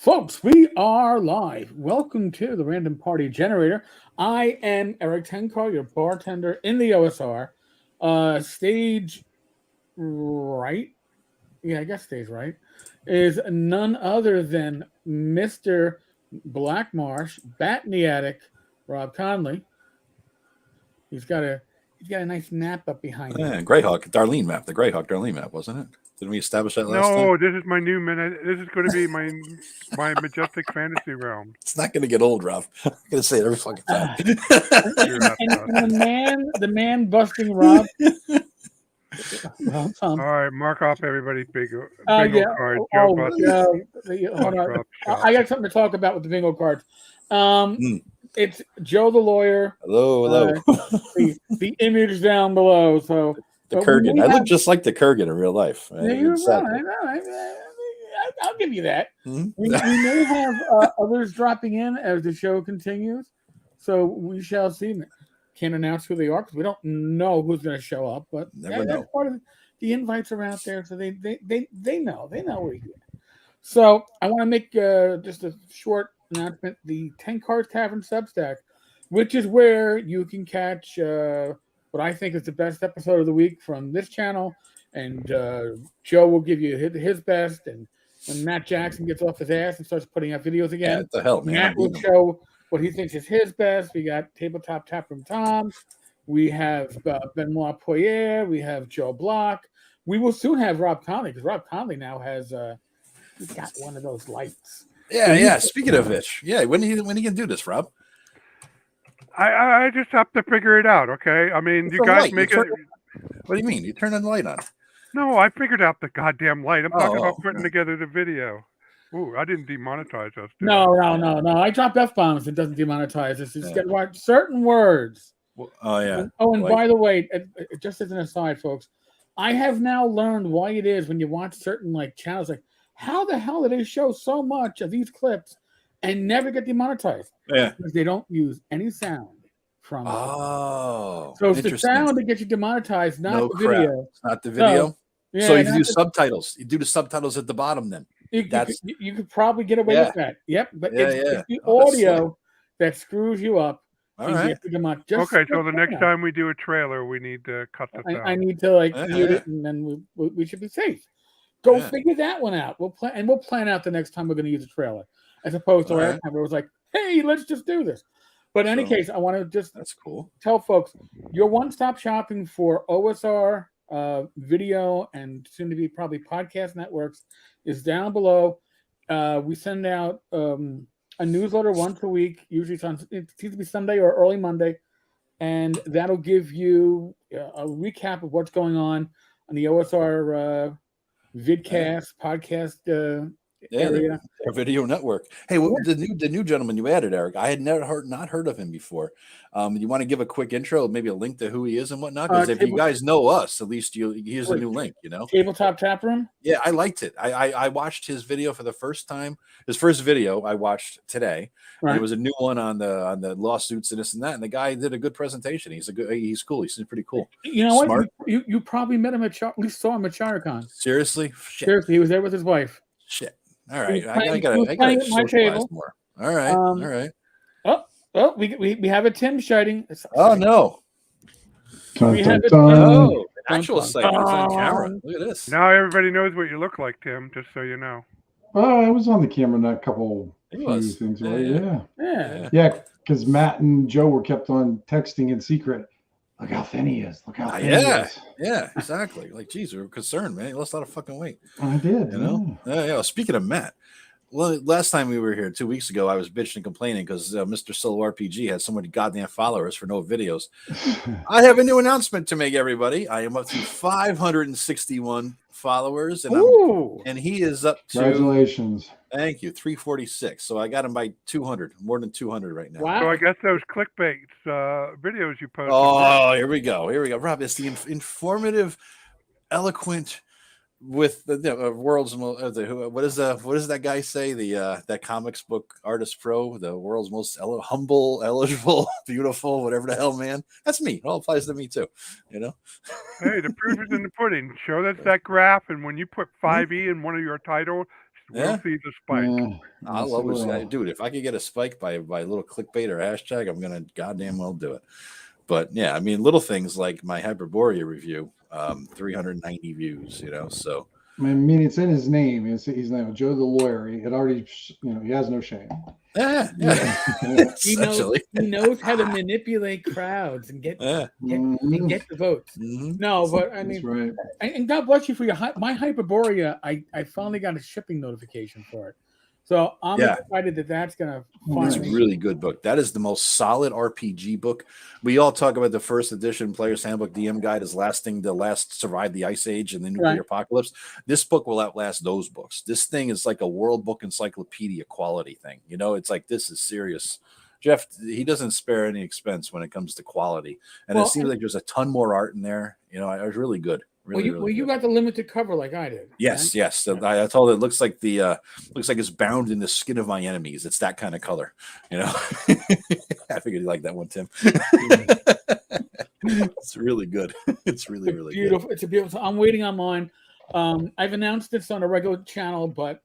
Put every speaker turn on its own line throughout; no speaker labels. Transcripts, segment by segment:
Folks, we are live. Welcome to the Random Party Generator. I am Eric Tenkar, your bartender in the OSR. Stage right, yeah, I guess stage right, is none other than Mr. Blackmarsh, Bat in the Attic, Rob Conley. He's got a nice nap up behind him.
Yeah, Greyhawk, Darlene map. The Greyhawk, Darlene map, wasn't it? Didn't we establish that last time?
No, this is my new minute. This is going to be my majestic fantasy realm.
It's not going to get old, Rob. I'm going to say it every fucking time.
And the man busting Rob.
All right, mark off everybody. Bingo
Yeah.
card.
Hold on. I got something to talk about with the bingo cards. It's Joe the lawyer.
Hello.
The image down below. So
the Kurgan. I look just like the Kurgan in real life.
You're right. I'll give you that.
Mm-hmm.
We may have others dropping in as the show continues, so we shall see. Can't announce who they are because we don't know who's going to show up. But that's part of the invites are out there, so they know where you're at. So I want to make just a short announcement: the Tenkar Tavern Substack, which is where you can catch what I think is the best episode of the week from this channel, and Joe will give you his best, and when Matt Jackson gets off his ass and starts putting out videos again,
what the hell, man?
Matt will show what he thinks is his best. We got Tabletop Taproom Tom. We have Benoit Poirier. We have Joe Block. We will soon have Rob Conley because Rob Conley now has he's got one of those lights.
Yeah. Speaking of which, when are you gonna do this, Rob?
I just have to figure it out. Okay, I mean, you guys make it.
What do you mean? You turn the light on?
No, I figured out the goddamn light. I'm talking about putting together the video. Ooh, I didn't demonetize us.
No. I drop F-bombs. It doesn't demonetize us. You just got to watch certain words.
Well, oh, yeah.
By the way, just as an aside, folks, I have now learned why it is when you watch certain channels, how the hell do they show so much of these clips and never get demonetized?
Yeah.
Because they don't use any sound from it.
Oh.
So it's the sound that gets you demonetized, not the video.
It's not the video?
So
you can do subtitles. You do the subtitles at the bottom then.
You could probably get away with that. Yep. But it's the audio that screws you up.
All right.
Okay, so the next time we do a trailer, we need to cut this out.
I need to mute it, and then we should be safe. Go figure that one out. We'll plan out the next time we're going to use a trailer, as opposed to last time where it was like, hey, let's just do this. But in any case, I want to just tell folks your one-stop shopping for OSR video and soon to be probably podcast networks is down below. We send out a newsletter once a week. Usually it seems to be Sunday or early Monday, and that'll give you a recap of what's going on the OSR vidcast podcast area.
Our video network. Hey, the new gentleman you added, Eric, I had not heard of him before. You want to give a quick intro, maybe a link to who he is and whatnot? Because if you guys know us, at least here's a new link,
Tabletop Taproom?
Yeah, I liked it. I watched his video for the first time. His first video I watched today. Right. It was a new one on the lawsuits and this and that. And the guy did a good presentation. He's cool. He seems pretty cool.
You know what? You probably met him we saw him at ChinaCon.
Seriously? Shit.
Seriously, he was there with his wife.
Shit. All right, I gotta socialize more. All right.
Oh, we have a Tim shiting.
Oh no!
We have
an actual site. It's on camera. Look at this.
Now everybody knows what you look like, Tim. Just so you know.
I was on the camera in a couple things, right? Yeah. Because Matt and Joe were kept on texting in secret. Look how thin he is. Look how thin he is.
Yeah, exactly. Geez, we were concerned, man. He lost a lot of fucking weight.
I did.
Yeah. Speaking of Matt, well, last time we were here 2 weeks ago, I was bitching and complaining because Mr. Solo RPG had so many goddamn followers for no videos. I have a new announcement to make, everybody. I am up to 561 followers, and he is up to
congratulations.
Thank you, 346. So I got him by 200, more than 200 right now.
Wow.
So I guess those clickbait videos you posted.
Oh, here we go. Rob, it's the informative, eloquent with the world's most. What does that guy say? That comics book artist pro, the world's most humble, eligible, beautiful, whatever the hell, man. That's me. It all applies to me too. Hey,
the proof is in the pudding. Show us that graph, and when you put 5E in one of your titles, We'll see the spike.
Yeah,
I love it, dude. If I could get a spike by a little clickbait or hashtag, I'm gonna goddamn well do it. But yeah, I mean, little things like my Hyperborea review, 390 views. So.
I mean, it's in his name. His name, Joe the Lawyer. He had already, he has no shame.
Yeah.
He knows how to manipulate crowds and get the votes.
Mm-hmm.
No, but I mean,
right.
And God bless you for my Hyperborea. I finally got a shipping notification for it, so I'm excited that's gonna.
It's a really good book. That is the most solid RPG book. We all talk about the first edition Player's Handbook DM Guide as survive the Ice Age and the nuclear apocalypse. This book will outlast those books. This thing is like a world book encyclopedia quality thing. It's like, this is serious. Jeff, he doesn't spare any expense when it comes to quality. And it seems like there's a ton more art in there. It was really good.
You got the limited cover like I did.
Yes, right? Yes. So I told it looks like it's bound in the skin of my enemies. It's that kind of color, I figured you like that one, Tim. It's really good. It's really
beautiful.
Good.
It's a beautiful. I'm waiting on mine. I've announced this on a regular channel, but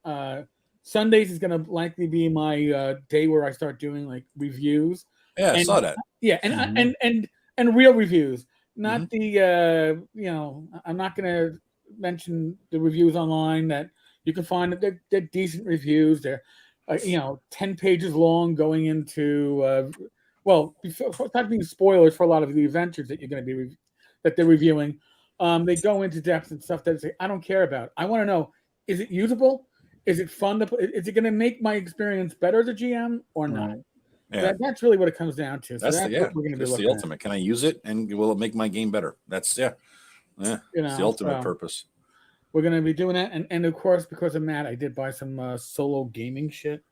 Sundays is going to likely be my day where I start doing like reviews.
Yeah, I saw that.
Yeah, and real reviews. Not the I'm not going to mention the reviews online that you can find. They're decent reviews. They're 10 pages long, going into not being spoilers for a lot of the adventures that you're going to be that they're reviewing. They go into depth and stuff that I don't care about. I want to know: is it usable? Is it fun to play? Is it going to make my experience better as a GM or not? Yeah. That's really what it comes down to. So that's what we're going to be looking
the ultimate. Can I use it, and will it make my game better? That's it's the ultimate purpose.
We're going to be doing that, and of course, because of Matt, I did buy some solo gaming shit.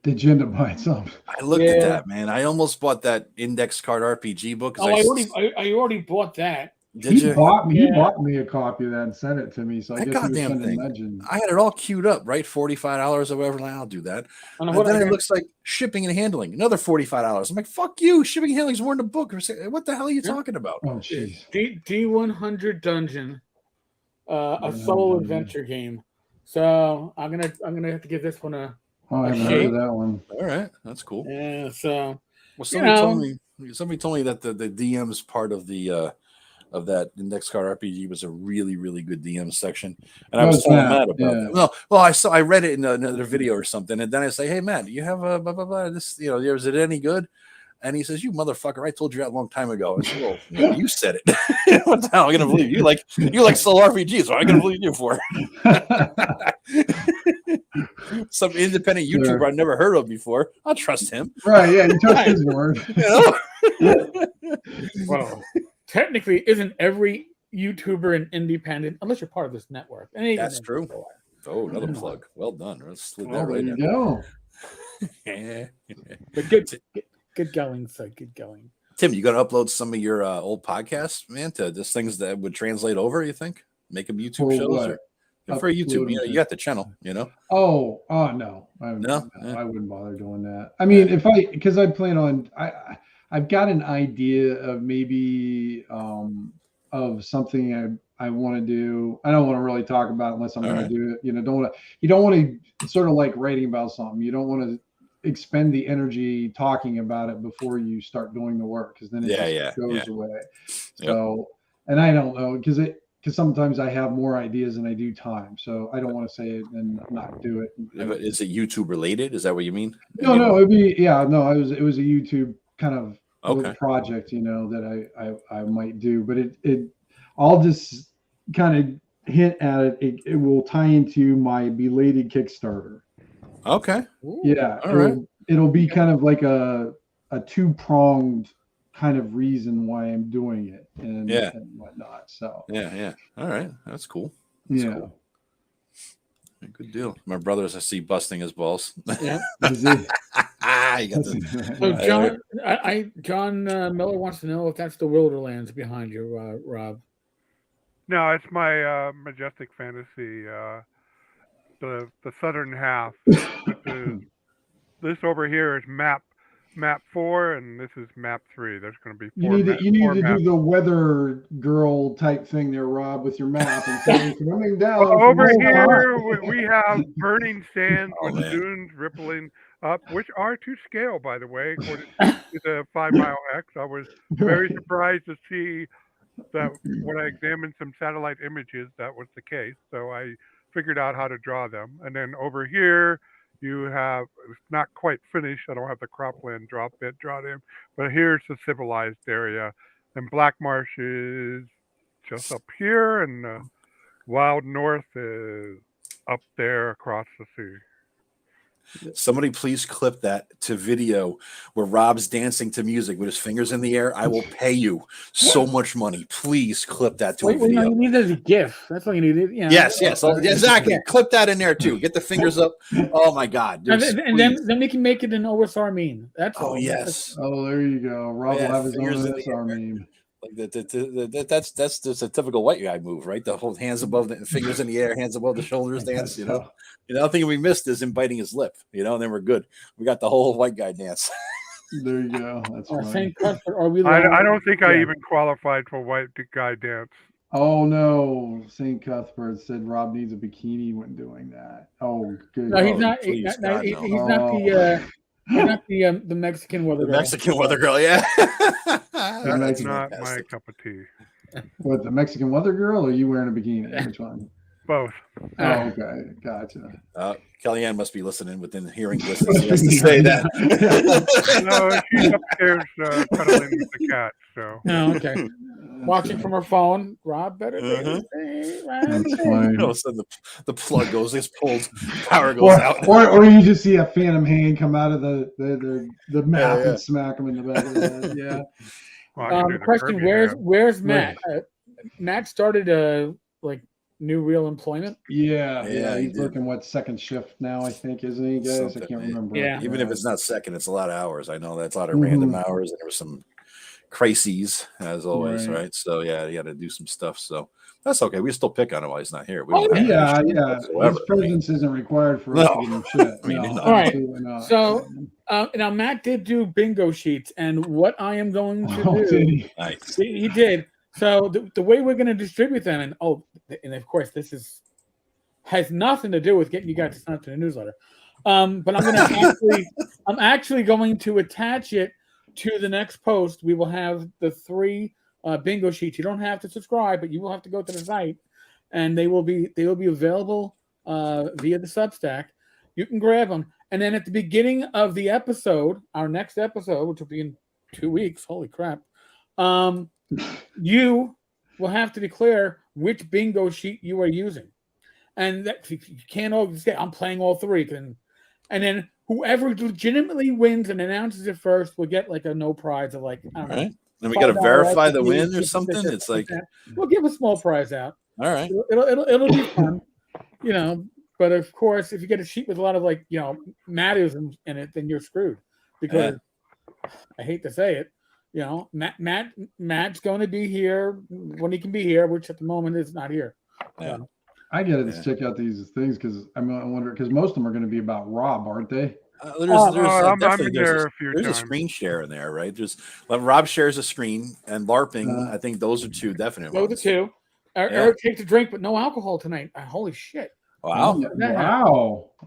Did you end up buying some?
I looked at that, man. I almost bought that index card RPG book.
I already bought that.
Did you? He bought me a copy of that and sent it to me. So I guess
goddamn thing. I had it all queued up, right? $45 or whatever. I'll do that. And then it looks like shipping and handling, another $45. I'm like, fuck you. Shipping and handling is more than a book. What the hell are you talking about?
Oh, jeez.
D100 Dungeon, a solo adventure game. So I'm gonna have to give this one a.
Oh, I haven't heard of that one.
All right, that's cool.
Yeah. So.
Well, somebody told me that the DM's part of the. Of that index card RPG was a really, really good DM section, and I was telling Matt about that. Well, I read it in another video or something, and then I say, "Hey, Matt, do you have a blah blah blah? This, is it any good?" And he says, "You motherfucker, I told you that a long time ago." I said, "Well, you said it. What the hell am I gonna believe you? Like solo RPGs, what am I gonna believe you for?" Some independent YouTuber I've never heard of before. I'll trust him.
Right? Yeah, you trust his word.
Wow. Technically, isn't every YouTuber an independent unless you're part of this network?
That's true. Oh, another plug. Well done. Let's slip that right
in. Go.
But good going. So good going.
Tim, you got to upload some of your old podcasts, man, to just things that would translate over. You think? Make them YouTube shows for YouTube. You got the channel.
Oh no, I wouldn't bother doing that. I mean, because I plan on I've got an idea of maybe of something I want to do. I don't want to really talk about it unless I'm going to do it. You don't want to sort of like writing about something. You don't want to expend the energy talking about it before you start doing the work, because then it goes away. So, and I don't know because sometimes I have more ideas than I do time. So I don't want to say it and not do it.
Is it YouTube related? Is that what you mean?
No, it'd be it was a YouTube kind of project, that I might do, but I'll just kind of hint at it. It will tie into my belated Kickstarter.
Okay.
Yeah. All right. It'll be kind of like a two-pronged kind of reason why I'm doing it and whatnot. So
yeah. All right. That's cool.
Cool.
Good deal. My brothers, I see busting his balls.
Yeah.
So
John Miller wants to know if that's the Wilderlands behind you, Rob.
No, it's my Majestic Fantasy, the southern half. This over here is map map 4, and this is map 3. There's going to be
You
four.
need to do the weather girl type thing there, Rob, with your map and say coming down.
Over here, we have burning sands with
man.
dunes rippling up, which are to scale, by the way, according to the 5 Mile X. I was very surprised to see that when I examined some satellite images, that was the case. So I figured out how to draw them. And then over here, you have, it's not quite finished. I don't have the cropland drawn in, but here's the civilized area. And Black Marsh is just up here, and the Wild North is up there across the sea.
Somebody please clip that to video where Rob's dancing to music with his fingers in the air. I will pay you so much money. Please clip that to a video.
No, you need that as a GIF. That's all you need. You know.
Yes, exactly. Yeah. Clip that in there too. Get the fingers up. Oh my God!
And then we can make it an OSR meme. That's all.
Oh yes.
Oh, there you go. Rob will have his own OSR meme.
Like that's just a typical white guy move, right? The whole hands above the fingers in the air, hands above the shoulders dance. You know, the only thing we missed is him biting his lip. You know, and then we're good. We got the whole white guy dance.
There you go. That's funny.
I don't think I even qualified for white guy dance.
Oh no, St. Cuthbert said Rob needs a bikini when doing that. Oh, good.
No, he's not. He's not the Mexican weather girl.
The Mexican weather girl, yeah.
That's not my cup of tea.
What, the Mexican weather girl, or are you wearing a bikini? Which one?
Both.
Oh, okay, gotcha.
Kellyanne must be listening within hearing distance. He has to say that.
No, she's upstairs cuddling with the cat. So.
Oh, okay. Watching from her phone. Rob better.
That's fine.
All of a sudden, the plug gets pulled, power goes out,
or you just see a phantom hand come out of the map and smack him in the back of the head. Yeah.
Well,
question: Where's Matt? Matt started new real employment.
Yeah. He's working second shift now, I think, isn't he, guys?
Something,
I can't remember.
Yeah.
Even if it's not second, it's a lot of hours. I know that's a lot of random hours, and there was some crises as always, right? So yeah, you got to do some stuff. So that's okay. We still pick on him while he's not here.
Yeah. His presence isn't required for us to give him shit.
All right. So now Matt did do bingo sheets, and what I am going to do,
nice.
He did. So the way we're going to distribute them, and of course this has nothing to do with getting you guys to sign up to the newsletter. But I'm actually going to attach it to the next post. We will have the 3 bingo sheets. You don't have to subscribe, but you will have to go to the site, and they will be available via the Substack. You can grab them, and then at the beginning of the episode, our next episode, which will be in 2 weeks. Holy crap! You will have to declare which bingo sheet you are using, and that you can't all say I'm playing all 3. And then whoever legitimately wins and announces it first will get a no prize of I don't know.
Then we got to verify the win or something. It's
we'll give a small prize out.
All right,
it'll be fun, But of course, if you get a sheet with a lot of Mattisms in it, then you're screwed because I hate to say it. Matt's going to be here when he can be here, which at the moment is not here.
Yeah.
I get it to check out these things because I wonder because most of them are going to be about Rob, aren't they?
There's a screen share in there, right? Rob shares a screen, and LARPing. I think those are 2 definite ones.
Those are 2. Eric takes a drink, but no alcohol tonight. Holy shit!
Wow.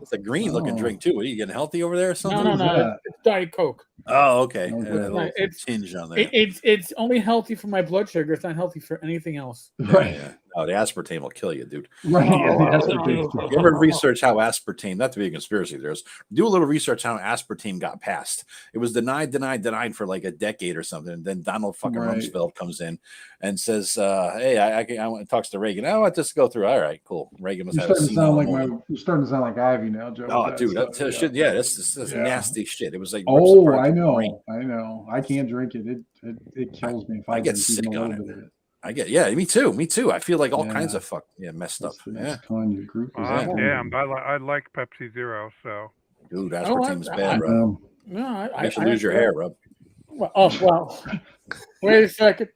It's a green looking drink too. Are you getting healthy over there or something?
No. It's Diet Coke.
Oh, okay.
It's
tinge on there.
It's only healthy for my blood sugar. It's not healthy for anything else.
Right.
Yeah. Oh, the aspartame will kill you, dude.
Right.
You ever research how aspartame, not to be a conspiracy theorist, do a little research how aspartame got passed. It was denied for a decade or something. And then Donald fucking Rumsfeld comes in and says, hey, I want to talk to Reagan. I want this to go through. All right, cool. Reagan must have
You're starting to sound like Ivy now, Joe.
Oh, dude, that's nasty shit. It was I
know. I can't drink it. It kills me if
I get sick on it. I get me too. I feel like all kinds of messed up.
I like Pepsi Zero, so
dude, aspartame's bad, bro.
No,
you should lose your hair, Rob.
Well, wait a second.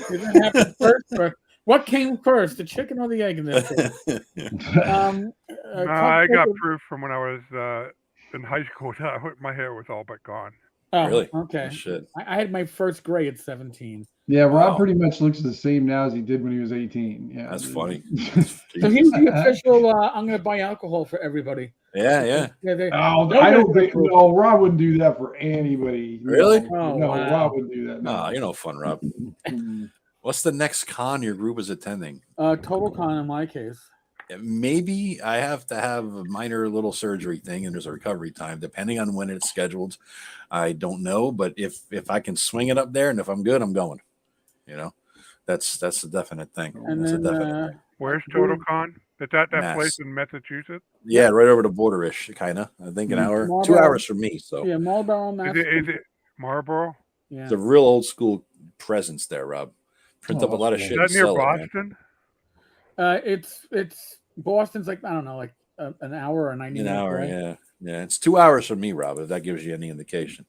Did that happen first? Or what came first, the chicken or the egg in this case?
I got proof from when I was in high school that my hair was all but gone.
Oh,
Really?
okay.
Oh, shit.
I had my first gray at 17.
Yeah, Rob
Wow.
pretty much looks the same now as he did when he was 18. Yeah,
That's funny.
So he's the official. I'm going to buy alcohol for everybody.
Yeah.
I don't think. No, Rob wouldn't do that for anybody.
Really?
No,
wow.
Rob wouldn't do that.
No,
No,
you're no fun, Rob. What's the next con your group is attending?
Total con in my case.
Maybe I have to have a minor little surgery thing, and there's a recovery time depending on when it's scheduled. I don't know, but if I can swing it up there, and if I'm good, I'm going. You know, that's a definite thing.
And
that's
then,
a definite thing.
Where's Total Con? Is that
Mass.
place in Massachusetts?
Yeah, right over the border-ish, kind of. I think an hour,
Marlboro.
2 hours from me. So
Yeah, Marlboro,
Is
Massachusetts.
it Marlboro?
Yeah.
it's a real old school presence there, Rob. Print
Oh,
up a lot of
that's
shit.
Is that near
and sell it,
Boston?
It's Boston's like, I don't know, like an hour or 90
An
minutes
hour,
away.
yeah. It's 2 hours from me, Rob. If that gives you any indication.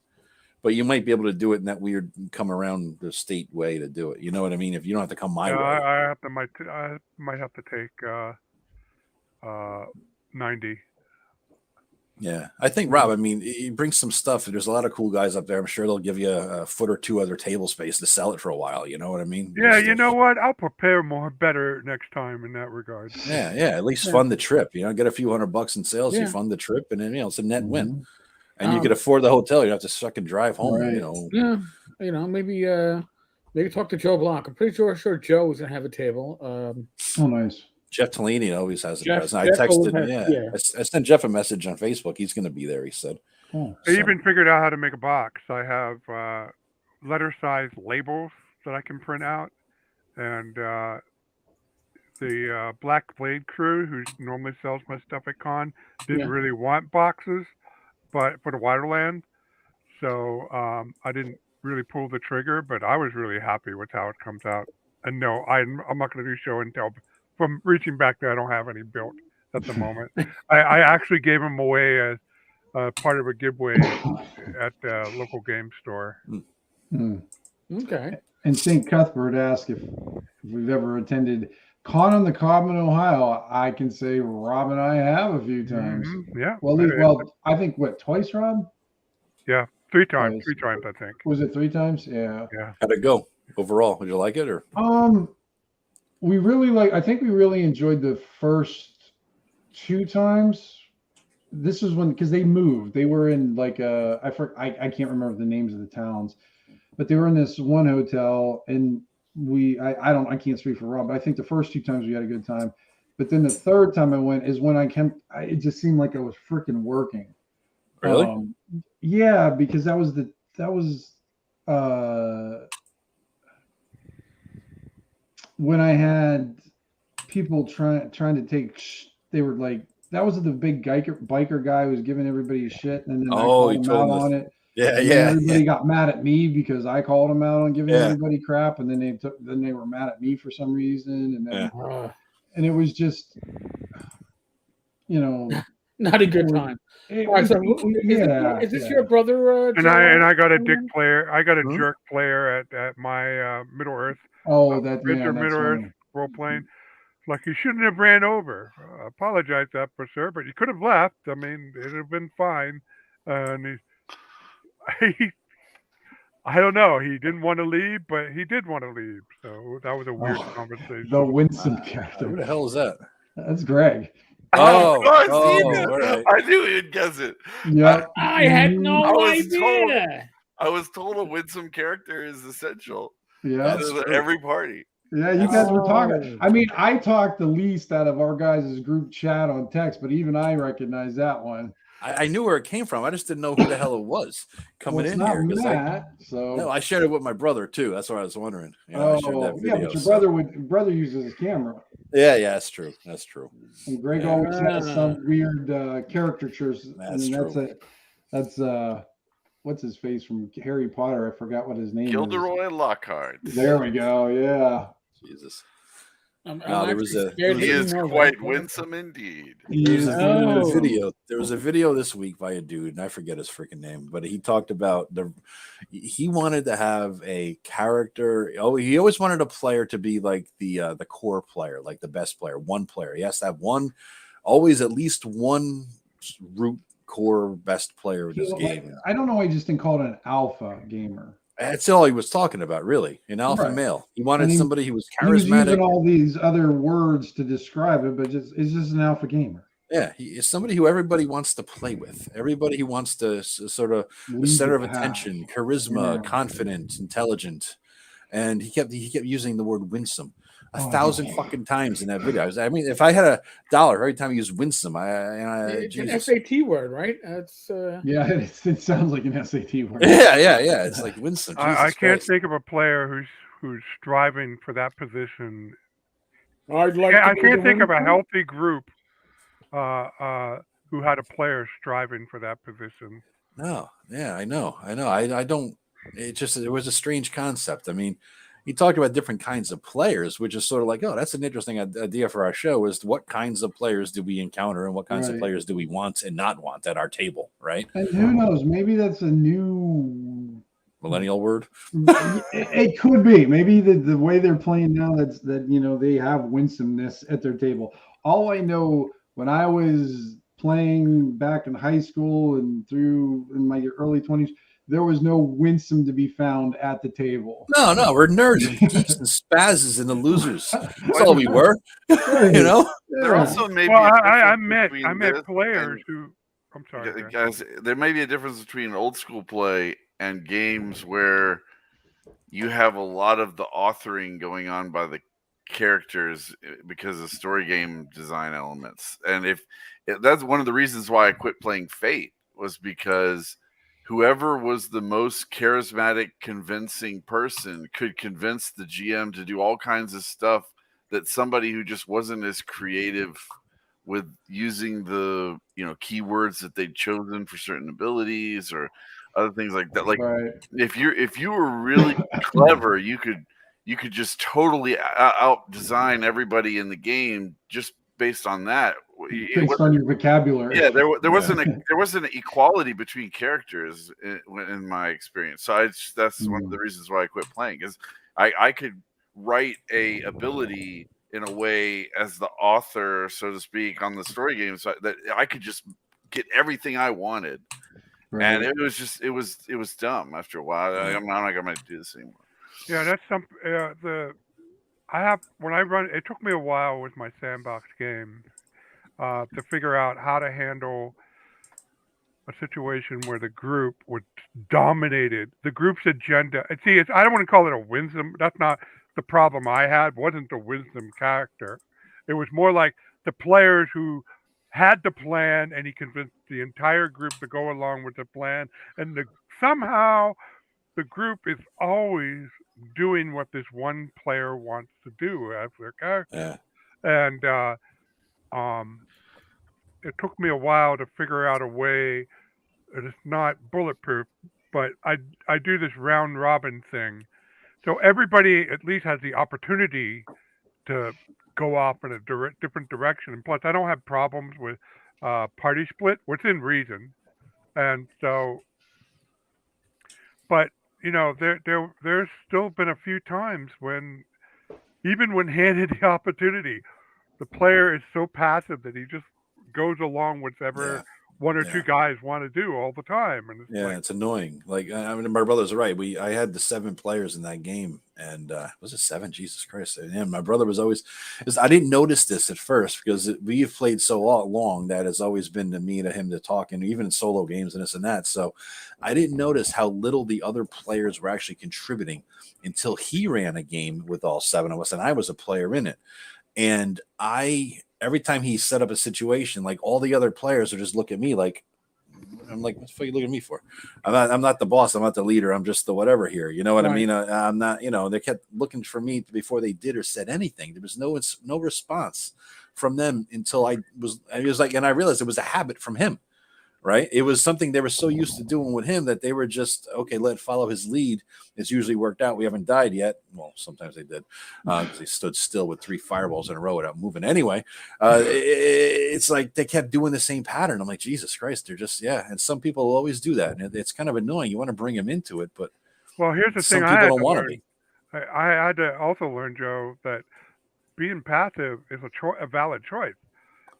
But you might be able to do it in that weird come around the state way to do it. You know what I mean? If you don't have to come my way.
I might have to take 90.
Yeah, I think Rob. I mean, you bring some stuff. There's a lot of cool guys up there. I'm sure they'll give you a foot or two other table space to sell it for a while. You know what I mean?
Yeah, you know what? I'll prepare better next time in that regard.
Yeah. At least fund the trip. You know, get a few $100 in sales. You fund the trip, and then it's a net win. And you could afford the hotel. You don't have to suck and drive home.
Right.
You know.
Yeah, maybe talk to Joe Block. I'm pretty sure Joe is gonna have a table.
Oh, nice.
Jeff Tellini always has a
Jeff-
present. I
Jeff
texted,
always has-
I sent Jeff a message on Facebook. He's going to be there, he said.
Oh.
I even figured out how to make a box. I have letter-sized labels that I can print out, and the Black Blade crew, who normally sells my stuff at con, didn't really want boxes, but for the Waterland, so I didn't really pull the trigger. But I was really happy with how it comes out. And no, I'm not going to do show and tell. From reaching back there, I don't have any built at the moment. I actually gave them away as part of a giveaway at the local game store.
Okay.
And St. Cuthbert asked if we've ever attended Con on the Cobb in Ohio. I can say Rob and I have a few times.
Yeah.
Well, I think twice, Rob?
Yeah, 3 times.
Twice.
3 times, I think.
Was it 3 times? Yeah.
How'd it go overall? Did you like it or?
We really I think we really enjoyed the first 2 times. This is because they moved. They were in I can't remember the names of the towns, but they were in this one hotel, and I can't speak for Rob, but I think the first 2 times we had a good time. But then the third time I went is when it just seemed like I was freaking working.
Really?
Yeah, because that was when I had people trying to take, they were like, that was the big biker guy who was giving everybody shit, and then I called him out on it.
Yeah,
Everybody got mad at me because I called him out on giving everybody crap, and then they were mad at me for some reason, and then and it was just,
not a good time. Is this your brother?
And I got a dick player. I got a jerk player at my Middle Earth. Middle Earth role playing. Like, you shouldn't have ran over. Apologize that for sir, but you could have left. I mean, it'd have been fine. And he I don't know. He didn't want to leave, but he did want to leave. So that was a weird conversation.
The winsome character.
Who the hell is that?
That's Greg.
Oh,
right. I knew he'd guess it.
Yeah,
I had no idea.
I was told a winsome character is essential.
Yeah,
to every party.
Yeah, you guys were talking. I mean, I talked the least out of our guys' group chat on text, but even I recognize that one.
I knew where it came from. I just didn't know who the hell it was coming in here. No, I shared it with my brother too. That's what I was wondering. I shared that video,
but your brother uses his camera.
Yeah, that's true. That's true.
And Greg always has some weird caricatures.
That's true.
That's what's his face from Harry Potter? I forgot what his name is.
Gilderoy Lockhart.
There we go. Yeah.
Jesus.
He is quite winsome indeed.
There was a video this week by a dude, and I forget his freaking name, but he talked about he wanted to have a character. Oh, he always wanted a player to be like the core player, like the best player, one player. He has to have always at least one root hardcore best player of this game.
I don't know why he just didn't call it an alpha gamer.
That's all he was talking about, really. An alpha male. He wanted somebody who was charismatic. He was
using all these other words to describe it, but it's just an alpha gamer.
Yeah, he is somebody who everybody wants to play with. Everybody who wants to sort of the center of attention, charisma, confident, intelligent. And he kept using the word winsome 1,000 fucking times in that video. I mean, if I had $1 every time he used winsome,
it's an SAT word, right? It's
it sounds like an SAT word.
Yeah. It's like winsome.
I can't think of a player who's striving for that position. I can't think of a healthy group who had a player striving for that position.
No, yeah, I know. I don't. It was a strange concept. I mean, he talked about different kinds of players, which is sort of like, oh, that's an interesting idea for our show. Is what kinds of players do we encounter, and what kinds of players do we want and not want at our table, right?
And who knows? Maybe that's a new
millennial word.
It could be. Maybe the way they're playing now, that they have winsomeness at their table. All I know, when I was playing back in high school and through in my early 20s, there was no winsome to be found at the table.
No, we're nerds and geeks and spazzes and the losers. That's all we were.
There also may be.
I met players who. I'm sorry,
guys. There may be a difference between old school play and games where you have a lot of the authoring going on by the characters because of story game design elements. And if that's one of the reasons why I quit playing Fate, was because whoever was the most charismatic, convincing person could convince the GM to do all kinds of stuff that somebody who just wasn't as creative with using the keywords that they'd chosen for certain abilities or other things like that. Like if you were really clever, you could just totally out design everybody in the game just based on that.
Based on your vocabulary.
Yeah, there wasn't an equality between characters in my experience. So that's one of the reasons why I quit playing, is I could write a ability in a way as the author, so to speak, on the story game side that I could just get everything I wanted. Right. And it was dumb after a while. I'm not going to do this anymore.
Yeah, that's when I run. It took me a while with my sandbox game to figure out how to handle a situation where the group dominated the group's agenda. And see, I don't want to call it a winsome. That's not the problem I had. Wasn't the wisdom character. It was more like the players who had the plan, and he convinced the entire group to go along with the plan. And somehow the group is always doing what this one player wants to do as their character. Yeah. And it took me a while to figure out a way that it's not bulletproof, but I do this round robin thing. So everybody at least has the opportunity to go off in a different direction. And plus, I don't have problems with party split within reason. And so, but there's still been a few times when, even when handed the opportunity, the player is so passive that he just goes along with whatever one or two guys want to do all the time. And
it's annoying. Like, I mean, my brother's right. I had the 7 players in that game, and was it 7? Jesus Christ! And my brother was always. I didn't notice this at first because we've played so long that it's always been to me to him to talk, and even in solo games and this and that. So I didn't notice how little the other players were actually contributing until he ran a game with all 7 of us, and I was a player in it. And every time he set up a situation, like all the other players would just look at me like, I'm like, what the fuck are you looking at me for? I'm not the boss. I'm not the leader. I'm just the whatever here. You know what I mean? I'm not, they kept looking for me before they did or said anything. There was no response from them until I was like, and I realized it was a habit from him. Right. It was something they were so used to doing with him that they were just, okay, follow his lead. It's usually worked out. We haven't died yet. Well, sometimes they did. They stood still with 3 fireballs in a row without moving. Anyway, it's like they kept doing the same pattern. I'm like, Jesus Christ, they're just, And some people always do that. And it's kind of annoying. You want to bring them into it, but
here's the thing.
Some people don't want to be.
I had to also learn, Joe, that being passive is a valid choice.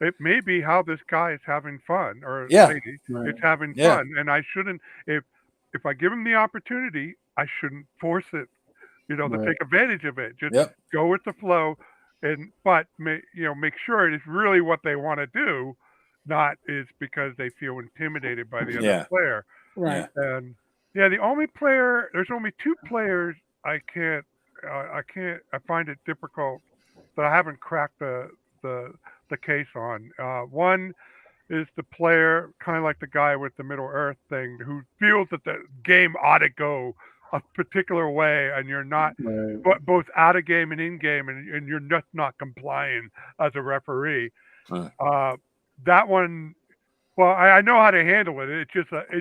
it may be how this guy is having fun, or lady is having fun, and I shouldn't. If I give him the opportunity, I shouldn't force it. To take advantage of it. Just go with the flow, but make sure it is really what they want to do, not is because they feel intimidated by the other player.
Right.
And there's only two players I find it difficult that I haven't cracked the case on. One is the player, kind of like the guy with the Middle Earth thing, who feels that the game ought to go a particular way, and you're not both out of game and in game, and you're just not complying as a referee. That one, well, I know how to handle it. It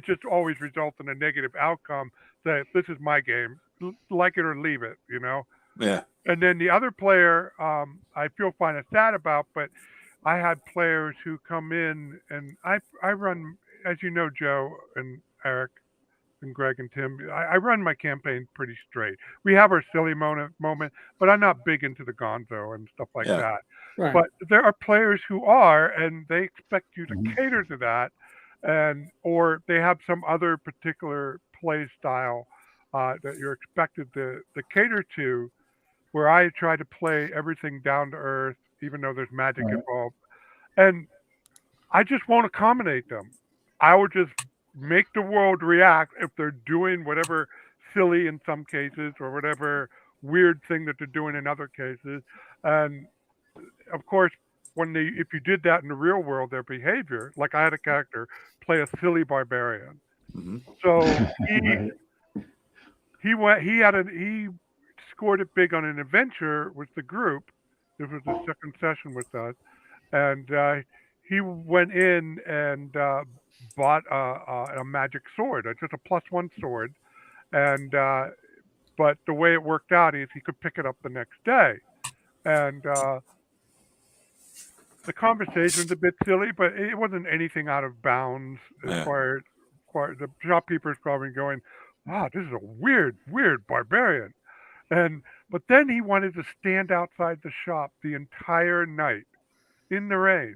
just always results in a negative outcome. That this is my game, like it or leave it.
Yeah.
And then the other player, I feel kind of sad about, but I had players who come in, and I run, as you know, Joe and Eric and Greg and Tim, I run my campaign pretty straight. We have our silly moment, but I'm not big into the gonzo and stuff like that.
Right.
But there are players who are, and they expect you to cater to that, or they have some other particular play style that you're expected to cater to, where I try to play everything down to earth, even though there's magic involved. And I just won't accommodate them. I would just make the world react if they're doing whatever silly in some cases or whatever weird thing that they're doing in other cases. And of course, if you did that in the real world, their behavior, like I had a character play a silly barbarian. So he scored it big on an adventure with the group. This was the second session with us, and he went in and bought a magic sword, just a +1 sword, and but the way it worked out is he could pick it up the next day, and the conversation was a bit silly, but it wasn't anything out of bounds as far as the shopkeeper's probably going, "Wow, this is a weird barbarian," but then he wanted to stand outside the shop the entire night in the rain,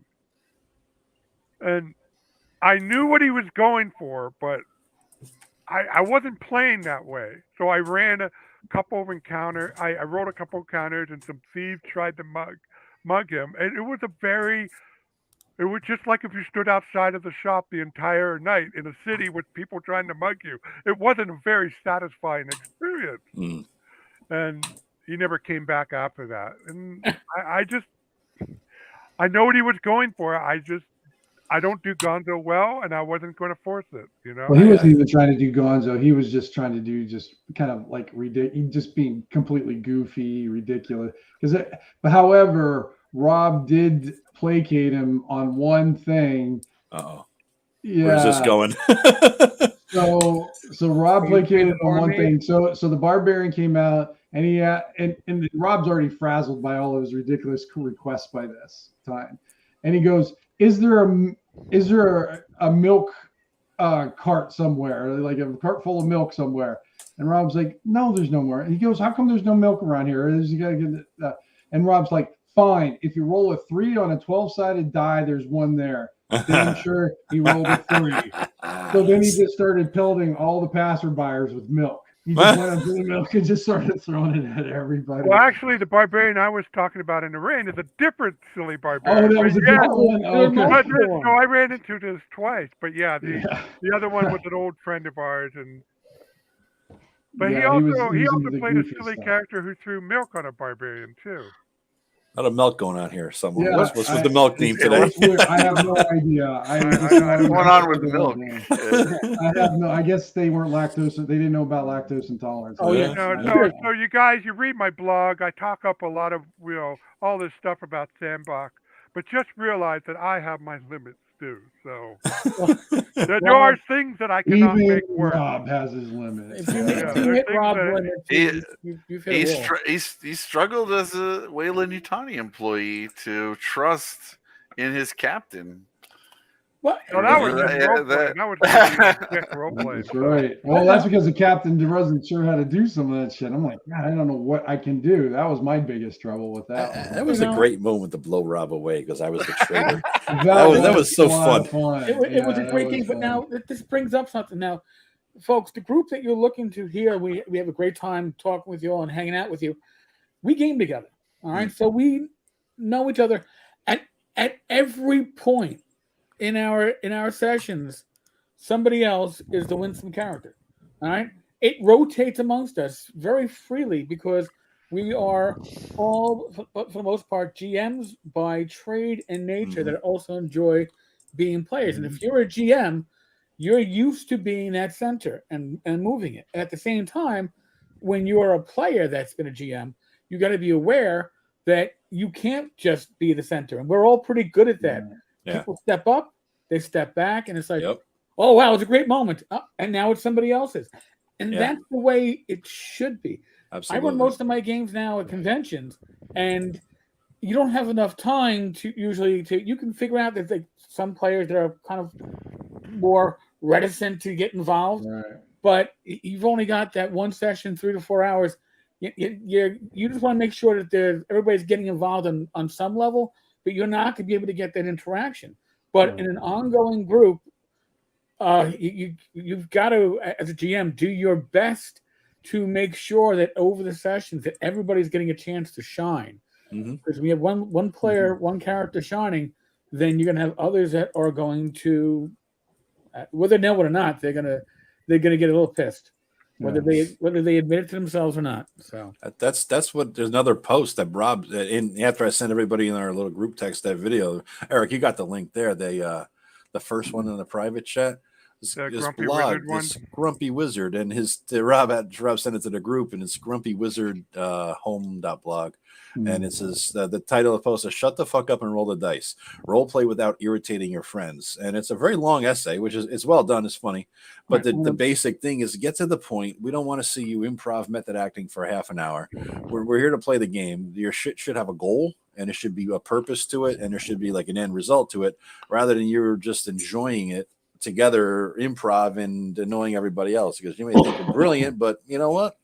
and I knew what he was going for, but I wasn't playing that way. So I ran a couple of encounters. I rolled a couple of counters, and some thieves tried to mug him. And it was just like if you stood outside of the shop the entire night in a city with people trying to mug you. It wasn't a very satisfying experience. And he never came back after that. And I know what he was going for. I don't do gonzo well, and I wasn't going to force it,
Well, he wasn't even trying to do gonzo. He was just trying to do just kind of like just being completely goofy, ridiculous. But however, Rob did placate him on one thing.
Uh-oh.
Yeah.
Where's this going?
So Rob placated him on one thing. So the barbarian came out, and and Rob's already frazzled by all of his ridiculous requests by this time, and he goes, Is there a milk cart somewhere, like a cart full of milk somewhere? And Rob's like, no, there's no more. And he goes, how come there's no milk around here? You gotta get and Rob's like, fine. If you roll a 3 on a 12-sided die, there's one there. Then sure, he rolled a 3. So then he just started pelting all the passerbyers with milk. He just went up to the milk and just started throwing it at everybody.
Well, actually, the barbarian I was talking about in the rain is a different silly barbarian.
Oh, that was a different one? Okay.
No, I ran into this twice. But the other one was an old friend of ours. But he also played a silly character who threw milk on a barbarian, too.
A lot of milk going on here somewhere. Yeah, what's with the milk theme today?
I have no idea.
What's going on with the milk?
I guess they weren't lactose. They didn't know about lactose intolerance.
Oh yeah. So you guys, you read my blog. I talk up a lot of all this stuff about Sandbox, but just realize that I have my limits too. So there are things that I cannot make work.
Rob has his limits.
If you hit Rob limits,
he struggled as a Weyland-Yutani employee to trust in his captain.
What?
No, that was
Right,
just role play. That was just sick role play.
That's right. Well, that's because the captain wasn't sure how to do some of that shit. I'm like, God, I don't know what I can do. That was my biggest trouble with that.
That was a great moment to blow Rob away because I was the traitor.
that
was so fun.
It was a great game. But now this brings up something. Now, folks, the group that you're looking to here, we have a great time talking with you all and hanging out with you. We game together. All right. So we know each other at every point in our sessions. Somebody else is the Winston character. All right. It rotates amongst us very freely because we are all, for the most part, GMs by trade and nature that also enjoy being players. And if you're a GM, you're used to being that center and moving it. At the same time, when you're a player that's been a GM, you got to be aware that you can't just be the center. And we're all pretty good at that.
Yeah.
People step up, they step back, and it's like, oh, wow, it's a great moment. And now it's somebody else's. And that's the way it should be.
Absolutely.
I run most of my games now at conventions, and you don't have enough time you can figure out that some players that are kind of more reticent to get involved, but you've only got that one session, 3 to 4 hours. You just want to make sure that everybody's getting involved on some level, but you're not going to be able to get that interaction. But in an ongoing group, you've got to, as a GM, do your best to make sure that over the sessions that everybody's getting a chance to shine. Because we have one player, one character shining, then you're going to have others that are going to, whether they know it or not, they're gonna get a little pissed, whether they admit it to themselves or not. So
that's what. There's another post that Rob after I sent everybody in our little group text that video. Eric, you got the link there. The first one in the private chat. This blog, this Grumpy Wizard, and Rob sent it to the group, and it's Grumpy Wizard home.blog. And it says the title of the post is "Shut the fuck up and roll the dice. Role play without irritating your friends." And it's a very long essay, which is it's well done. It's funny, but the basic thing is get to the point. We don't want to see you improv method acting for half an hour. We're here to play the game. Your shit should have a goal, and it should be a purpose to it, and there should be like an end result to it, rather than you're just enjoying it together, improv and annoying everybody else. Because you may think you're brilliant, but you know what?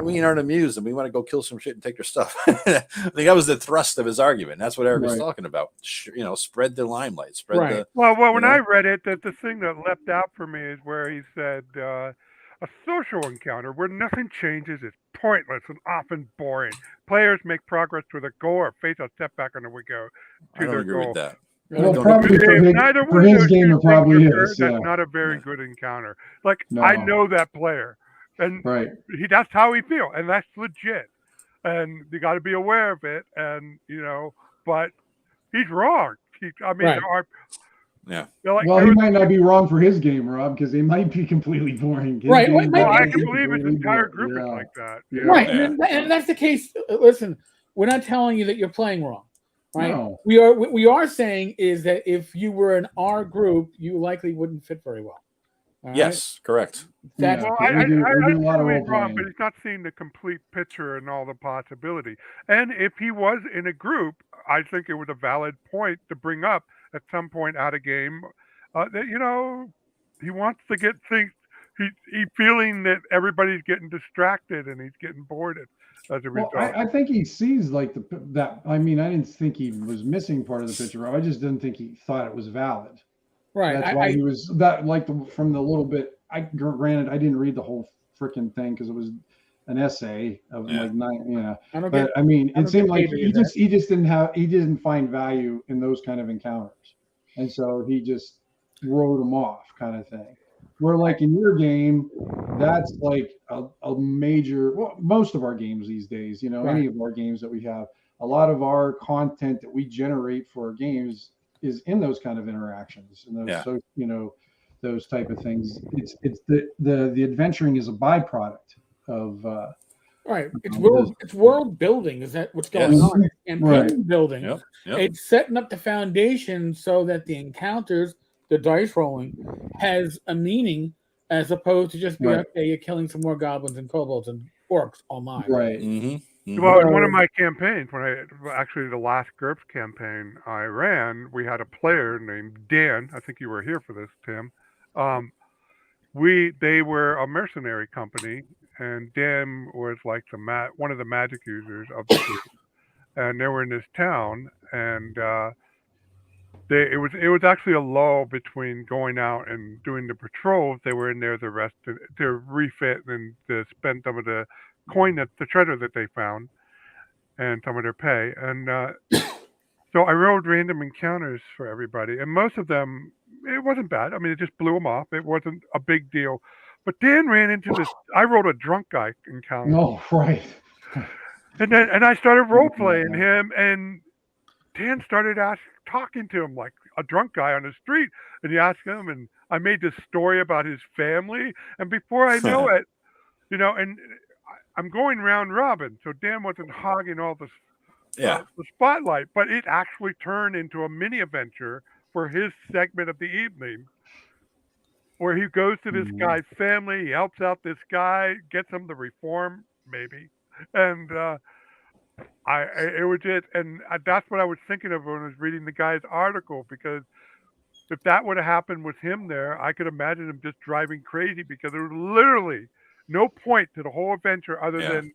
We aren't amused and we want to go kill some shit and take their stuff. I think that was the thrust of his argument. That's what Eric was talking about. Spread the limelight.
Well, when I read it, the thing that leapt out for me is where he said a social encounter where nothing changes is pointless and often boring. Players make progress toward a goal or face a setback on the way go to their goal.
With that.
Well, probably for his game, it probably is.
That's not a very good encounter. I know that player. And that's how he feels, and that's legit. And you got to be aware of it. And but he's wrong. He
might not be wrong for his game, Rob, because they might be completely boring.
I can believe his entire group is like that.
Right, and that's the case. Listen, we're not telling you that you're playing wrong. Right.
No.
What we are saying is that if you were in our group, you likely wouldn't fit very well.
Yes, correct.
I wrong, but he's not seeing the complete picture and all the possibility. And if he was in a group, I think it was a valid point to bring up at some point out of game that he wants to get things. He's feeling that everybody's getting distracted and he's getting bored as a result.
I think he sees that. I mean, I didn't think he was missing part of the picture. I just didn't think he thought it was valid.
Right.
That's why he was that from the little bit. Granted, I didn't read the whole freaking thing because it was an essay of 9. But I mean, it seemed like he didn't find value in those kind of encounters, and so he just wrote them off, kind of thing. Where like in your game, that's like a major. Well, most of our games these days, any of our games that we have, a lot of our content that we generate for our games is in those kind of interactions and those, those type of things. It's the adventuring is a byproduct of
It's world building. Is that what's going on? And building. Yep. It's setting up the foundation so that the encounters, the dice rolling, has a meaning as opposed to just be okay, you're killing some more goblins and kobolds and orcs online.
Right.
Mm-hmm.
Well, in one of my campaigns, actually the last GURPS campaign I ran, we had a player named Dan. I think you were here for this, Tim. They were a mercenary company, and Dan was like one of the magic users of the group, and they were in this town, and it was actually a lull between going out and doing the patrols. They were in there the rest to refit and to spend some of the the treasure that they found, and some of their pay. And so I rolled random encounters for everybody, and most of them, it wasn't bad. I mean, it just blew them off. It wasn't a big deal. But Dan ran into this. I rolled a drunk guy encounter.
No, right.
And I started role playing him, and Dan started talking to him like a drunk guy on the street, and he asked him, and I made this story about his family, and before I know it, and I'm going round robin, so Dan wasn't hogging all the spotlight, but it actually turned into a mini adventure for his segment of the evening, where he goes to this guy's family, he helps out this guy, gets him to reform, maybe, and it was it, and that's what I was thinking of when I was reading the guy's article, because if that would have happened with him there, I could imagine him just driving crazy, because there was literally no point to the whole adventure other than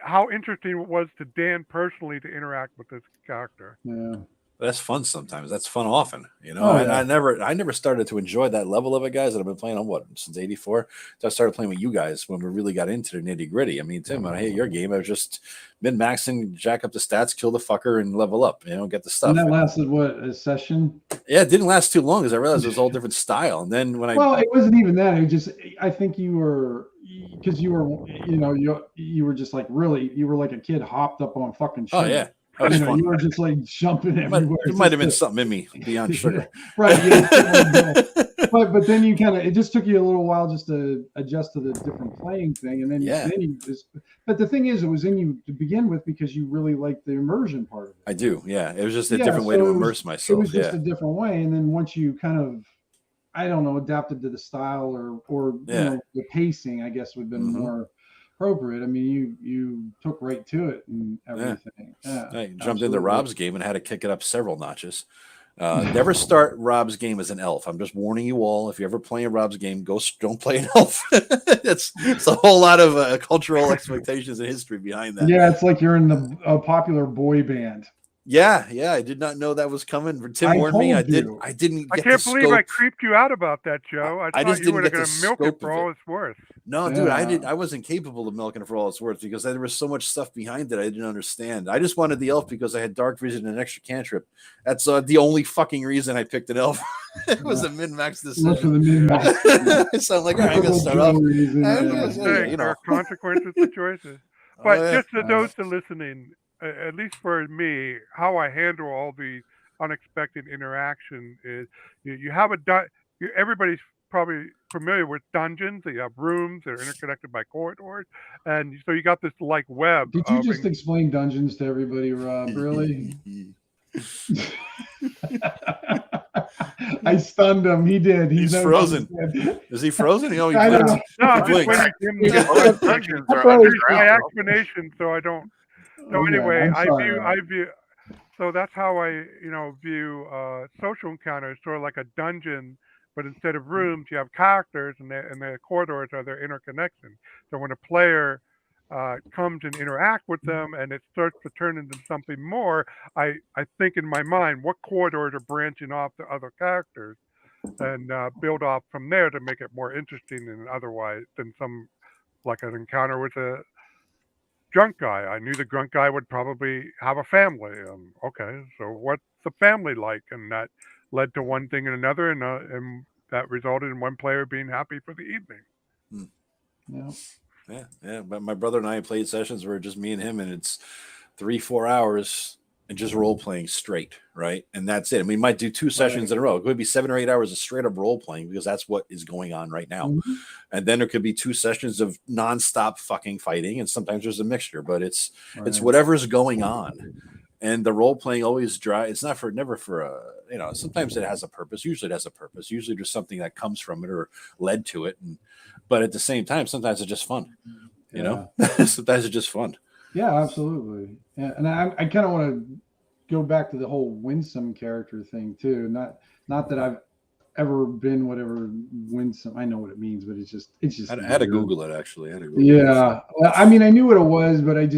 how interesting it was to Dan personally to interact with this character.
Yeah.
That's fun sometimes. That's fun often, and I never started to enjoy that level of it, guys, that I've been playing on since '84. So I started playing with you guys when we really got into the nitty gritty. I mean, Tim, when I hit your game, I was just min-maxing, jack up the stats, kill the fucker, and level up, get the stuff.
And that lasted a session?
Yeah, it didn't last too long because I realized it was a whole different style. And then when
it wasn't even that. It just, I think you were, because you were, you were just like you were like a kid hopped up on fucking shit.
Oh yeah. You
were just like jumping everywhere.
It might have been something in me beyond sugar.
Right. But then you it just took you a little while just to adjust to the different playing thing. And then you just, but the thing is, it was in you to begin with because you really liked the immersion part of it.
I do. Yeah. It was just a different way to immerse myself.
It was just a different way. And then once you kind of, I don't know, adapted to the style or the pacing, I guess would have been more appropriate. I mean, you took right to it and everything.
I jumped into Rob's game and had to kick it up several notches. Never start Rob's game as an elf. I'm just warning you all. If you ever play a Rob's game, don't play an elf. it's a whole lot of cultural expectations and history behind that.
Yeah, it's like you're in a popular boy band.
Yeah, I did not know that was coming. Tim warned me. I didn't.
I can't believe I creeped you out about that, Joe. I thought you were going to milk it for all it's worth.
No, dude, I wasn't capable of milking it for all it's worth because there was so much stuff behind it I didn't understand. I just wanted the elf because I had dark vision and an extra cantrip. That's the only fucking reason I picked an elf. It was a min-max decision. So I'm like, all right, I'm going to start off.
There are consequences to choices. But just to those listening, at least for me, how I handle all these unexpected interaction is you have everybody's probably familiar with dungeons. You have rooms that are interconnected by corridors, and so you got this like web.
Did you just explain dungeons to everybody, Rob? Really? I stunned him. He did.
He's frozen. Is he frozen?
I don't know.
No, I'm just waiting for him dungeons are my explanation, so I don't. So anyway, I view. So that's how I, view social encounters, sort of like a dungeon, but instead of rooms, you have characters, and the corridors are their interconnection. So when a player comes and interact with them, and it starts to turn into something more, I think in my mind, what corridors are branching off to other characters, and build off from there to make it more interesting than like an encounter with a drunk guy. I knew the drunk guy would probably have a family. Okay, so what's the family like? And that led to one thing and another, and that resulted in one player being happy for the evening.
Yeah. But my brother and I played sessions where just me and him, and it's 3-4 hours and just role playing straight, right? And that's it. I mean, we might do 2 sessions in a row. It could be 7 or 8 hours of straight up role playing because that's what is going on right now. Mm-hmm. And then there could be 2 sessions of nonstop fucking fighting, and sometimes there's a mixture, but it's whatever's going on. And the role playing always it's never for sometimes it has a purpose. Usually it has a purpose. Usually there's something that comes from it or led to it. But at the same time, sometimes it's just fun. You know, so that's just fun.
Yeah, absolutely. Yeah, and I kind of want to go back to the whole winsome character thing too. Not that I've ever been whatever winsome. I know what it means, but it's just.
I had to Google it actually.
Yeah, well, I mean, I knew what it was, but I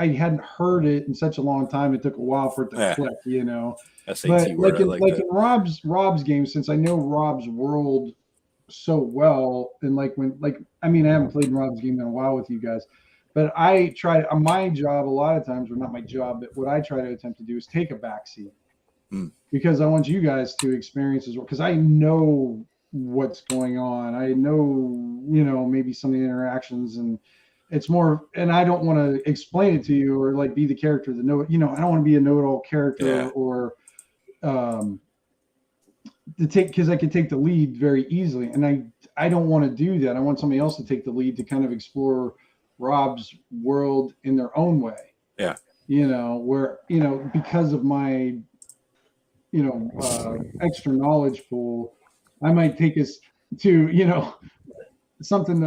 hadn't heard it in such a long time. It took a while for it to click, you know.
SAT
but
word,
in Rob's game, since I know Rob's world so well, and I haven't played in Rob's game in a while with you guys, but I try my job a lot of times, or not my job, but what I try to attempt to do is take a backseat because I want you guys to experience as well, because I know what's going on. I know, you know, maybe some of the interactions, and it's more, and I don't want to explain it to you or like be the character that know, you know, I don't want to be a know-it-all character or to take, because I could take the lead very easily, and I don't want to do that. I want somebody else to take the lead to kind of explore Rob's world in their own way.
Yeah.
You know, where, you know, because of my, you know, extra knowledge pool, I might take us to, you know, something,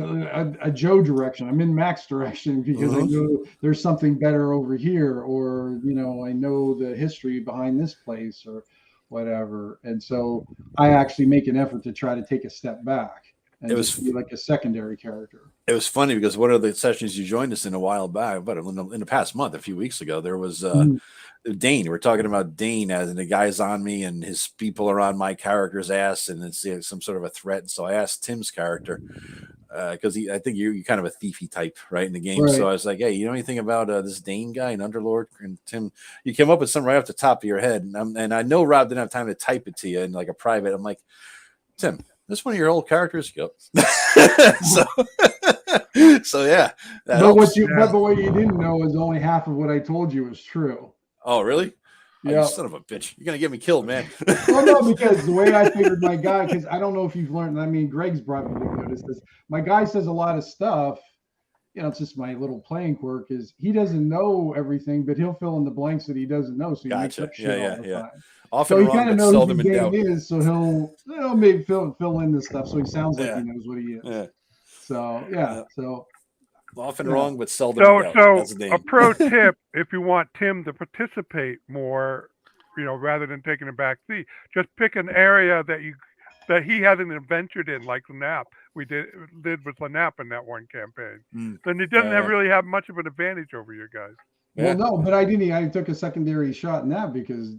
a Joe direction. I'm in Mac's direction because I know there's something better over here, or, you know, I know the history behind this place or whatever. And so I actually make an effort to try to take a step back and just be like a secondary character. It
was funny because one of the sessions you joined us in a while back, but in the past month, a few weeks ago, there was Dane. We're talking about Dane as the guy's on me and his people are on my character's ass, and it's some sort of a threat. And so I asked Tim's character, because I think you're kind of a thiefy type, right, in the game. Right. So I was like, hey, you know anything about this Dane guy, an Underlord? And Tim, you came up with something right off the top of your head. And I know Rob didn't have time to type it to you in like a private. I'm like, Tim, this one of your old characters? Go. So yeah.
But what you didn't know is only half of what I told you was true.
Oh, really?
Yeah.
Oh, son of a bitch. You're going to get me killed, man.
Well, no, because the way I figured my guy, because I don't know if you've learned, I mean, Greg's probably noticed this. My guy says a lot of stuff. You know, it's just my little playing quirk is he doesn't know everything, but he'll fill in the blanks that he doesn't know. So he makes up shit all the time.
Often
so he
wrong,
kind of
but
knows
seldom
what
in
the
doubt.
game is, so he'll maybe fill in this stuff so he sounds like he knows what he is.
Yeah.
So
often wrong, but seldom in doubt.
So a pro tip, if you want Tim to participate more, you know, rather than taking a back seat, just pick an area that he hasn't adventured in, like Lanap. We did with Lanap in that one campaign. Then he doesn't really have much of an advantage over you guys.
Well, no, but I didn't. I took a secondary shot in that because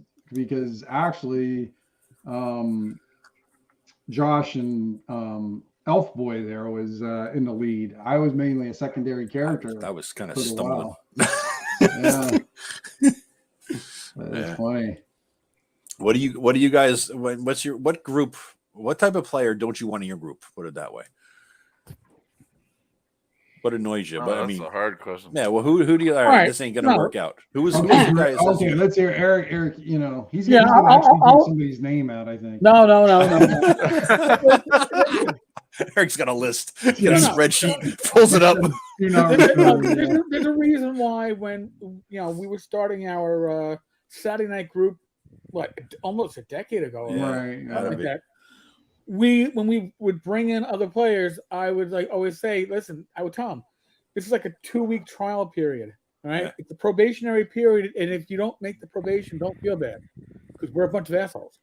actually, Josh and Elf Boy there was in the lead. I was mainly a secondary character.
That was kind of stumbling.
Yeah, that's funny.
What do you guys? What type of player don't you want in your group? Put it that way. What annoys you? But
that's a hard question.
Yeah. Well, who do you? All right, this ain't gonna work out. Who's the guy?
Okay, let's hear Eric. Eric, you know, he's gonna actually get somebody's name out. I think.
No.
Eric's got a list. He's got a spreadsheet. Pulls it up.
There's a reason why when we were starting our Saturday night group, almost a decade ago,
right?
When we would bring in other players, I would always say, listen, I would tell them, this is like a 2-week trial period, right? Yeah. It's a probationary period, and if you don't make the probation, don't feel bad, because we're a bunch of assholes.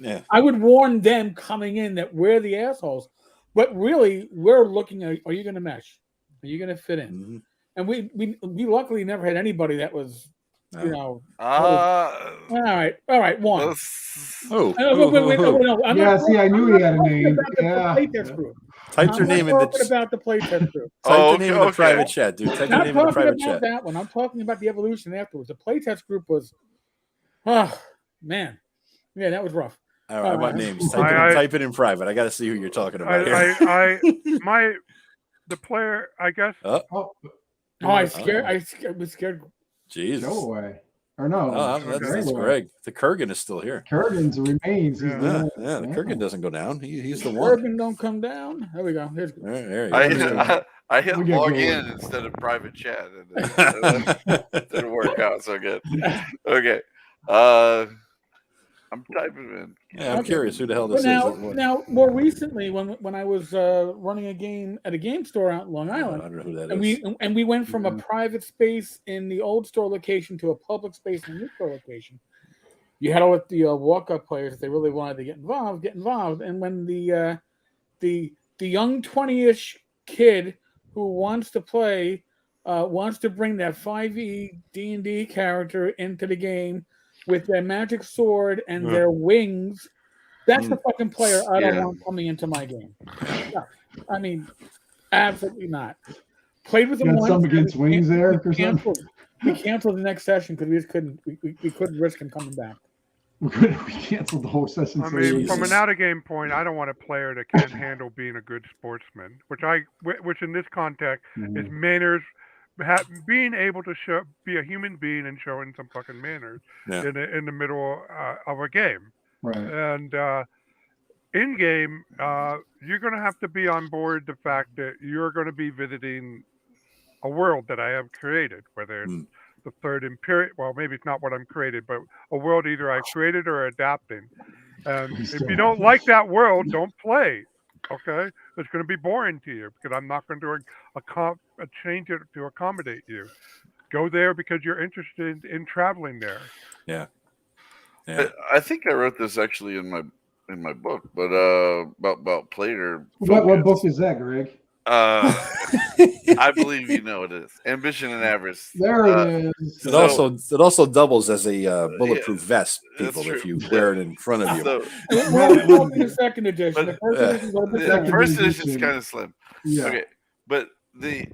Yeah,
I would warn them coming in that we're the assholes, but really we're looking at, are you going to mesh? Are you going to fit in?
Mm-hmm.
And we luckily never had anybody that was. All right, one.
No,
I knew he had a name.
Type your name in the
about the playtest group.
Type your name in the private chat, dude. Type your name in the private chat.
That one. I'm talking about the evolution afterwards. The playtest group was, man, yeah, that was rough.
All right, I want names. Type it in private. I got to see who you're talking about
here. The player, I guess.
I was scared.
Jeez.
Go away. Or no.
That's Greg. The Kurgan is still here.
Kurgan's remains.
The Kurgan doesn't go down. He's the one.
Kurgan don't come down. There we go. Here's
there you go.
I hit log in instead of private chat. It didn't work out so good. Okay. I'm typing in.
Yeah, I'm curious who the hell this
But
is.
now, more recently, when I was running a game at a game store out in Long Island,
I don't know who that
and
is.
we went from a private space in the old store location to a public space in the new store location. You had to let the walk-up players, if they really wanted to get involved. And when the young 20-ish kid who wants to play wants to bring that 5e D&D character into the game with their magic sword and their wings, that's the fucking player I don't want coming into my game. No, I mean, absolutely not. Played with them once.
Some against wings there or something.
We canceled the next session because we just couldn't. We couldn't risk him coming back.
We canceled the whole session.
I mean, from an out of game point, I don't want a player that can't handle being a good sportsman, which in this context is manners. Being able to be a human being and showing some fucking manners in the middle of a game.
Right.
And in game, you're going to have to be on board the fact that you're going to be visiting a world that I have created, whether it's the third imperial. Well, maybe it's not what I'm created, but a world either I created or adapting. And if you don't like that world, don't play. Okay, it's going to be boring to you because I'm not going to change it to accommodate you. Go there because you're interested in traveling there.
Yeah.
I think I wrote this actually in my book, but about player.
What book is that, Greg?
I believe you know it is Ambition and Avarice.
There it is.
It also doubles as a bulletproof vest, people, if you wear it in front of you.
We're talking the second edition.
The first edition is kind of slim.
Yeah.
Okay, but the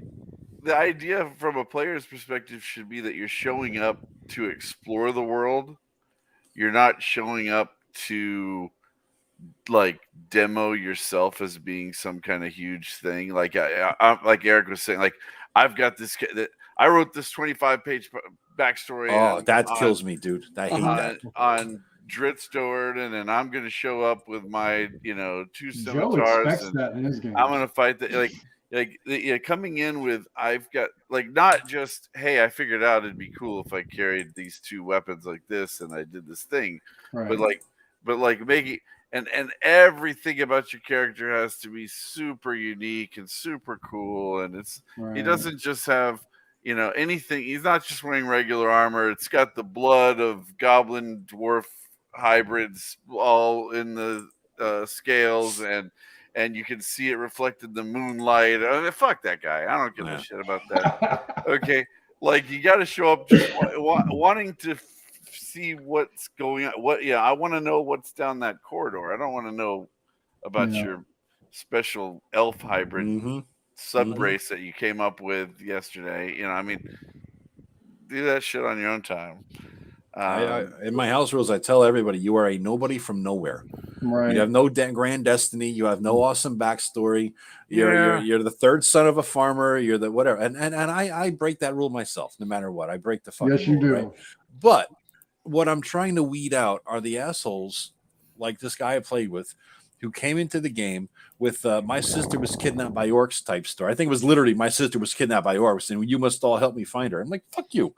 idea from a player's perspective should be that you're showing up to explore the world. You're not showing up to like demo yourself as being some kind of huge thing. Like like Eric was saying, like I've got this. I wrote this 25-page backstory.
Oh, that kills me, dude. I hate that.
On Dritzdorden, and I'm going to show up with my 2 scimitars.
Joe expects that in his game.
I'm going to fight that. Coming in with I've got not just hey, I figured out it'd be cool if I carried these 2 weapons like this and I did this thing,
right.
but making and everything about your character has to be super unique and super cool, and he doesn't just have anything. He's not just wearing regular armor. It's got the blood of goblin dwarf hybrids all in the scales, and you can see it reflected in the moonlight. I mean, fuck that guy. I don't give a shit about that. Okay, you got to show up just wanting to see what's going on. I want to know what's down that corridor. I don't want to know about your special elf hybrid sub race that you came up with yesterday. I mean, do that shit on your own time.
In my house rules, I tell everybody you are a nobody from nowhere.
Right.
You have no grand destiny. You have no awesome backstory. You're the third son of a farmer. You're the whatever. And I break that rule myself. No matter what, I break the fucking
yes, you
rule.
do.
Right? But what I'm trying to weed out are the assholes like this guy I played with, who came into the game with my sister was kidnapped by orcs type story. I think it was literally my sister was kidnapped by orcs, and you must all help me find her. I'm like, fuck you.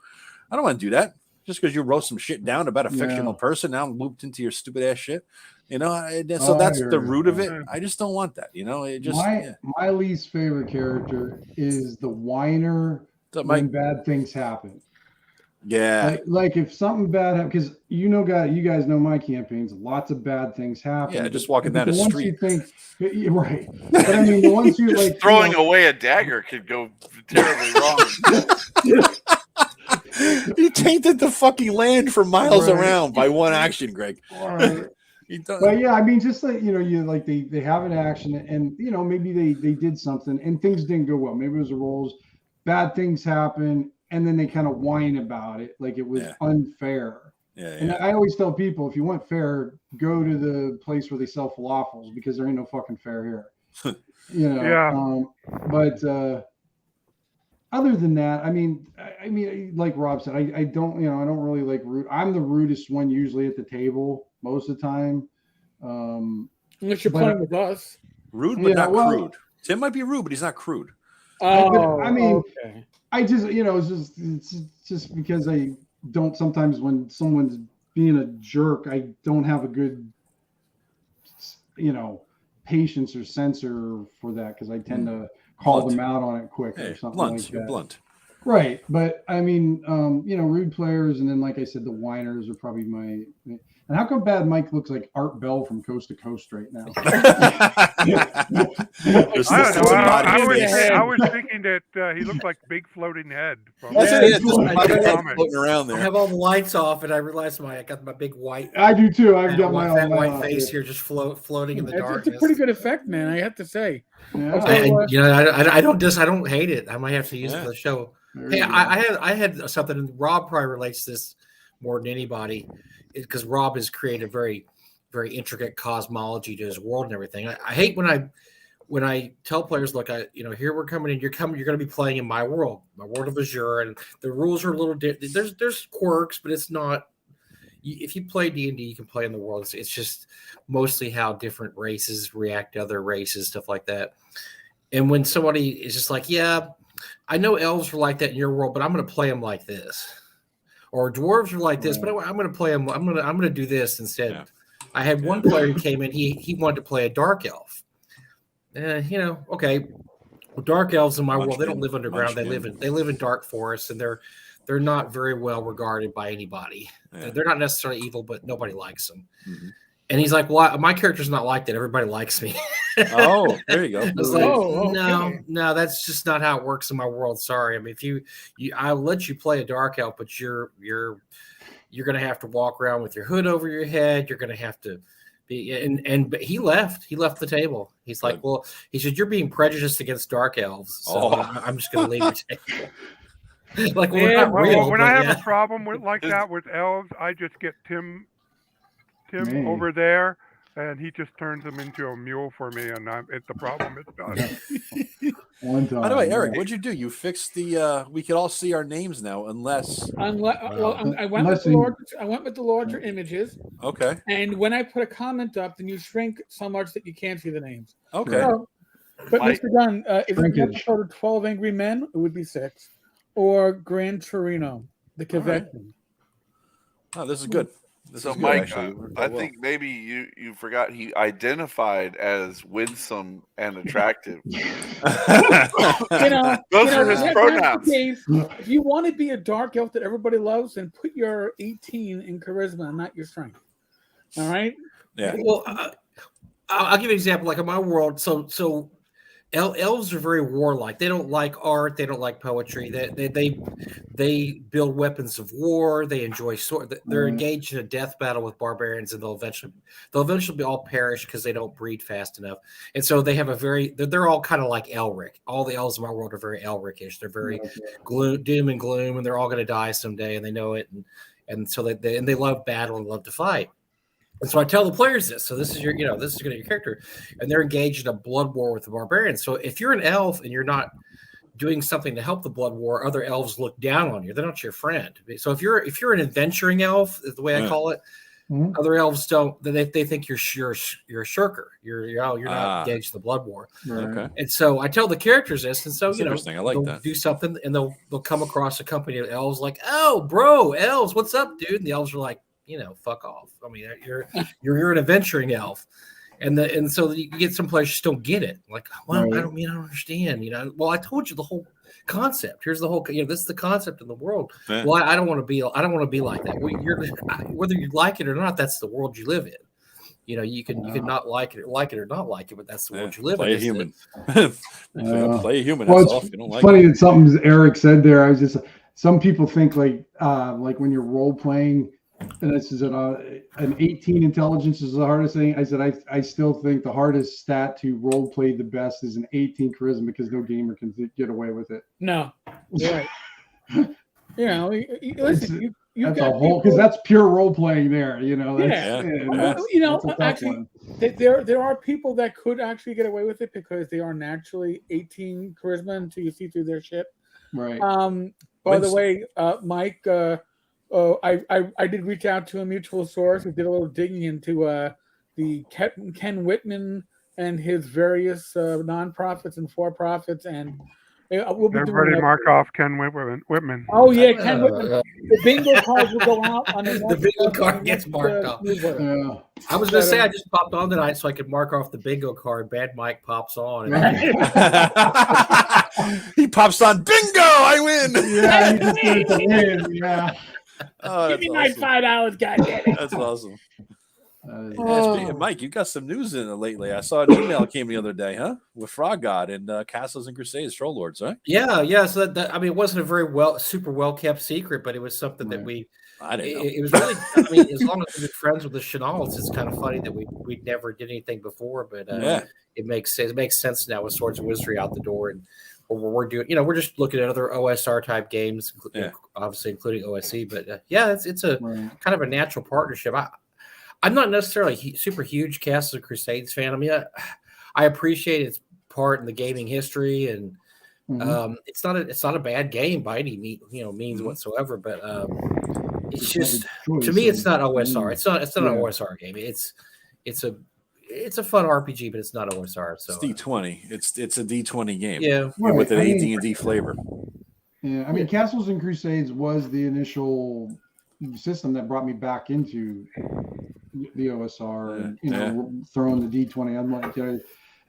I don't want to do that. Just because you wrote some shit down about a fictional person, now I'm looped into your stupid ass shit. So that's the root of it. I just don't want that. It just
my least favorite character is the whiner when bad things happen.
Yeah,
like if something bad happens, because you guys know my campaigns. Lots of bad things happen.
Yeah, just walking down the street.
You think, right? But I mean, the ones you like
throwing away a dagger could go terribly wrong.
He tainted the fucking land for miles around by one action, Greg.
Right. But yeah, I mean, just like they have an action, and maybe they did something and things didn't go well. Maybe it was the rolls, bad things happen, and then they kind of whine about it like it was unfair.
Yeah.
And I always tell people, if you want fair, go to the place where they sell falafels because there ain't no fucking fair here. But other than that, I mean, like Rob said, I don't really like rude. I'm the rudest one usually at the table most of the time.
Unless you're playing with us.
Rude, but not crude. Tim might be rude, but he's not crude.
I mean, I just, it's just because I don't sometimes when someone's being a jerk, I don't have a good, patience or censor for that because I tend to call them out on it quick or something like that.
You're blunt.
Right. But I mean, rude players. And then, like I said, the whiners are probably and how come Bad Mike looks like Art Bell from Coast to Coast right now?
I don't know. I was thinking that he looked like Big Floating Head.
Floating around there.
I have all the lights off, and I realized I got my big white.
I do too. I've got my
white face here, just floating in the darkness.
It's a pretty good effect, man. I have to say.
Yeah.
I don't hate it. I might have to use it for the show. Hey, I had something, and Rob probably relates to this more than anybody, because Rob has created a very, very intricate cosmology to his world and everything. I hate when I tell players, look, here we're coming in. You're going to be playing in my world of Azure, and the rules are a little different. There's quirks, but it's not. If you play D&D, you can play in the world. It's just mostly how different races react to other races, stuff like that. And when somebody is just like, yeah, I know elves are like that in your world, but I'm going to play them like this. Or dwarves are like this, but I'm going to play them. I'm going to do this instead. Yeah. I had one player who came in. He wanted to play a dark elf. Okay. Well, dark elves in my world, they don't live underground. They live in dark forests, and they're not very well regarded by anybody. Yeah. They're not necessarily evil, but nobody likes them. Mm-hmm. And he's like, well, my character's not like that. Everybody likes me.
Oh, there you go.
I was like, no, that's just not how it works in my world. Sorry. I mean, if I'll let you play a dark elf, but you're going to have to walk around with your hood over your head. You're going to have to be, but he left the table. He's like, well, he said, you're being prejudiced against dark elves. So I'm just going to leave your table. Like,
when I have a problem with elves, I just get Tim over there, and he just turns him into a mule for me, and the problem is done.
One time.
By the way, Eric, what'd you do? You fixed the. We could all see our names now, unless. I
went with the larger images.
Okay.
And when I put a comment up, then you shrink so much that you can't see the names.
Okay.
So, but Mr. Gunn, if it's an episode of 12 Angry Men, it would be 6, or Gran Torino, the convention.
Right. Oh, this is good.
So, Mike, I think maybe you forgot he identified as winsome and attractive. Those are his pronouns.
If you want to be a dark elf that everybody loves, then put your 18 in charisma, not your strength. All right?
Yeah.
Well, I'll give you an example. Like in my world, so elves are very warlike. They don't like art. They don't like poetry. They build weapons of war. They enjoy sword. They're engaged in a death battle with barbarians, and they'll eventually all perish because they don't breed fast enough. And so they have they're all kind of like Elric. All the elves in my world are very Elric-ish. They're very doom and gloom, and they're all going to die someday, and they know it. And so they love battle and love to fight. And so I tell the players this. So this is your character, and they're engaged in a blood war with the barbarians. So if you're an elf and you're not doing something to help the blood war, other elves look down on you. They're not your friend. So if you're an adventuring elf, is the way I call it, other elves don't. They think you're a shirker. You're not engaged in the blood war.
Okay.
And so I tell the characters this, and so
that's interesting. I like that.
Do something, and they'll come across a company of elves like, oh, bro, elves, what's up, dude? And the elves are like, fuck off. I mean, you're an adventuring elf, and so you get some players just don't get it. Like, well, I don't understand. Well, I told you the whole concept. Here's the whole. This is the concept in the world. Yeah. Well, I don't want to be like that. Well, whether you like it or not, that's the world you live in. You can not like it or not like it, but that's the world you live in.
Play a human. Play a human.
Well,
that's all. If you don't like
funny
it.
that something Eric said there. I was just. Some people think like when you're role playing. And this is an 18 intelligence is the hardest thing. I said I still think the hardest stat to role play the best is an 18 charisma because no gamer can get away with it.
No, right. Listen,
that's a whole because that's pure role playing there.
Actually, there are people that could actually get away with it because they are naturally 18 charisma until you see through their shit.
Right.
By the way, Mike. I did reach out to a mutual source who did a little digging into the Ken Whitman and his various nonprofits and for-profits, and We'll be
Everybody
doing
mark off Ken Whitman.
Oh yeah, Ken Whitman. The bingo cards will go out on the
bingo card gets marked off. I was going to say I just popped on tonight so I could mark off the bingo card. Bad Mike pops on.
He pops on. Bingo! I win.
Yeah, you just get to win. Yeah.
Oh,
give me
awesome.
my $5, goddamn it.
That's awesome. Mike, you got some news in it lately. I saw an email came the other day, huh? With Frog God and Castles and Crusades, Troll Lords, right?
Yeah. So that I mean, it wasn't a very super well kept secret, but it was something that
I didn't know.
It was really. I mean, as long as we've been friends with the Chenals, it's kind of funny that we never did anything before, but it makes sense now with Swords and Wizardry out the door, and we're doing. We're just looking at other OSR type games, obviously including OSE. But it's a kind of a natural partnership. I'm not necessarily super huge Castles and Crusades fan. I mean, I appreciate its part in the gaming history, and it's not a bad game by any means whatsoever. But it's just to me, it's not OSR. It's not an OSR game. It's a fun RPG, but it's not OSR. So
it's D20. It's a D20 game.
Yeah,
with an AD&D flavor.
Yeah, I mean, Castles and Crusades was the initial system that brought me back into the OSR and throwing the D20. I'm like,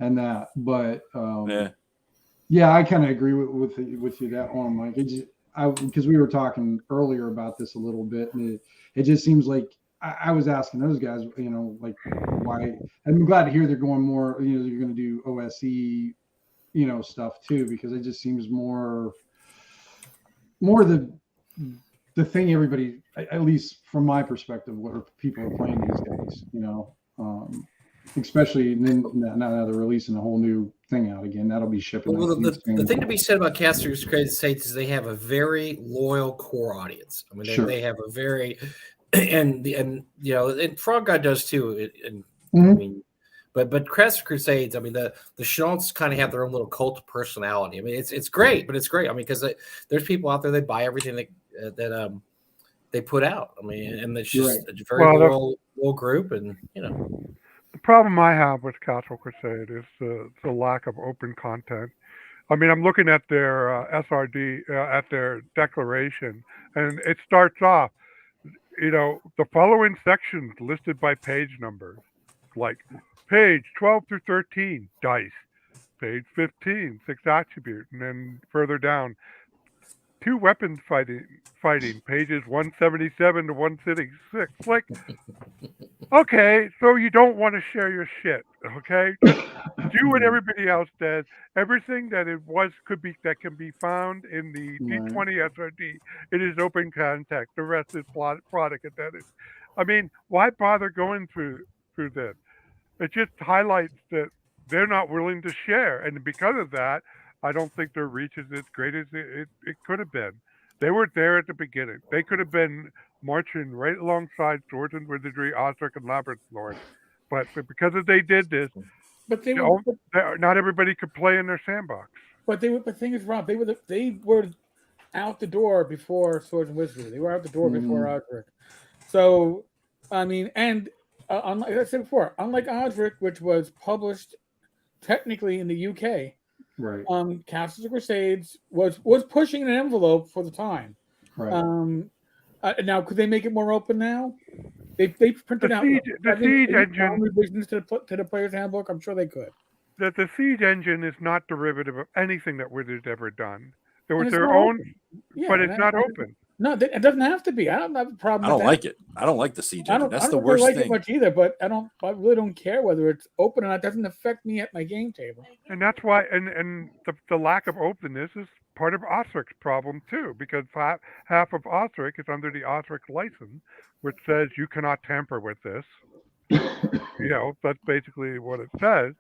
and that, but I kind of agree with you that one, Mike. Because we were talking earlier about this a little bit, and it just seems like I was asking those guys, like why. I'm glad to hear they're going more. You're going to do OSE, stuff too, because it just seems more the thing everybody, at least from my perspective, what people are playing these days, especially now that they're releasing a whole new thing out again. That'll be shipping.
Well, the thing to be said about Castles and Crusades is they have a very loyal core audience. I mean, they have a very, and Frog God does too. I mean, but Castles and Crusades, I mean, the Chenals kind of have their own little cult personality. I mean, it's great, but it's great. I mean, because there's people out there that buy everything that they put out. I mean, and it's just a very loyal group, and
The problem I have with Castle Crusade is the lack of open content. I mean, I'm looking at their SRD, at their declaration, and it starts off, the following sections listed by page numbers, like page 12 through 13, dice, page 15, 6 attribute, and then further down, 2 weapons fighting, pages 177 to 166. Like, okay, so you don't want to share your shit, okay? Just do what everybody else does. Everything that that can be found in the D20 SRD, it is open contact. The rest is product attended. I mean, why bother going through this? It just highlights that they're not willing to share, and because of that, I don't think their reach is as great as it could have been. They were there at the beginning. They could have been marching right alongside Swords and Wizardry, Osric, and Labyrinth Lord. But because they did this, not everybody could play in their sandbox.
But the thing is, Rob, they were out the door before Swords and Wizardry. They were out the door before Osric. So, I mean, and like I said before, unlike Osric, which was published technically in the UK,
right?
Castles and Crusades was pushing an envelope for the time.
Right.
Now, could they make it more open now? They printed out
the Siege engine
revisions to the player's handbook. I'm sure they could.
That the Siege engine is not derivative of anything that Wizards ever done. There was their own, but it's not open.
No, it doesn't have to be. I don't have a problem.
I don't like it. I don't like the Siege engine. That's the worst
thing. I don't
thing.
like it much either. But I really don't care whether it's open or not. It doesn't affect me at my game table.
And that's why, and the lack of openness is part of Osric's problem too, because half of Osric is under the Osric license, which says you cannot tamper with this. That's basically what it says.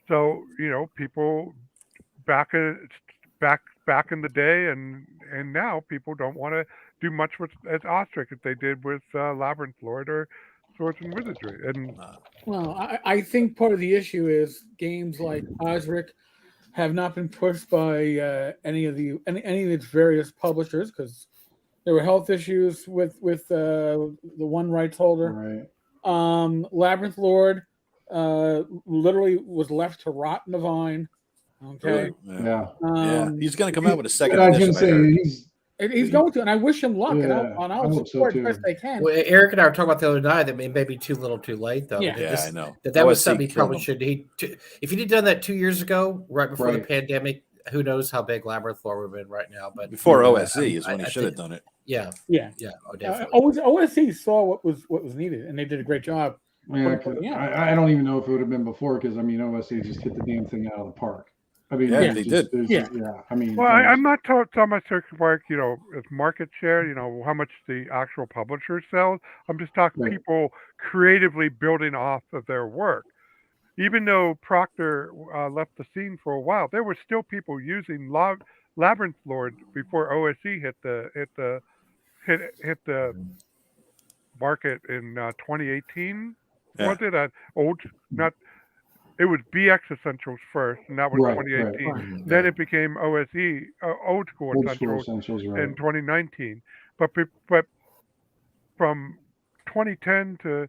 So people back in the day and now people don't want to do much with as Osric as they did with Labyrinth Lord or Swords and Wizardry. And
I think part of the issue is games like Osric have not been pushed by any of its various publishers because there were health issues with the one rights holder.
Right.
Labyrinth Lord literally was left to rot in the vine. Okay.
Yeah.
He's going to come out with a second
I was
edition.
going to say
he's going to, and I wish him luck, and
Yeah,
I'll
I hope so,
support
too.
best I can.
Well, Eric and I were talking about the other night that it may be too little, too late, though.
Yeah.
I know.
That was
OSC
something he probably
killed
should. If he'd done that 2 years ago, right before the
Right.
pandemic, who knows how big Labyrinth Lore would have been right now? But
Before OSC is when he should have done it.
Yeah. Oh, definitely.
OSC saw what was needed, and they did a great job.
Yeah, I don't even know if it would have been before, because I mean, OSC just hit the damn thing out of the park. I mean,
Yeah, they did.
I mean,
well, I'm not so much talking about, it's market share, how much the actual publisher sells. I'm just talking people creatively building off of their work. Even though Proctor left the scene for a while, there were still people using Labyrinth Lord before OSC hit the market in 2018. Was it it was BX Essentials first, and that was 2018.
Right.
Then it became OSE, Old School Essentials, in 2019. But from 2010 to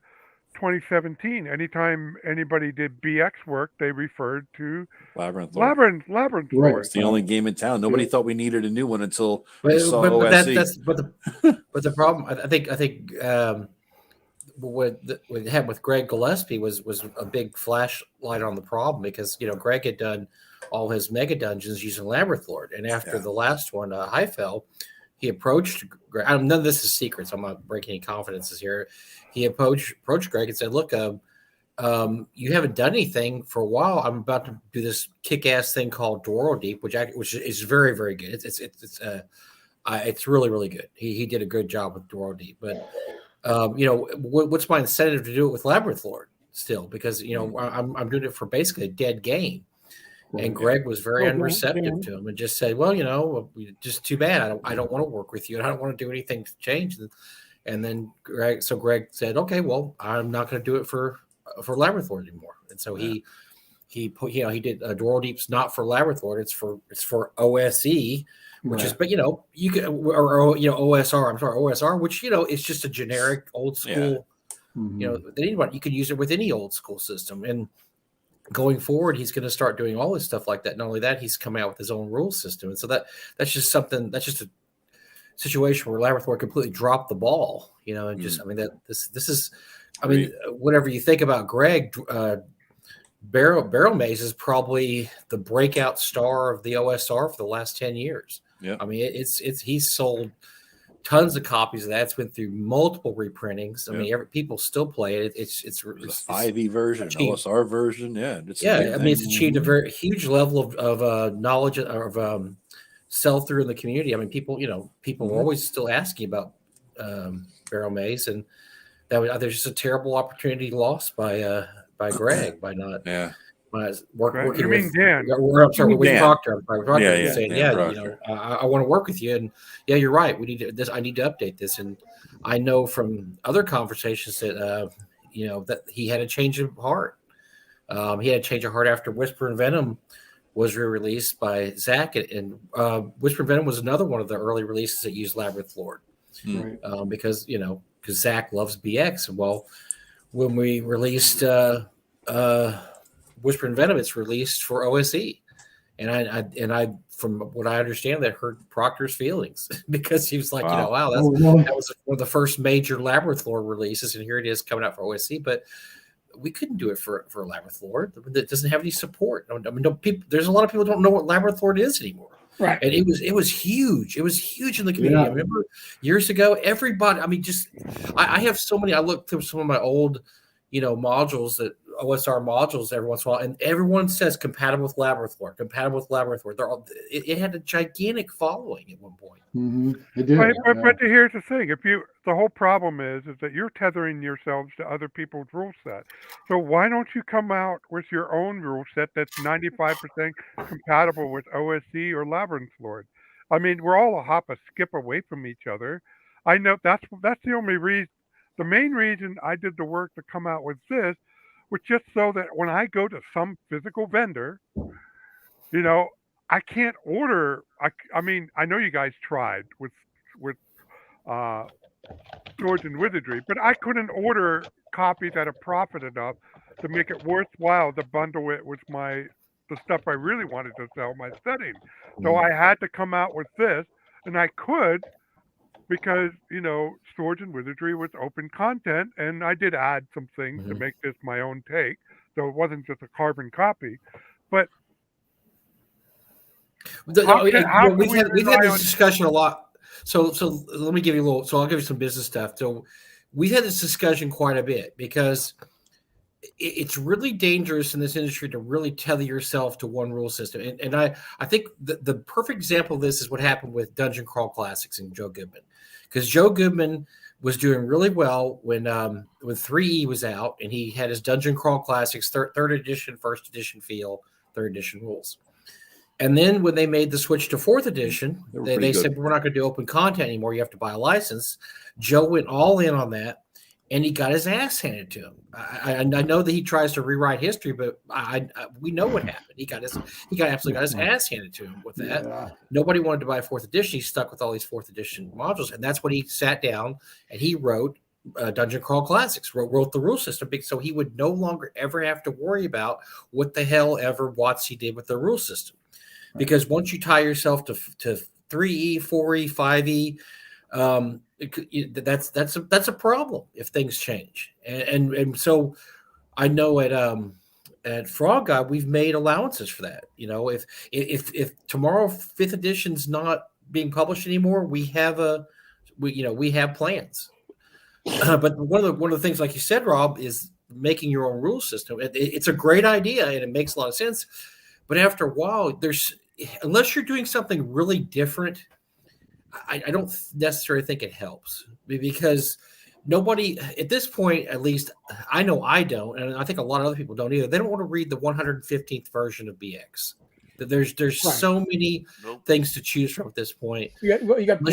2017, anytime anybody did BX work, they referred to
Labyrinth.
Lord.
It's the only game in town. Nobody thought we needed a new one until we saw
but
OSC.
But the problem, I think what happened with Greg Gillespie was a big flashlight on the problem, because Greg had done all his mega dungeons using Labyrinth Lord, and after the last one, Highfell, he approached Greg. None of this is secrets. I'm not breaking any confidences here. He approached Greg and said, "Look, you haven't done anything for a while. I'm about to do this kick-ass thing called Doro Deep, which is very, very good. It's really, really good. He did a good job with Doro Deep, but." What's my incentive to do it with Labyrinth Lord still? Because I'm doing it for basically a dead game. And Greg was very unreceptive to him and just said, "Well, just too bad. I don't want to work with you, and I don't want to do anything to change." And then Greg said, "Okay, well, I'm not going to do it for Labyrinth Lord anymore." And so he did Doro Deep's not for Labyrinth Lord. It's for OSE. Which is, but you can, or OSR. I'm sorry, OSR, which is just a generic old school. You can use it with any old school system. And going forward, he's going to start doing all this stuff like that. Not only that, he's coming out with his own rule system, and so that's just something. That's just a situation where Labyrinth Lord completely dropped the ball. And just this is, whatever you think about Greg. Barrel Maze is probably the breakout star of the OSR for the last 10 years.
Yeah.
I mean, he's sold tons of copies of that. It's went through multiple reprintings. I mean, people still play it. It's
5e version, OSR version. Yeah.
It's achieved a very huge level of knowledge of sell through in the community. I mean, people were always still asking about Barrel Maze, and there's just a terrible opportunity lost by Greg by not working.
You mean Dan?
I'm sorry, with Proctor. Saying,
Proctor.
I want to work with you, and you're right. We need this. I need to update this, and I know from other conversations that that he had a change of heart. He had a change of heart after Whisper and Venom was re-released by Zach, and Whisper and Venom was another one of the early releases that used Labyrinth Lord, because Zach loves BX. Well, when we released Whisper and Venom, it's released for OSE, and I from what I understand, that hurt Proctor's feelings because he was like, wow, that was one of the first major Labyrinth Lord releases, and here it is coming out for OSE, but we couldn't do it for Labyrinth Lord. That doesn't have any support. I mean, there's a lot of people who don't know what Labyrinth Lord is anymore.
Right.
And it was huge. It was huge in the community. I remember years ago, everybody, I have so many, I look through some of my old, modules, that OSR modules every once in a while, and everyone says compatible with Labyrinth Lord, compatible with Labyrinth Lord. It had a gigantic following at one point.
Mm-hmm. It did.
But here's the thing: the whole problem is that you're tethering yourselves to other people's rule set. So why don't you come out with your own rule set that's 95% compatible with OSC or Labyrinth Lord? I mean, we're all a skip away from each other. I know that's the only reason. The main reason I did the work to come out with this was just so that when I go to some physical vendor, I can't order. I mean, I know you guys tried with Swords and Wizardry, but I couldn't order copies at a profit enough to make it worthwhile to bundle it with my the stuff I really wanted to sell, my setting. So I had to come out with this, and I could because Swords and Wizardry was open content, and I did add some things to make this my own take, so it wasn't just a carbon copy. But
we've had this discussion a lot. So let me give you a little. So I'll give you some business stuff. So we've had this discussion quite a bit because it's really dangerous in this industry to really tether yourself to one rule system. And I think the perfect example of this is what happened with Dungeon Crawl Classics and Joe Goodman, because Joe Goodman was doing really well when 3E was out, and he had his Dungeon Crawl Classics third edition, first edition feel, third edition rules. And then when they made the switch to fourth edition, they said, we're not going to do open content anymore. You have to buy a license. Joe went all in on that, and he got his ass handed to him. I know that he tries to rewrite history, but we know what happened. He absolutely got his ass handed to him with that. Yeah. Nobody wanted to buy fourth edition. He's stuck with all these fourth edition modules, and that's when he sat down and he wrote Dungeon Crawl Classics, wrote the rule system, so he would no longer ever have to worry about what the hell ever WotC did with the rule system. Because once you tie yourself to 3E, 4E, 5E, that's a problem if things change. And so I know at Frog God we've made allowances for that. If tomorrow 5th edition's not being published anymore, we have plans. But one of the things, like you said, Rob, is making your own rule system. It's a great idea and it makes a lot of sense. But after a while, unless you're doing something really different, I don't necessarily think it helps, because nobody at this point, at least I know I don't, and I think a lot of other people don't either. They don't want to read the 115th version of BX. There's so many things to choose from at this point.
You got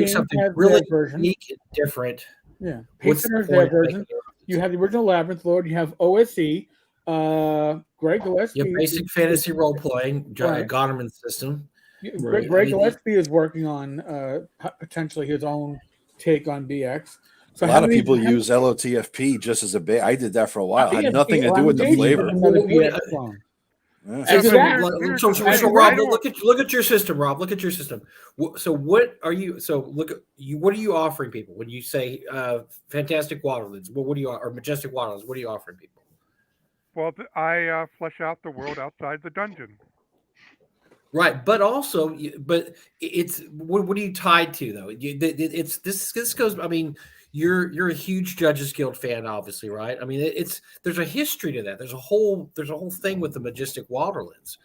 something really unique and different.
Yeah, Pacesetter's their version. You have the original Labyrinth Lord. You have OSE. Greg Gillespie.
Basic fantasy role playing, Gonerman system.
Greg Gillespie is working on potentially his own take on BX.
So a lot of people use LOTFP just as a base. I did that for a while. It had nothing to do with the flavor.
So Rob, look at your system, Rob. Look at your system. So what are you? So look at you. What are you offering people when you say Fantastic Waterlands? What do you or Majestic Waterlands? What are you offering people?
Well, I flesh out the world outside the dungeon.
Right, but also, it's what are you tied to though? It's this goes. I mean, you're a huge Judges Guild fan, obviously, right? I mean, there's a history to that. There's a whole thing with the Majestic Waterlands,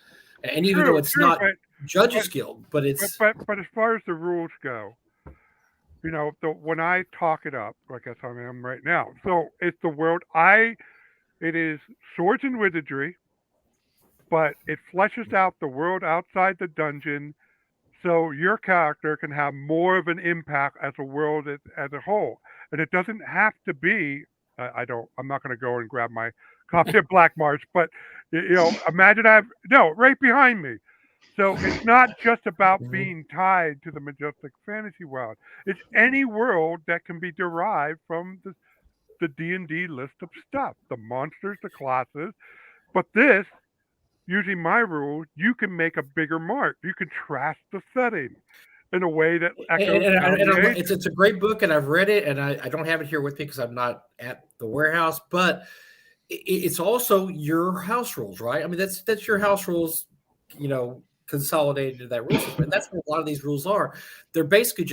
and even though it's not Judges Guild, but it's
but as far as the rules go, when I talk it up, like I am right now, so it's the world It is Swords and Wizardry, but it fleshes out the world outside the dungeon, so your character can have more of an impact as a world as a whole. And it doesn't have to be. I'm not going to go and grab my copy of Black March, but imagine right behind me. So it's not just about being tied to the Majestic Fantasy world. It's any world that can be derived from the D&D list of stuff, the monsters, the classes. But this, using my rules, you can make a bigger mark. You can trash the setting in a way that echoes.
It's a great book, and I've read it, and I don't have it here with me because I'm not at the warehouse, but it's also your house rules, right? I mean, that's your house rules, consolidated to that rule system. And that's what a lot of these rules are. They're basically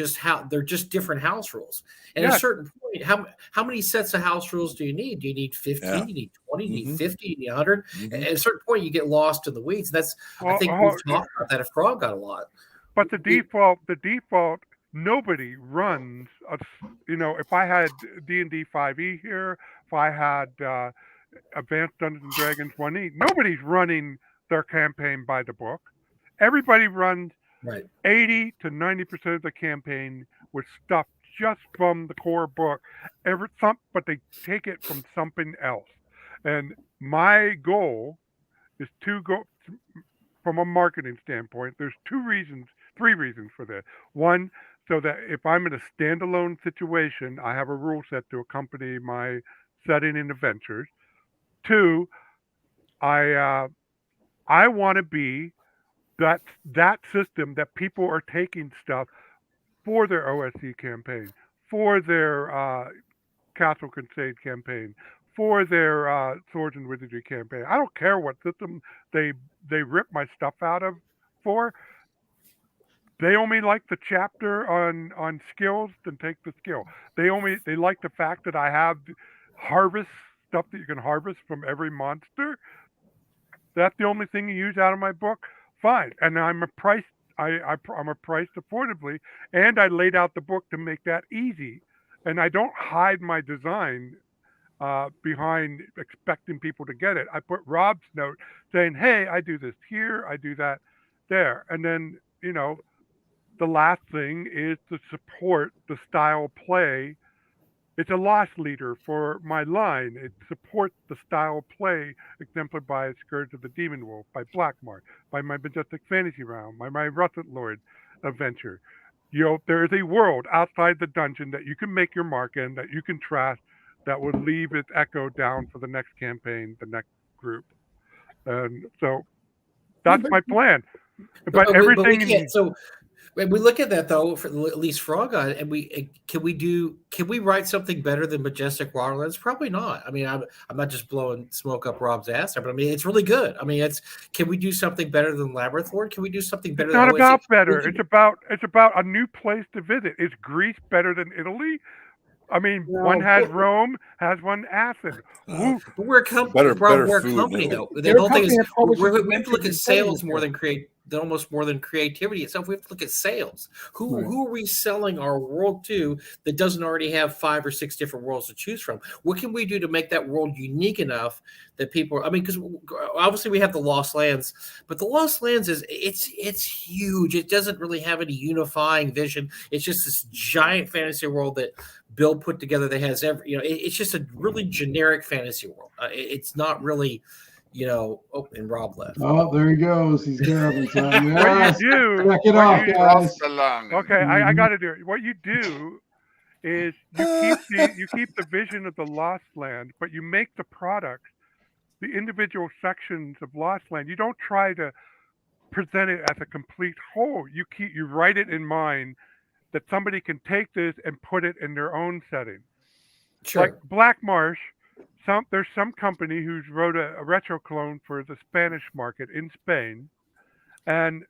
they're just different house rules. And at a certain point, how many sets of house rules do you need? Do you need 15? Yeah. Do you need 20? Do you need 50? Do you need 100? And at a certain point, you get lost in the weeds. I think we've talked about that at Frog got a lot.
But the default, nobody runs. If I had D&D 5e here, if I had Advanced Dungeons and Dragons 1e, nobody's running their campaign by the book. Everybody runs 80 to 90% of the campaign with stuff just from the core book, but they take it from something else. And my goal is to go from a marketing standpoint. There's three reasons for this. One, so that if I'm in a standalone situation, I have a rule set to accompany my setting and adventures. Two, I I want to be that system that people are taking stuff for their OSC campaign, for their Castle Crusade campaign, for their Swords and Wizardry campaign. I don't care what system they rip my stuff out of for. They only like the chapter on skills, then take the skill. They like the fact that I have harvest stuff that you can harvest from every monster. That's the only thing you use out of my book. Fine, and I'm a priced affordably, and I laid out the book to make that easy, and I don't hide my design behind expecting people to get it. I put Rob's note saying, "Hey, I do this here, I do that there," and then the last thing is to support the style play. It's a loss leader for my line. It supports the style play exemplified by Scourge of the Demon Wolf, by Blackmark, by my Majestic Fantasy Realm, by my Russet Lord adventure. There is a world outside the dungeon that you can make your mark in, that you can trust, that would leave its echo down for the next campaign, the next group. And so that's my plan. But everything.
We can't, so when we look at that, though, for at least Frog-God, and can we write something better than Majestic Waterlands? Probably not. I mean, I'm not just blowing smoke up Rob's ass there, but I mean, it's really good. I mean, can we do something better than Labyrinth Lord? Can we do something better?
It's not about better. It's about a new place to visit. Is Greece better than Italy? I mean, one has Rome, has one Athens.
We're a company. We're a company, though. The whole thing is we have to look at sales more than almost more than creativity itself. We have to look at sales. Who are we selling our world to that doesn't already have 5 or 6 different worlds to choose from? What can we do to make that world unique enough that people? I mean, because obviously we have the Lost Lands, but the Lost Lands it's huge. It doesn't really have any unifying vision. It's just this giant fantasy world that Bill put together that has it's just a really generic fantasy world. It's not really. And Rob left.
Oh, there he goes. He's there every time.
What you do?
Check it off, guys.
Okay, I got to do it. What you do is you keep the vision of the Lost Land, but you make the products, the individual sections of Lost Land. You don't try to present it as a complete whole. You write it in mind that somebody can take this and put it in their own setting.
Sure.
Like Black Marsh. There's some company who's wrote a retro clone for the Spanish market in Spain, and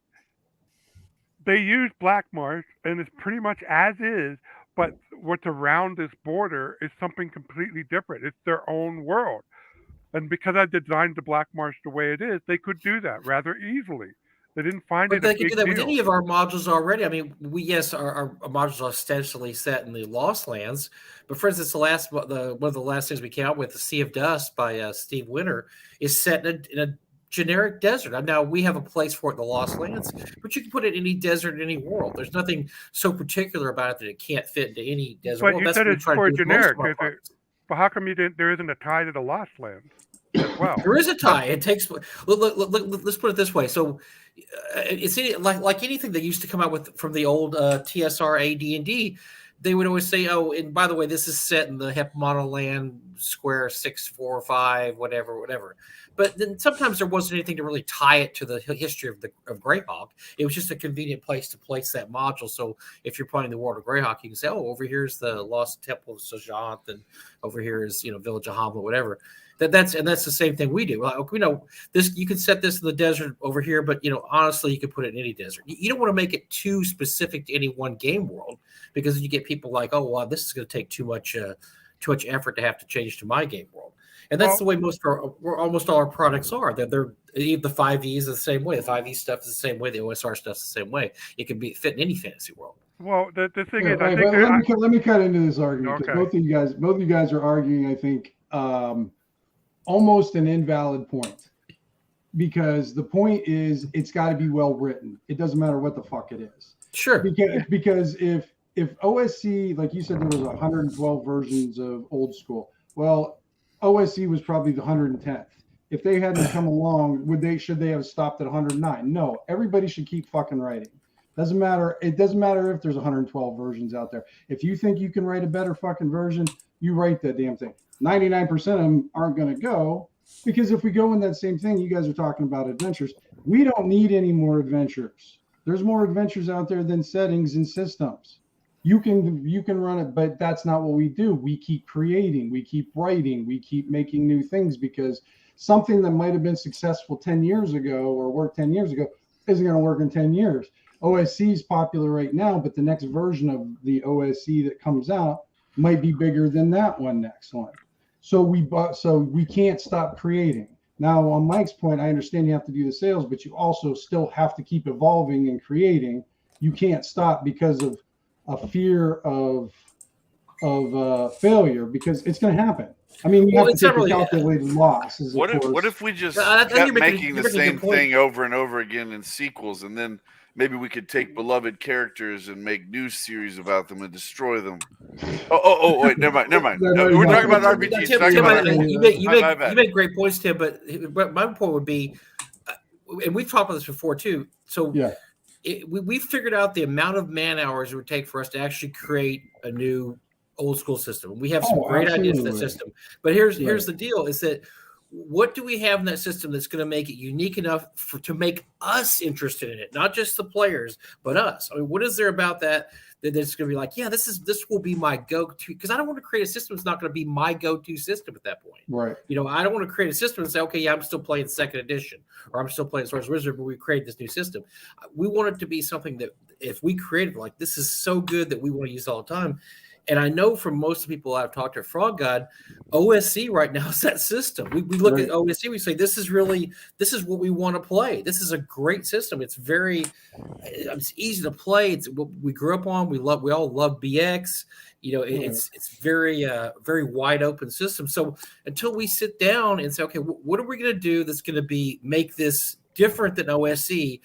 they use Black Marsh, and it's pretty much as is, but what's around this border is something completely different. It's their own world. And because I designed the Black Marsh the way it is, they could do that rather easily. They didn't find it.
But they could do that with any of our modules already. I mean, our modules are ostensibly set in the Lost Lands. But for instance, one of the last things we came out with, The Sea of Dust by Steve Winter, is set in a generic desert. Now we have a place for it in the Lost Lands, but you can put it in any desert in any world. There's nothing so particular about it that it can't fit into any desert.
But you said it's for generic. But how come there isn't a tie to the Lost Lands? Well,
there is a tie. It takes. Let's put it this way. So, it's like anything that used to come out with from the old TSR AD&D. They would always say, "Oh, and by the way, this is set in the Hepmono Land Square 645, whatever." But then sometimes there wasn't anything to really tie it to the history of Greyhawk. It was just a convenient place to place that module. So if you're playing the World of Greyhawk, you can say, "Oh, over here's the Lost Temple of Sajanth, and over here is Village of Hamlet, whatever." That's the same thing we do. Like, this, you can set this in the desert over here, but honestly, you could put it in any desert. You don't want to make it too specific to any one game world, because you get people like, "Oh, wow, this is going to take too much effort to have to change to my game world." And that's the way almost all our products are. They're the 5e is the same way. The 5e stuff is the same way. The OSR stuff is the same way. It can be fit in any fantasy world.
Well, the thing is,
let me cut into this argument, because both of you guys are arguing, I think, almost an invalid point, because the point is it's got to be well written. It doesn't matter what the fuck it is.
Sure.
Because if OSC, like you said, there was 112 versions of Old School. Well, OSC was probably the 110th. If they hadn't come along, should they have stopped at 109? No. Everybody should keep fucking writing. Doesn't matter. It doesn't matter if there's 112 versions out there. If you think you can write a better fucking version, you write that damn thing. 99% of them aren't going to go, Because if we go in that same thing, you guys are talking about adventures. We don't need any more adventures. There's more adventures out there than settings and systems. You can run it, but that's not what we do. We keep creating, we keep writing, we keep making new things, because something that might have been successful 10 years ago or worked 10 years ago isn't going to work in 10 years. OSC is popular right now, but the next version of the OSC that comes out might be bigger than that next one. So we can't stop creating. Now, on Mike's point, I understand you have to do the sales, but you also still have to keep evolving and creating. You can't stop because of a fear of failure, because it's going to happen. I mean, you have to take a calculated loss.
What if we just kept making the same thing over and over again in sequels, and then maybe we could take beloved characters and make new series about them and destroy them? Oh, wait, never mind. We're talking about RPGs.
You make great points, Tim, but my point would be, and we've talked about this before too. So yeah. We figured out the amount of man hours it would take for us to actually create a new old school system. We have some great ideas for that system, but here's the deal: is that what do we have in that system that's going to make it unique enough to make us interested in it, not just the players, but us? I mean, what is there about that's going to be like, yeah, this will be my go-to? Because I don't want to create a system that's not going to be my go-to system at that point.
Right.
You know, I don't want to create a system and say, okay, yeah, I'm still playing second edition, or I'm still playing Swords Wizard, but we create this new system. We want it to be something that if we created, like, this is so good that we want to use all the time. And I know from most of the people I've talked to, Frog God, OSC right now is that system. We look at OSC, we say, this is what we want to play. This is a great system. It's easy to play. It's what we grew up on. We all love BX. You know, it's very, very wide open system. So until we sit down and say, okay, what are we going to do that's going to make this different than OSC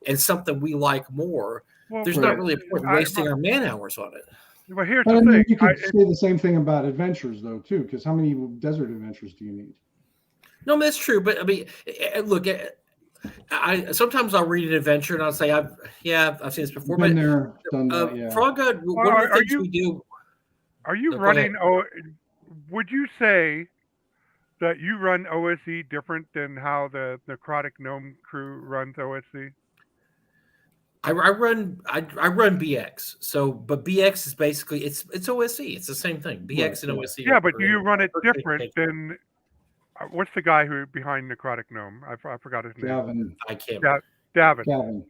and something we like more? Well, there's not really a point wasting our man hours on it.
But here's the thing.
You could say the same thing about adventures, though, too, because how many desert adventures do you need?
No, that's true. But I mean, look, sometimes I'll read an adventure and I'll say, I've seen this before.
Been there, done that, yeah.
Frog God, what are the things we do?
Are you running? Would you say that you run OSC different than how the Necrotic Gnome crew runs OSC?
I run BX. So, but BX is basically it's OSC. It's the same thing. BX and OSC.
Yeah, but you run it different than what's the guy who behind Necrotic Gnome? I forgot his name.
Gavin.
I can't.
Gavin.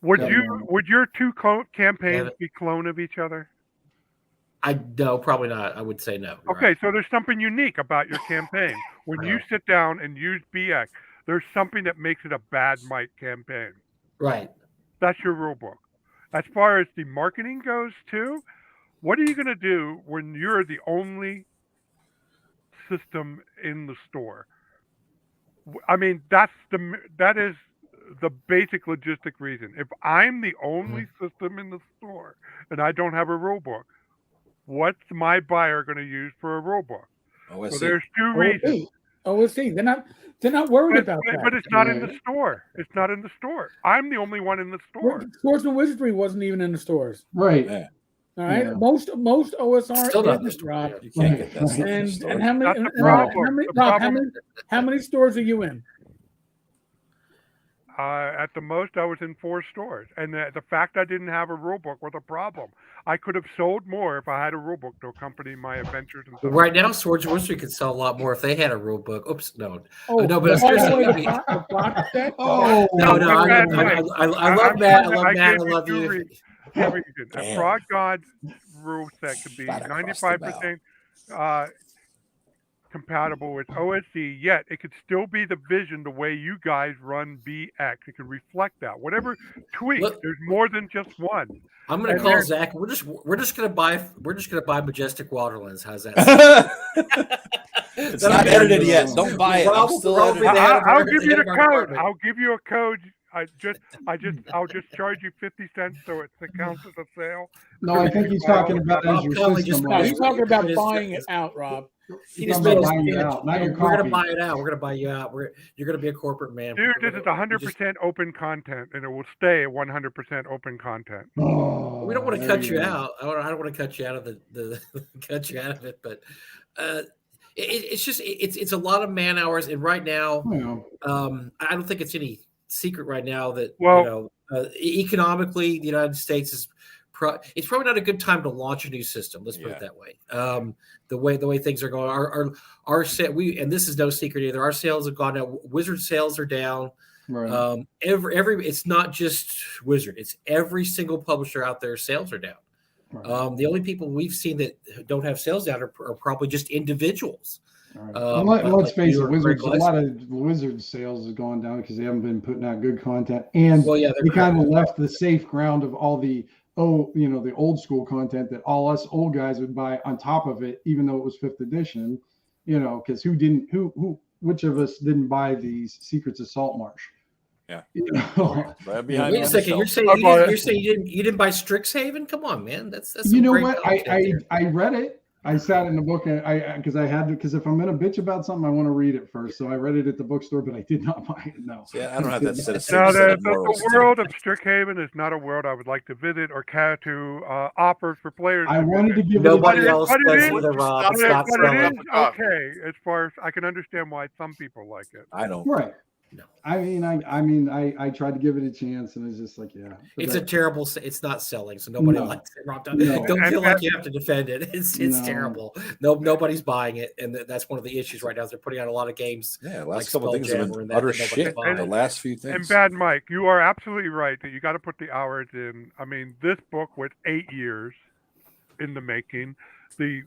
Would your two campaigns be clone of each other?
No, probably not. I would say no.
Okay,
right.
So there's something unique about your campaign. When you sit down and use BX, there's something that makes it a bad Mike campaign.
Right.
That's your rule book. As far as the marketing goes, too, what are you going to do when you're the only system in the store? I mean, that is the basic logistic reason. If I'm the only system in the store and I don't have a rule book, what's my buyer going to use for a rule book? So there's two reasons.
OSC. They're not worried about that.
But it's not in the store. It's not in the store. I'm the only one in the store.
Swords and Wizardry wasn't even in the stores.
Right.
Yeah. All right. Yeah. Most OSR
still not
is dropped.
You can't get that.
And how many stores are you in?
At the most, I was in 4 stores, and the fact I didn't have a rule book was a problem. I could have sold more if I had a rule book to accompany my adventures. And stuff.
Right now, Swords and Wizardry could sell a lot more if they had a rule book. Oops, no.
No,
but seriously, I love Matt. I love you.
A Frog God rule set could be 95% compatible with OSC, yet it could still be the vision the way you guys run BX. It could reflect that. Whatever tweak, there's more than just one.
I'm going to call Zach. We're just going to buy Majestic Waterlands. How's that?
It's not edited yet. Don't buy it.
I'll give you the code. I'll give you a code. I'll just charge you 50 cents so it counts as a sale.
No, I think he's talking about as your system.
He's talking about buying it out, Rob.
We're going to buy it out. We're going to buy you out. You're going to be a corporate man.
Dude, this is 100% open content, and it will stay 100% open content.
Oh,
we don't want to cut you out. I don't want to cut you out of cut you out of it, but It's a lot of man hours, and right now,
Yeah.
I don't think it's any secret right now that
Well,
economically, the United States is. It's probably not a good time to launch a new system. Let's put it that way. The way things are going, our and this is no secret either. Our sales have gone down. Wizard sales are down.
Right.
It's not just Wizard. It's every single publisher out there. Sales are down. Right. The only people we've seen that don't have sales down are probably just individuals.
Right. Let's face it, Wizards. A lot of Wizard sales has gone down because they haven't been putting out good content, and they kind of left the safe ground of all the the old school content that all us old guys would buy on top of it, even though it was 5th edition. Because which of us didn't buy these Secrets of Saltmarsh?
Yeah.
Right behind Wait a second. You're saying you didn't buy Strixhaven? Come on, man. That's
what? I read it. I sat in the book and because if I'm gonna bitch about something, I want to read it first. So I read it at the bookstore, but I did not buy it. No.
Yeah, I don't have that set of
the world of Strixhaven is not a world I would like to visit or care to offer for players.
I wanted to give
nobody else does
either, Rob. But it is okay as far as I can understand why some people like it.
I don't.
Right. No. I tried to give it a chance, and it's just like,
it's a terrible. It's not selling, so nobody likes it. Rob, don't feel like you have to defend it. It's terrible. Nobody's buying it, and that's one of the issues right now. Is they're putting out a lot of games.
Yeah, last couple of things have been utter shit. The last few things.
And Bad Mike, you are absolutely right that you got to put the hours in. I mean, this book was 8 years in the making. The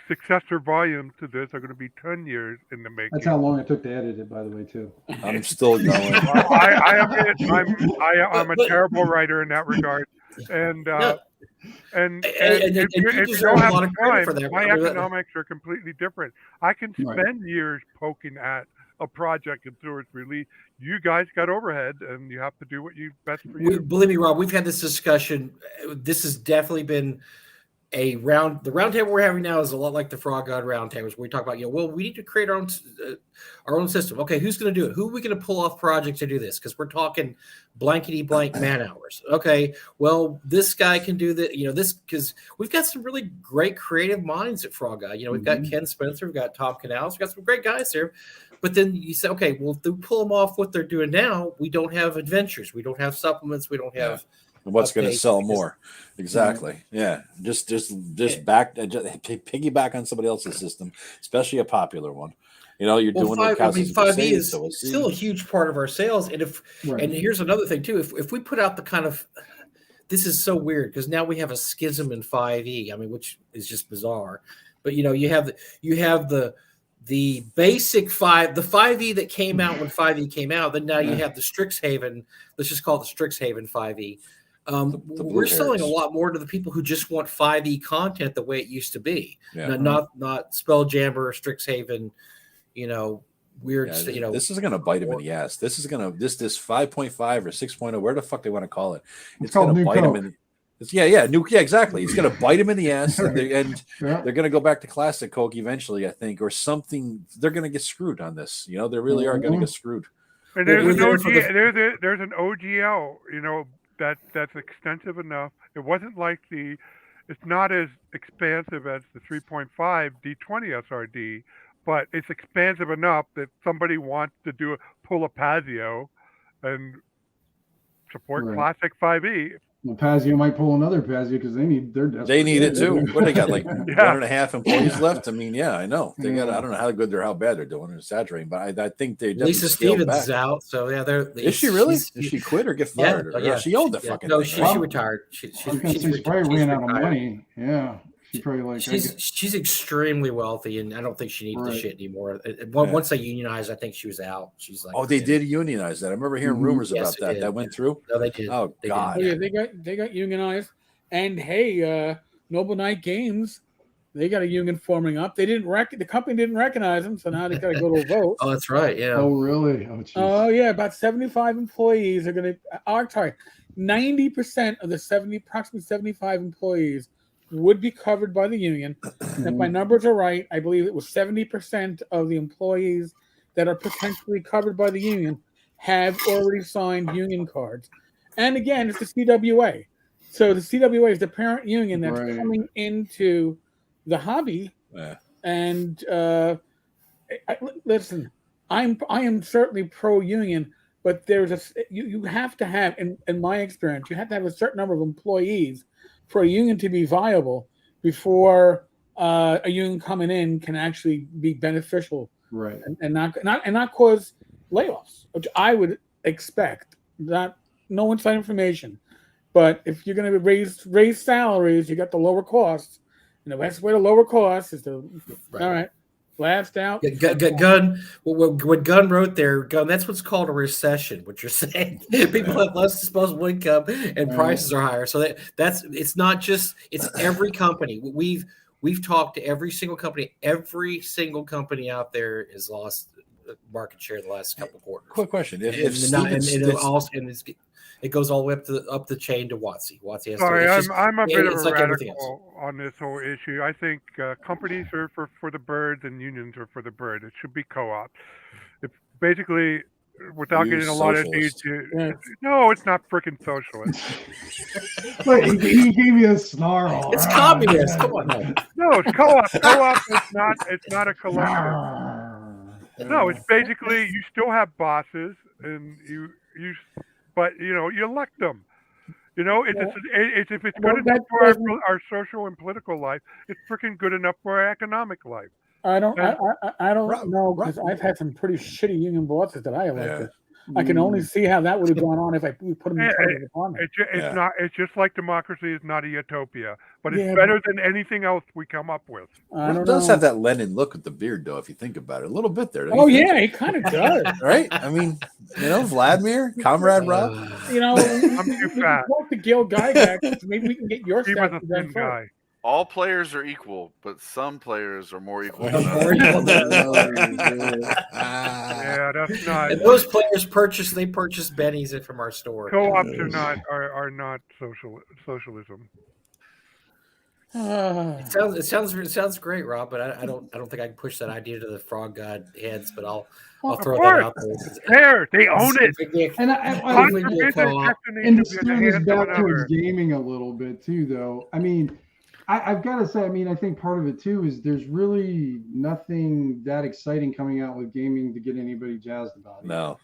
successor volumes to this are going to be 10 years in the making.
That's how long it took to edit it, by the way, too.
I'm still going.
I'm a terrible writer in that regard, and if you don't have time, my economics are completely different. I can spend years poking at a project until it's released. You guys got overhead, and you have to do what you best for you.
Believe me, Rob, we've had this discussion. This has definitely been. The round table we're having now is a lot like the Frog God round tables where we talk about, we need to create our own system. Okay, who's going to do it? Who are we going to pull off projects to do this? Because we're talking blankety blank man hours. Okay, well, this guy can do that. This because we've got some really great creative minds at Frog God. We've got Ken Spencer, we've got Tom Canals, we've got some great guys there. But then you say, okay, well, if they pull them off what they're doing now, we don't have adventures, we don't have supplements, we don't have.
And what's going to sell more? Exactly. Yeah. Just piggyback on somebody else's system, especially a popular one. You're doing
5e is still a huge part of our sales. And and here's another thing too. If we put out the kind of, this is so weird because now we have a schism in 5e. Which is just bizarre. But you have the basic 5e that came out when 5e came out. Then now you have the Strixhaven. Let's just call it the Strixhaven 5e. We're selling a lot more to the people who just want 5e content the way it used to be, not Spelljammer or Strixhaven, weird.
This is going to bite him in the ass. This is going to this 5.5 or 6.0, where the fuck they want to call it. It's going to bite him in. Exactly. It's going to bite him in the ass, and they're going to go back to classic Coke eventually, I think, or something. They're going to get screwed on this. They really are going to get screwed.
And there's an OGL, that's extensive enough. It wasn't like it's not as expansive as the 3.5 D20 SRD, but it's expansive enough that somebody wants to pull a Pazio and support classic 5e.
Well, Pazio might pull another Pazio because they need
it too. What they got, like 1.5 employees left? I know they got. I don't know how good how bad they're doing. They're exaggerating, but I think they.
Lisa Stevens is out, so
Is she really? Did she quit or get fired?
Yeah,
she owned the fucking.
No, she retired. She's
probably ran out of money. Yeah.
She's extremely wealthy, and I don't think she needs the shit anymore. Once they unionized, I think she was out. She's like,
they did unionize that. I remember hearing rumors about that. That went through.
No, they did.
Oh God,
yeah, they got unionized. And hey, Noble Knight Games, they got a union forming up. They didn't the company didn't recognize them, so now they got to go to a vote.
Oh, that's right. Yeah.
Oh, really?
Oh, yeah. About 75 employees are going to. Sorry, 90% of the approximately 75 employees would be covered by the union. If my numbers are right, I believe it was 70% of the employees that are potentially covered by the union have already signed union cards. And again, it's the CWA. So the CWA is the parent union that's coming into the hobby And listen, I am certainly pro-union, but you have to have, in my experience, you have to have a certain number of employees for a union to be viable before a union coming in can actually be beneficial,
right?
And not cause layoffs, which I would expect. No inside information, but if you're going to raise salaries, you got the lower costs, and the best way to lower costs is to all right. Blast out.
Gunn. What Gunn wrote there, Gunn. That's what's called a recession. What you're saying, people have less disposable income and prices are higher. So that's it's not just it's every company. We've talked to every single company. Every single company out there has lost market share the last couple of quarters.
Quick question:
It goes all the way up the chain to WotC. WotC has
Sorry,
to,
I'm a bit of a
like
radical on this whole issue. I think companies are for the birds and unions are for the bird. It should be co-ops. It's basically, without getting a lot of detail. No, it's not freaking socialist.
But he gave you a snarl.
It's communist. Come on.
No, it's co-op. Co-op is it's not a collective. No, it's basically you still have bosses and but you elect them. If it's good enough for our social and political life, it's freaking good enough for our economic life.
I don't know, because I've had some pretty shitty union bosses that I elected. I can only see how that would have gone on if we put them in charge of the department.
It's just like democracy is not a utopia, but it's better than anything else we come up with.
It does have that Lenin look with the beard, though, if you think about it. A little bit there.
Oh, yeah, he kind of does.
Right? I mean, Vladimir, Comrade Rob.
I'm too fat.
Talk to Gil Gygax. Maybe we can get your
He was a thin guy.
All players are equal, but some players are more equal than
others. Yeah, that's not.
And those players purchase bennies from our store.
Co-ops are not socialism.
It sounds great, Rob, but I don't think I can push that idea to the frog god heads. But I'll throw that out
there. They own it.
And to steer this back towards gaming a little bit too, though. I mean, I've got to say, I think part of it too is there's really nothing that exciting coming out with gaming to get anybody jazzed about it.
No.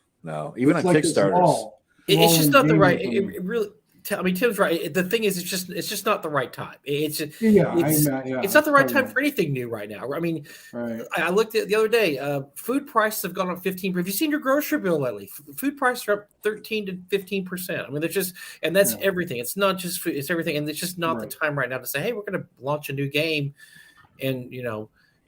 Even on Kickstarters.
It's just not the right. It really. Tim's right. The thing is, it's just not the right time. It's not the right time for anything new right now. I mean, I looked at the other day. Food prices have gone up 15%. Have you seen your grocery bill lately? Food prices are up 13 to 15%. I mean, they're just, and that's everything. It's not just food; it's everything. And it's just not the time right now to say, "Hey, we're going to launch a new game," and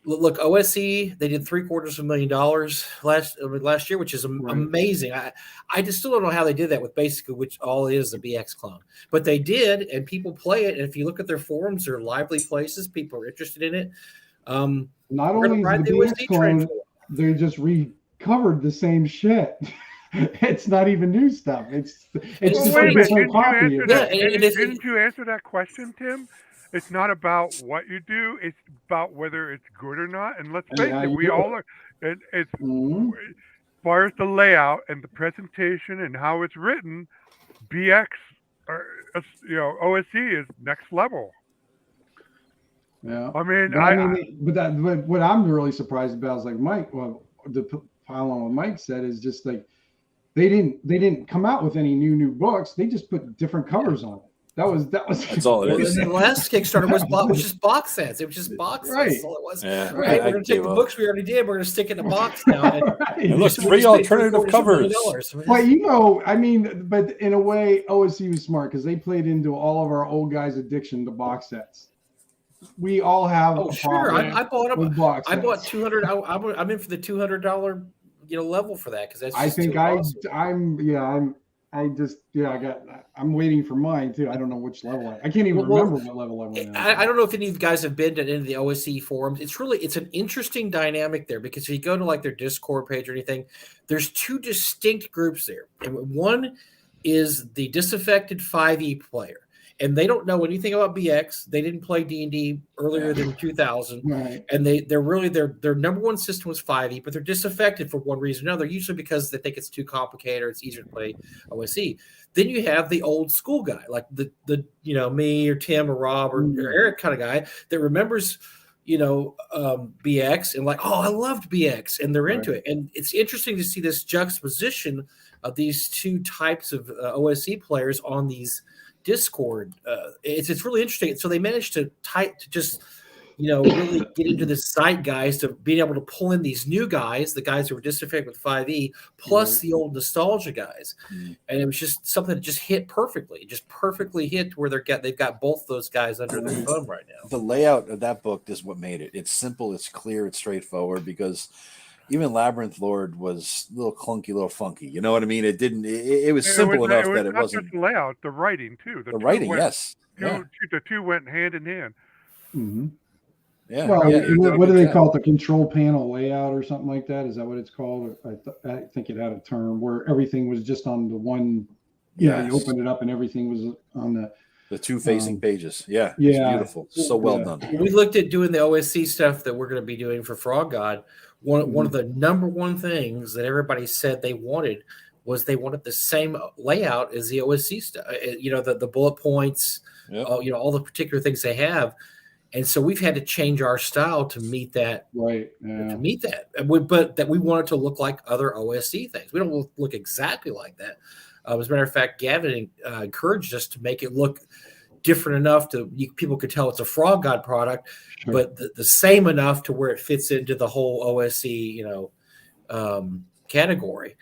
Look, OSE, they did $750,000 last year, which is amazing. I just still don't know how they did that with basically which all is a BX clone. But they did, and people play it. And if you look at their forums, they're lively places. People are interested in it.
Not only is the BX clone, they just recovered the same shit. It's not even new stuff. It's just
wait a minute. Didn't you answer that question, Tim? It's not about what you do; it's about whether it's good or not. And let's face it, we all are. It's as far as the layout and the presentation and how it's written, BX or OSE is next level.
Yeah,
I mean,
but what I'm really surprised about is like Mike. Well, the pile on what Mike said is just like they didn't come out with any new books. They just put different covers on it. That's
all it is.
The last Kickstarter was just box sets. It was just box sets. That's all it was.
Yeah,
right. We're going to take the books we already did. We're going to stick it in a box now.
And look, 3 alternative covers.
Well, but in a way, OSC was smart because they played into all of our old guys' addiction to box sets. We all have.
Oh, sure. I bought them. I bought 200. I'm in for the $200 level for that because that's.
I think I'm waiting for mine too. I don't know which level. I can't even remember what level I went at.
I don't know if any of you guys have been to any of the OSE forums. It's an interesting dynamic there because if you go to like their Discord page or anything, there's 2 distinct groups there. And one is the disaffected 5e player. And they don't know anything about BX. They didn't play D&D earlier than 2000.
Right.
And they're really their number one system was 5e, but they're disaffected for one reason or another, usually because they think it's too complicated or it's easier to play OSE. Then you have the old school guy, like the me or Tim or Rob or Eric kind of guy that remembers BX and like, oh, I loved BX, and they're into
Right.
it. And it's interesting to see this juxtaposition of these two types of OSE players on these Discord. It's really interesting. So they managed to just really get into this zeitgeist of being able to pull in these new guys, the guys who were disaffected with 5e, plus
Right.
the old nostalgia guys.
Mm.
And it was just something that just hit perfectly. It just perfectly hit where they've got both those guys under their thumb right now.
The layout of that book is what made it. It's simple, it's clear, it's straightforward, because even Labyrinth Lord was a little clunky, a little funky. You know what I mean? It didn't. It was simple enough that it
not
wasn't.
just the layout, the writing too.
The writing, yes. Yeah.
The two went hand in hand.
Mm-hmm.
Yeah.
Well,
yeah,
what do they call it? The control panel layout or something like that? Is that what it's called? I think it had a term where everything was just on the one. Yeah, you opened it up and everything was on the
two facing pages. Yeah,
yeah,
it's beautiful. So well done.
We looked at doing the OSC stuff that we're going to be doing for Frog God. One of the number one things that everybody said they wanted was they wanted the same layout as the OSC stuff. The bullet points, all the particular things they have. And so we've had to change our style to meet that.
Right. Yeah.
To meet that. But that we want it to look like other OSC things. We don't look exactly like that. As a matter of fact, Gavin encouraged us to make it look different enough people could tell it's a Frog God product, sure, but the same enough to where it fits into the whole OSC, category.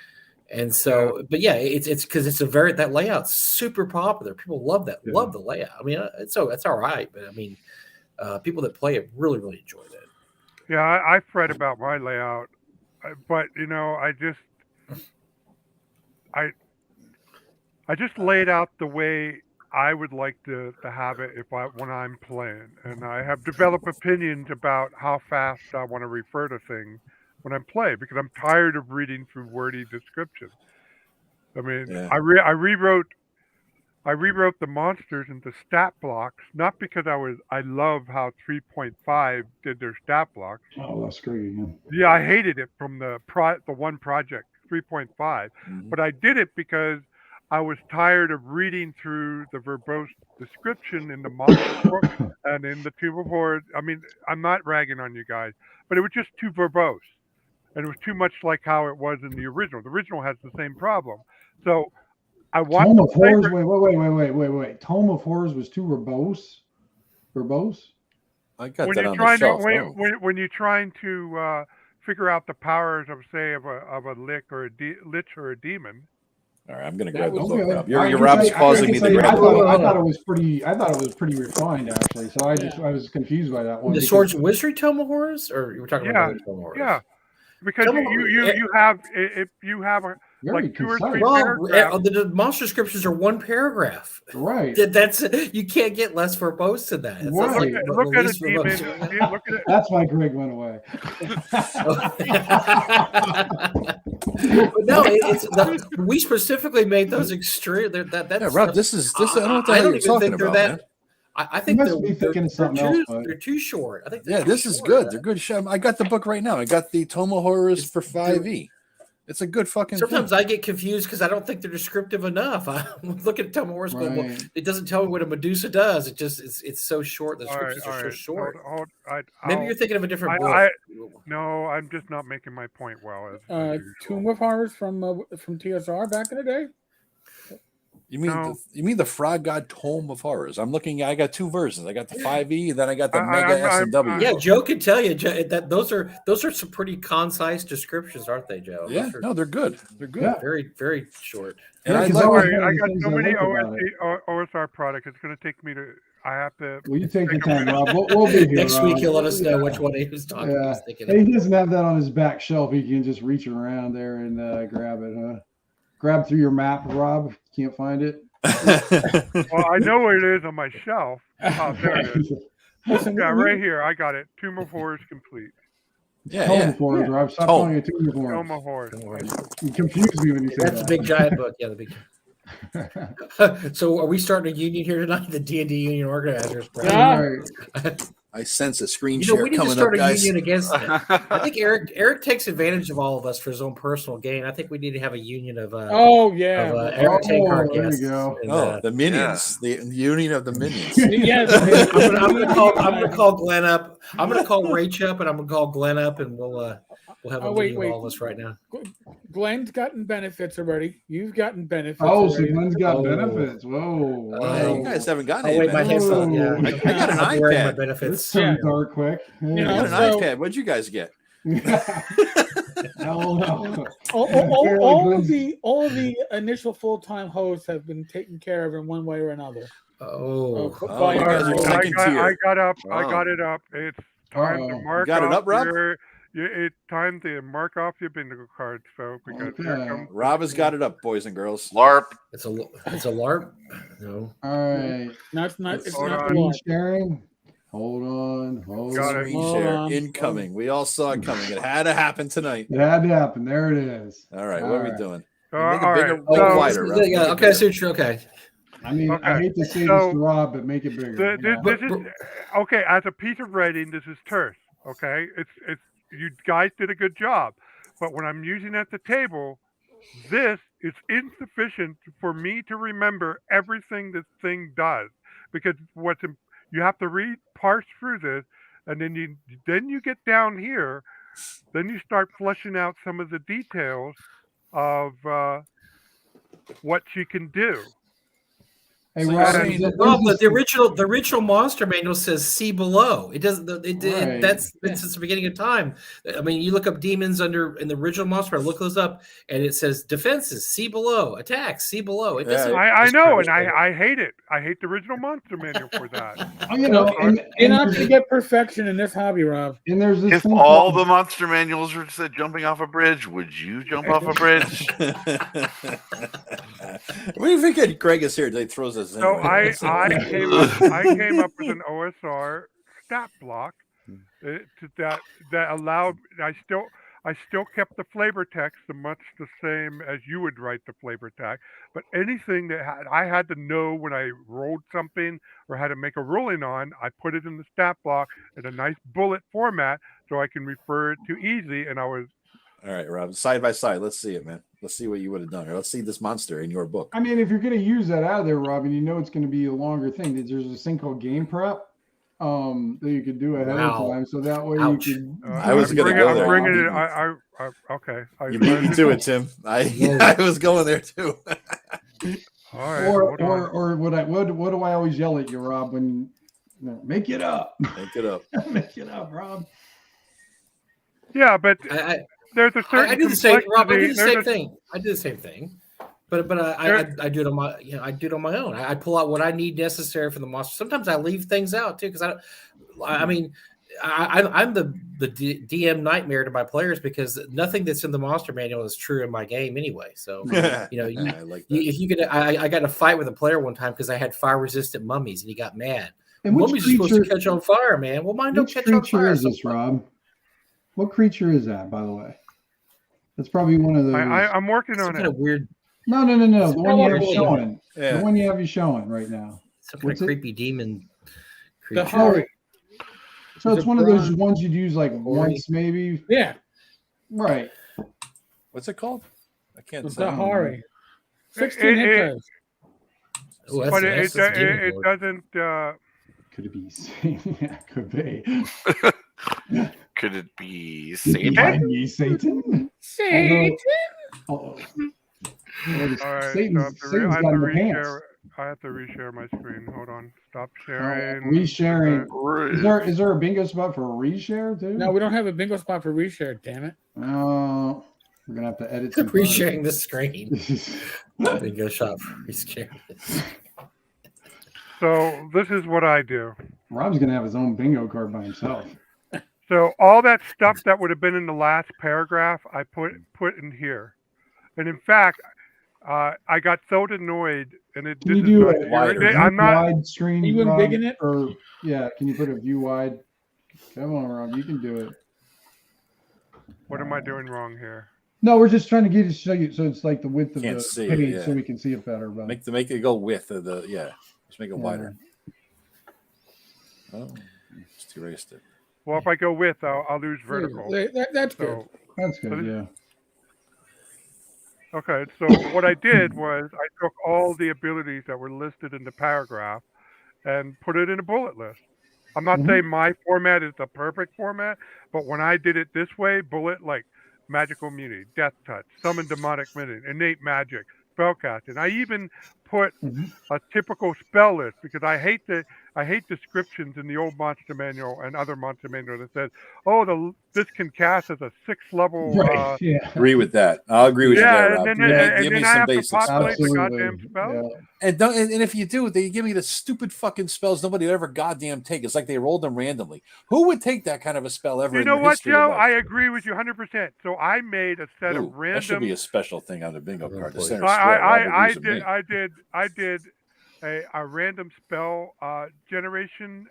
And so, but yeah, it's because that layout's super popular. People love that, love the layout. I mean, it's all right, but I mean, people that play it really, really enjoy that.
Yeah, I fret about my layout, but I just laid out the way I would like to have it when I'm playing, and I have developed opinions about how fast I want to refer to things when I'm playing, because I'm tired of reading through wordy descriptions. I mean, I rewrote the monsters into stat blocks, not because I love how 3.5 did their stat blocks.
Oh, that's great.
Yeah, I hated it from the one project 3.5, but I did it because I was tired of reading through the verbose description in the monster and in the Tomb of Horrors. I mean, I'm not ragging on you guys, but it was just too verbose, and it was too much like how it was in the original. The original has the same problem. So I want
Tome of Horrors. Wait. Tome of Horrors was too verbose. Verbose.
I got that on the shelf.
When you're trying to figure out the powers of, say, of a lich or a demon.
All right, I'm going to grab the book up. Rob's causing me to grab
it. I thought it was pretty refined, actually. So I was confused by that one.
The Swords and Wizardry Tome of Horrors, or you were talking about the Tome of Horrors?
Yeah, because you have like 2 or 3 paragraphs.
The monster descriptions are 1 paragraph.
Right.
That's you can't get less verbose than that.
Right.
Look at a demon. Look at it.
That's why Greg went away.
No, we specifically made those extreme.
Rob, this is I don't know what the hell you're talking about, man.
I think they're too short. I think
this is good. They're good. I got the book right now. I got the Tome of Horrors for 5e. It's a good fucking
Sometimes
thing.
I get confused because I don't think they're descriptive enough. I'm looking at Tome of Horrors going, well, it doesn't tell me what a Medusa does. It's so short. The descriptions are so short. Maybe you're thinking of a different book.
No, I'm just not making my point well.
Tomb of Horrors from TSR back in the day.
You mean the Frog God Tome of Horrors? I'm looking. I got 2 versions. I got the 5e, and then I got the Mega S&W.
Yeah, Joe can tell you that those are some pretty concise descriptions, aren't they, Joe?
Yeah, they're good. They're good.
Yeah. Very, very short.
And I got so many OSR products. It's going to take me to. I have to.
Will you take your time, Rob? We'll be here.
Next week, he'll let us know which one he was talking about.
He doesn't have that on his back shelf. He can just reach around there and grab it, huh? Grab through your map, Rob. Can't find it.
Well, I know where it is on my shelf. Oh, there it is. Right here. I got it. Tomb of Horrors complete.
Tome of Horrors, Rob. Stop calling it Tomb of Horrors.
Tome of Horrors.
You confuse me when you say that.
That's a big giant book. Yeah, the big. So, are we starting a union here tonight? The D&D union organizers.
I I sense a screen
You know,
share
we need to
coming up,
start a
guys.
union against it. I think Eric takes advantage of all of us for his own personal gain. I think we need to have a union of
oh yeah,
Eric Tenkar
there
guests.
you go.
And,
The minions, the union of the minions.
yes.
I'm gonna call Glenn up. I'm gonna call Rach up, and I'm gonna call Glenn up, and we'll have a meeting with all of us right now.
Glenn's gotten benefits already. You've gotten benefits.
Oh, so
already.
Glenn's got benefits. Whoa.
You guys haven't gotten
Oh
any
wait, my
benefits.
headphone. Yeah,
I got an
I'm wearing my
iPad.
benefits.
This turned dark quick.
You
I
know,
got an
so-
iPad. What'd you guys get?
Hell no.
all the initial full-time hosts have been taken care of in one way or another.
Oh,
By
you guys are
our-
second tier.
I got up. I
Wow.
got it up. It's time to mark
got it
off
up, Rob?
it's time to mark off your bingo cards, so because here
Okay.
comes
Rob has got it up, boys and girls.
LARP.
it's a LARP. No.
All right.
No, it's not. It's
Hold
not
on.
the law.
Sharing. Hold on.
Got it.
Screen
Hold
share
on.
incoming. We all saw it coming. It had to happen tonight.
It had to happen. There it is.
All right, what
All
are we
right.
doing?
all
Make it
right.
bigger,
Oh,
make it
So,
wider. Rob. Make
yeah.
it
Okay,
bigger.
so true. Okay.
I mean, I
Okay.
hate to say
So-
this to Rob, but make it bigger.
this is okay. As a piece of writing, this is terse. Okay, it's you guys did a good job, but when I'm using at the table, this is insufficient for me to remember everything this thing does, because you have to parse through this, and then you get down here, then you start fleshing out some of the details of what she can do.
Hey,
So you're
Rob,
saying-
Well, but the original monster manual says "see below." It doesn't.
Right.
That's been since the beginning of time. I mean, you look up demons in the original monster manual, look those up, and it says defenses, see below, attacks, see below. It doesn't.
I know, and
describe
I hate it. I hate the original monster manual for that.
you know,
You're not going to get perfection in this hobby, Rob.
and there's this
If
thing
all
called-
the monster manuals were said jumping off a bridge, would you jump off a bridge?
What do you think? Greg is here. They throws us in.
So
right?
I came up with an OSR stat block that allowed. I still kept the flavor text much the same as you would write the flavor text, but anything that I had to know when I rolled something or had to make a ruling on, I put it in the stat block in a nice bullet format so I can refer it to easy. And I was
All right, Rob. Side by side. Let's see it, man. Let's see what you would have done. Or let's see this monster in your book.
I mean, if you're going to use that out of there, Rob, and you know it's going to be a longer thing, there's this thing called game prep that you could do ahead of time. So that way
Ouch.
you could.
I was gonna go there.
I'm bringing it. Okay.
You beat me to it, Tim. I was going there too.
All right. hold on.
Or what do I always yell at you, Rob? When make it up,
Make it up.
make it up, Rob.
Yeah, but there's a certain.
I do the same. Rob, I do the
complexity-
same
there's a-
thing. I do the same thing. But I do it on my I do it on my own. I pull out what I need necessary for the monster. Sometimes I leave things out too because I'm the DM nightmare to my players because nothing that's in the monster manual is true in my game anyway. So
I like that.
if you could, I got in a fight with a player one time because I had fire resistant mummies and he got mad.
And which
Mummies are supposed to
creature-
catch on fire, man. Well, mine don't
Which
catch on
creature
fire.
is this, Rob? What creature is that, by the way? That's probably one of those.
I'm working
Some
on
kind
it.
of weird,
No. The one you have
probably-
showing.
Yeah.
The one you have showing right now.
some kind
What's
of
it?
creepy demon
The
creature.
Hari.
So
Is
it's
it
one of those
bronze?
ones you'd use like once, maybe.
Yeah,
Right.
What's it called? I can't
it's
say.
the Hari. 16
It-
hit
it-
dice.
Oh, that's,
But
that's the demon
it
lord.
doesn't.
Could it be? Yeah, could be.
Could it be
Could
Satan?
be Satan.
Satan.
Oh.
All right.
Satan's
so I have
got
to
in the pants.
reshare. I have to reshare my screen. Hold on. Stop
Oh,
sharing.
resharing. Is there a bingo spot for a reshare too?
No, we don't have a bingo spot for reshare. Damn it.
Oh, we're gonna have to edit some.
Resharing the screen.
parts.
Bingo shop for resharing.
So this is what I do.
Rob's gonna have his own bingo card by himself.
So all that stuff that would have been in the last paragraph, I put in here. And in fact, I got so annoyed, and it.
Can you
this is
do
not-
a
wider.
I'm not.
wide screen?
You even
Rob?
big in it?
Or yeah, can you put a view wide? Come on, Rob, you can do it.
What am I doing wrong here?
No, we're just trying to get to show you, so it's like the width of
Can't
the
see it,
page,
yeah.
so we can see it better. But
Make it go width of the Just make it wider. Oh. Just erased it.
Well, if I go with, I'll lose vertical.
That's good.
That's good. Yeah.
Okay, so what I did was I took all the abilities that were listed in the paragraph and put it in a bullet list. I'm not saying my format is the perfect format, but when I did it this way, bullet like magical immunity, death touch, summon demonic minion, innate magic, spellcasting. I even put a typical spell list because I hate descriptions in the old monster manual and other monster manual that says, "Oh, this can cast as a 6th level."
Right. Yeah.
Agree with that. I'll agree with you there, Rob.
And
Give me
then I
some
have to
basic
populate
spells.
the goddamn spell.
Yeah.
And if you do, they give me the stupid fucking spells nobody would ever goddamn take. It's like they rolled them randomly. Who would take that kind of a spell ever?
You
in
know
their
what,
history of
Joe?
life?
I agree with you 100%. So I made a set of random.
That should be a special thing on the bingo card. The center
I
square.
did a random spell generation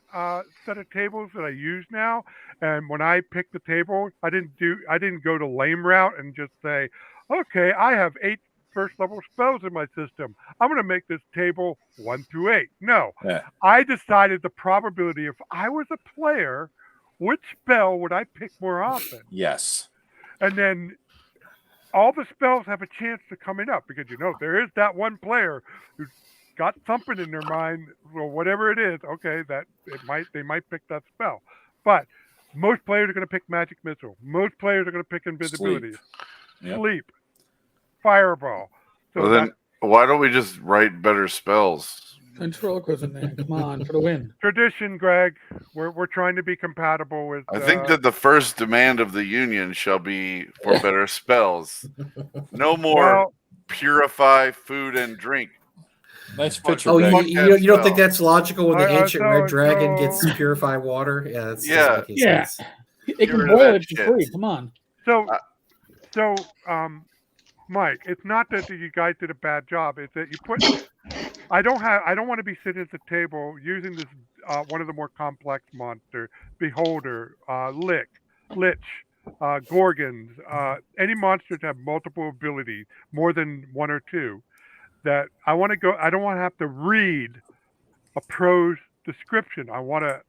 set of tables that I use now. And when I picked the table, I didn't go the lame route and just say, okay, I have 8 first level spells in my system. I'm going to make this table 1 through 8. No, I decided the probability if I was a player, which spell would I pick more often?
Yes.
And then all the spells have a chance to coming up because there is that one player who's got something in their mind, or whatever it is. Okay, they might pick that spell, but most players are going to pick magic missile. Most players are going to pick invisibility, sleep, fireball. So
well, then why don't we just write better spells?
Ventriloquism, man. Come on, for the win.
Tradition, Greg. We're trying to be compatible with.
I think that the first demand of the union shall be for better spells. No more purify food and drink.
Nice picture.
Oh, you don't think that's logical when the ancient red dragon gets purified water? Yeah, that's sense.
It can boil it for free. Come on.
So, Mike, it's not that you guys did a bad job. It's that you put. I don't want to be sitting at the table using this one of the more complex monsters, Beholder, Lich, Gorgons, any monsters have multiple abilities, more than 1 or 2. That I want to go. I don't want to have to read a prose description. I want a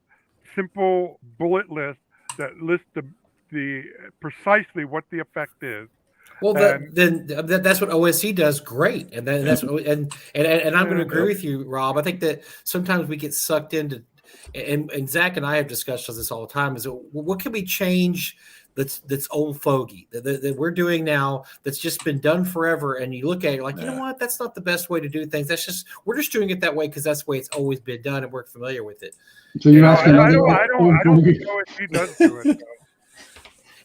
simple bullet list that lists the precisely what the effect is.
Well, that's what OSC does great, and then that's what, and I'm going to agree with you, Rob. I think that sometimes we get sucked into, and Zach and I have discussed this all the time. Is what can we change that's old fogey that we're doing now that's just been done forever, and you look at it you're like, you know what, that's not the best way to do things. We're just doing it that way because that's the way it's always been done, and we're familiar with it.
So you're asking?
I don't think OSC does do it.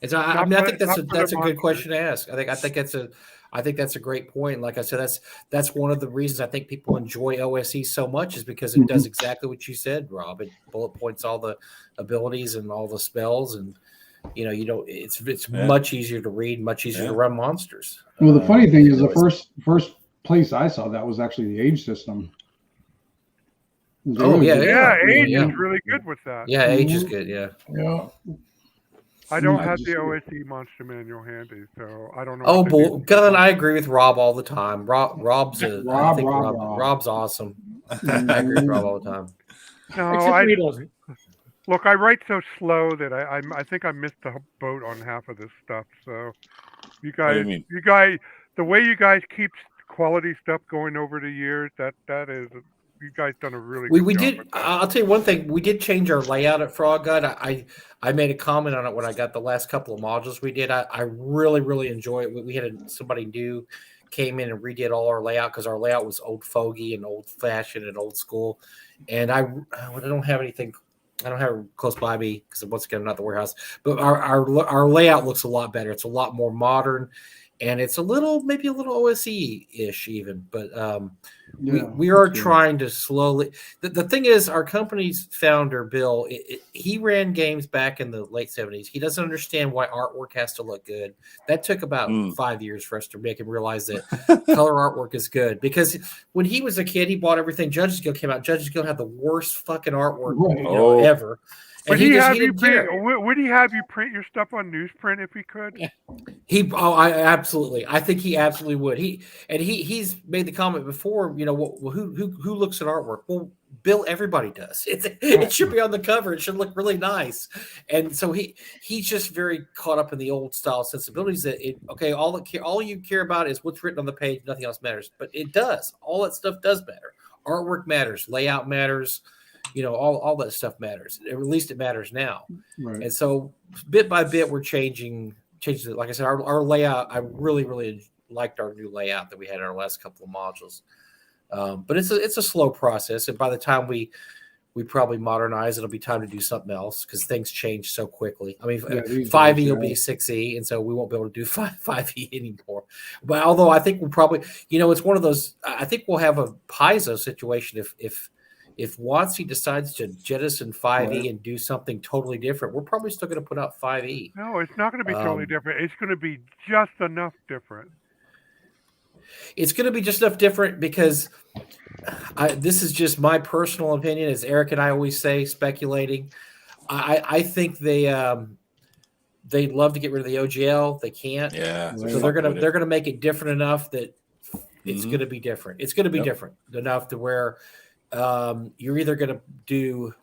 And so I think that's a good question to ask. I think that's a great point. Like I said, that's one of the reasons I think people enjoy OSE so much is because it does exactly what you said, Rob. It bullet points all the abilities and all the spells, and it's much easier to read, much easier to run monsters.
Well, the funny thing is, the first place I saw that was actually the age system.
Age is really good with that.
Yeah, age is good. Yeah.
I don't have the OSE monster manual handy, so I don't know.
Oh, Gunn, I agree with Rob all the time. Rob's awesome. I agree with Rob all the time.
No, look, I write so slow that I think I missed the boat on half of this stuff. So you guys, the way you guys keep quality stuff going over the years, that is. You guys done a really good
we
job.
did. I'll tell you one thing. We did change our layout at Frog God. I made a comment on it when I got the last couple of modules we did. I really, really enjoy it. We had somebody new came in and redid all our layout because our layout was old fogey and old fashioned and old school. And I don't have anything. I don't have it close by me because once again I'm not the warehouse. But our layout looks a lot better. It's a lot more modern. And it's maybe a little OSE-ish even, but we are trying to slowly. The thing is, our company's founder, Bill, he ran games back in the late 70s. He doesn't understand why artwork has to look good. That took about 5 years for us to make him realize that color artwork is good. Because when he was a kid, he bought everything Judges Guild came out. Judges Guild had the worst fucking artwork ever.
Would he have you print your stuff on newsprint if he could?
Absolutely. I think he absolutely would. He's made the comment before. Who looks at artwork? Well, Bill, everybody does. It should be on the cover. It should look really nice. And so he's just very caught up in the old style sensibilities that all you care about is what's written on the page. Nothing else matters. But it does. All that stuff does matter. Artwork matters. Layout matters. All that stuff matters. At least it matters now.
Right.
And so bit by bit, we're changing it. Like I said, our layout, I really, really liked our new layout that we had in our last couple of modules. But it's a slow process. And by the time we probably modernize, it'll be time to do something else because things change so quickly. I mean, 5E will be 6E, and so we won't be able to do 5E anymore. But although I think we'll probably, it's one of those, I think we'll have a Paizo situation if WotC decides to jettison 5E and do something totally different, we're probably still going to put out 5E.
No, it's not going to be totally different. It's going to be just enough different.
It's going to be just enough different because this is just my personal opinion, as Eric and I always say, speculating. I think they'd love to get rid of the OGL. They can't.
Yeah.
So they're gonna make it different enough that it's going to be different. It's going to be different enough to where you're either going to do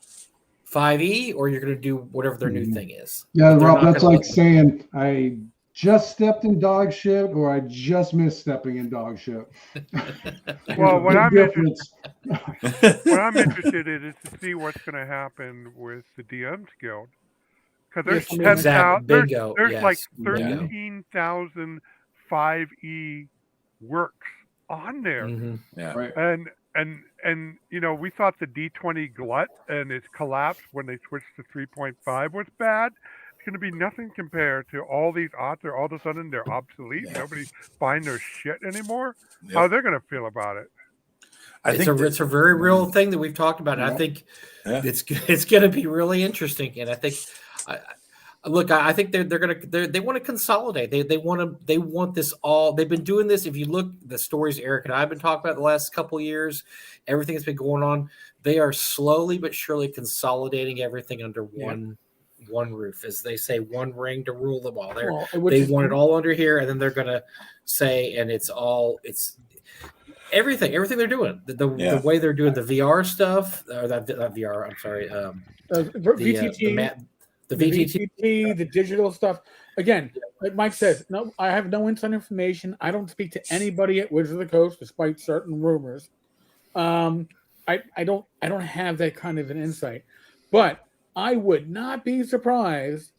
5E or you're going to do whatever their new thing is.
Yeah, Rob, that's like saying I just stepped in dog shit or I just missed stepping in dog shit.
Well, what I'm interested in is to see what's going to happen with the DMs Guild. Because there's 10,000, there's like 13,000 5E works on there.
Mm-hmm.
Yeah.
Right.
And we thought the D20 glut and its collapse when they switched to 3.5 was bad. It's going to be nothing compared to all these authors. All of a sudden, they're obsolete. Yeah. Nobody's buying their shit anymore. Yep. How they're going to feel about it?
It's a very real thing that we've talked about. And I think it's going to be really interesting. And I think, I think they want to consolidate. They want this all. They've been doing this. If you look, the stories Eric and I have been talking about the last couple of years, everything that's been going on. They are slowly but surely consolidating everything under one roof, as they say, one ring to rule them all. They want it all under here, and then they're going to say, and it's everything they're doing. The way they're doing the VR stuff, or not VR. I'm sorry,
VTT. The VTT, the digital stuff. Again, like Mike says, no, I have no inside information. I don't speak to anybody at Wizards of the Coast, despite certain rumors. I don't have that kind of an insight. But I would not be surprised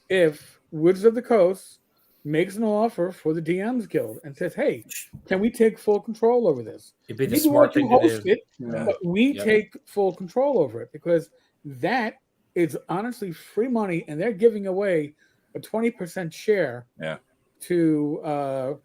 if Wizards of the Coast makes an offer for the DMs Guild and says, "Hey, can we take full control over this?
It'd be the smart thing to do.
But we take full control over it because that is honestly free money, and they're giving away a 20% share to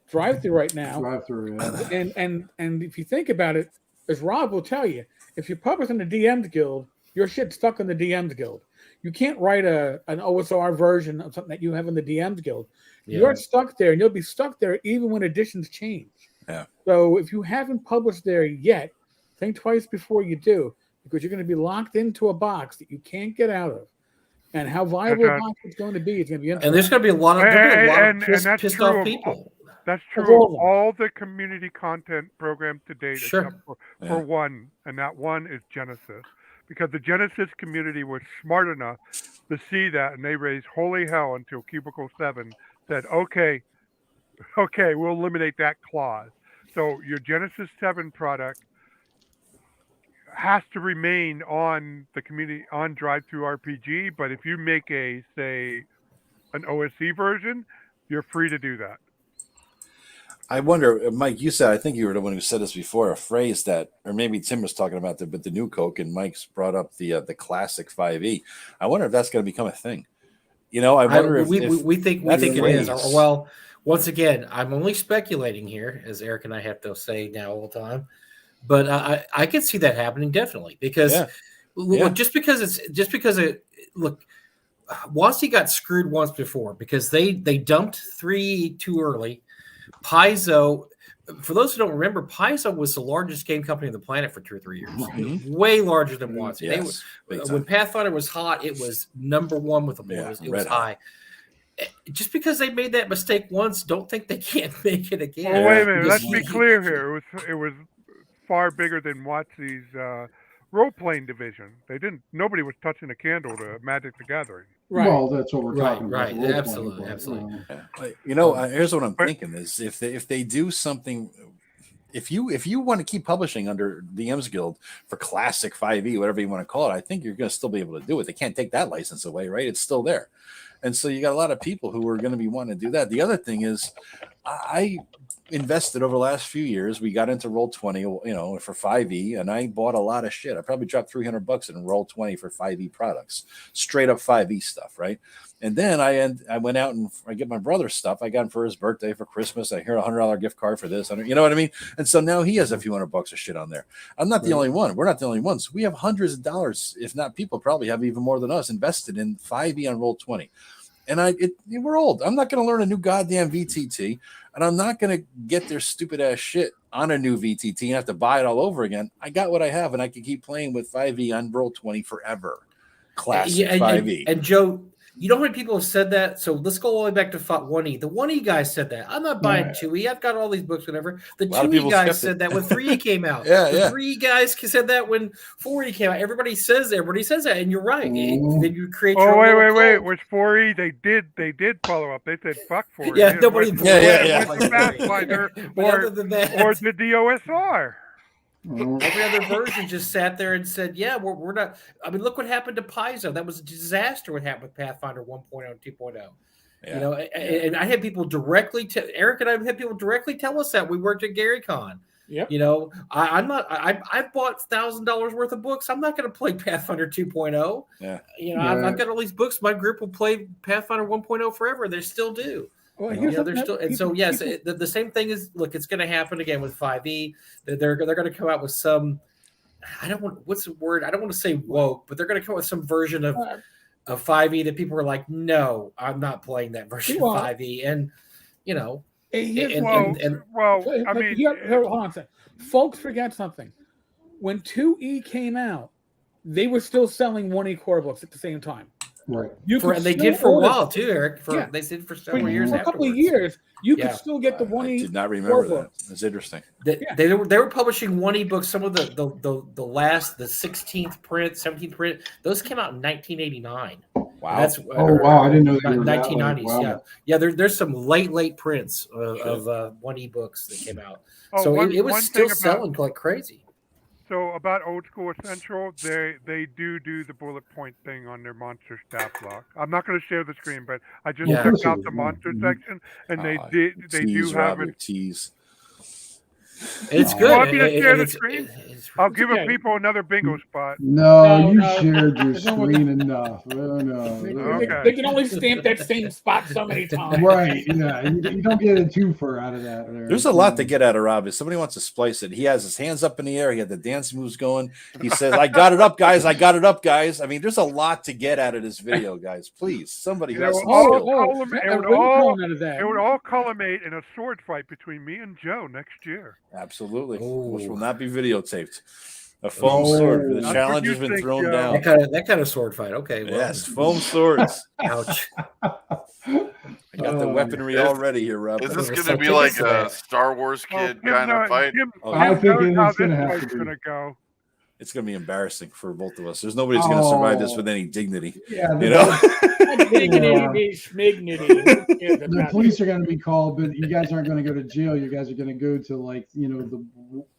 drive-through right now.
Drive-through, yeah.
And if you think about it, as Rob will tell you, if you're publishing the DMs Guild, your shit's stuck in the DMs Guild. You can't write an OSR version of something that you have in the DMs Guild. Yeah. You're stuck there, and you'll be stuck there even when editions change.
Yeah.
So if you haven't published there yet, think twice before you do, because you're going to be locked into a box that you can't get out of. And how viable a box it's going to be is going to be interesting.
And there's going to be a lot of pissed off people.
That's true of all the community content programs to date, except for one, and that one is Genesis. Because the Genesis community was smart enough to see that, and they raised holy hell until Cubicle 7 said, okay, we'll eliminate that clause. So your Genesis 7 product has to remain on the community, on Drive-Thru RPG, but if you make an OSC version, you're free to do that.
I wonder, Mike, you said, I think you were the one who said this before, a phrase that, or maybe Tim was talking about the new Coke, and Mike's brought up the classic 5e. I wonder if that's going to become a thing. I wonder if
we think it is. Well, once again, I'm only speculating here, as Eric and I have to say now all the time. But I can see that happening definitely because just because WotC got screwed once before because they dumped 3 too early. Paizo, for those who don't remember, Paizo was the largest game company on the planet for 2 or 3 years, way larger than WotC.
Yes,
when Pathfinder was hot, it was number one with them. It was high. Just because they made that mistake once, don't think they can't make it again.
Well, wait a minute. Let's be clear here. It was far bigger than WotC's role playing division. Nobody was touching a candle to Magic the Gathering.
Right.
Well, that's what we're talking about.
Right,
the role-playing,
absolutely,
but,
absolutely.
Here's what I'm
But-
thinking is if they do something, if you want to keep publishing under DM's Guild for classic 5e, whatever you want to call it, I think you're going to still be able to do it. They can't take that license away, right? It's still there. And so you got a lot of people who are going to be wanting to do that. The other thing is I invested over the last few years. We got into Roll20, for 5e, and I bought a lot of shit. I probably dropped $300 in Roll20 for 5e products, straight up 5e stuff, right? And then I went out and I get my brother's stuff. I got him for his birthday, for Christmas. I hear $100 gift card for this. You know what I mean? And so now he has a few $100 of shit on there. I'm not the only one. We're not the only ones. We have hundreds of dollars, if not people probably have even more than us, invested in 5e on Roll20. And we're old. I'm not going to learn a new goddamn VTT, and I'm not going to get their stupid ass shit on a new VTT and have to buy it all over again. I got what I have, and I can keep playing with 5e on Roll20 forever. Classic 5e.
And Joe, you know how many people have said that? So let's go all the way back to 1E. The 1E guy said that. I'm not buying 2E. I've got all these books, whatever. The 2E guys said that when 3E came out. The 3E guys said that when 4E came out. Everybody says that, and you're right. Then you create your
wait. With 4E, they did follow up. They said fuck 4E.
Yeah, nobody.
With the Pathfinder or the DOSR.
Every other version just sat there and said, "Yeah, we're not." I mean, look what happened to Paizo. That was a disaster. What happened with Pathfinder 1.0 and 2.0. And I had people directly. Eric and I had people directly tell us that we worked at GaryCon.
Yep.
I'm not. I bought $1,000 worth of books. I'm not going to play Pathfinder 2.0.
Yeah.
I've got all these books. My group will play Pathfinder 1.0 forever. They still do.
Well,
the same thing is, look, it's going to happen again with 5e. They're going to come out with some, what's the word? I don't want to say woke, but they're going to come out with some version of 5e that people are like, no, I'm not playing that version of 5e. And,
hold on a second. Folks forget something. When 2e came out, they were still selling 1e core books at the same time.
Right.
They did for a while too, Eric. They did for several years.
For a couple of years, you could still get the 1E.
I did not remember that. That's interesting.
They were publishing 1E books. Some of the 16th print, 17th print, those came out in 1989.
Wow.
That's
wow! I didn't know they were
1990s.
Wow.
Yeah. There's some late prints of 1E books that came out. So it was still selling like crazy.
So about Old School Essential, they do the bullet point thing on their monster stat block. I'm not going to share the screen, but I just checked out the monster section, and they do have it.
Tease.
It's good.
Want me to share the screen? I'll give people another bingo spot.
No, you shared your screen enough. Oh, no.
They can only stamp that same spot so many times.
Right. Yeah. You don't get a twofer out of that.
There's a lot to get out of Rob. If somebody wants to splice it, he has his hands up in the air. He had the dance moves going. He says, I got it up, guys. I got it up, guys. I mean, there's a lot to get out of this video, guys. Please, somebody has
it would all culminate in a sword fight between me and Joe next year.
Absolutely. Which will not be videotaped. A foam sword. The challenge has been thrown down.
That kind of sword fight. Okay. Well.
Yes, foam swords.
Ouch.
I got the weaponry already here, Rob.
Is this going to be like a Star Wars kid kind of fight?
I think it's going to have to be.
Go.
It's going to be embarrassing for both of us. There's nobody who's going to survive this with any dignity.
Yeah,
The
police are going to be called, but you guys aren't going to go to jail. You guys are going to go to the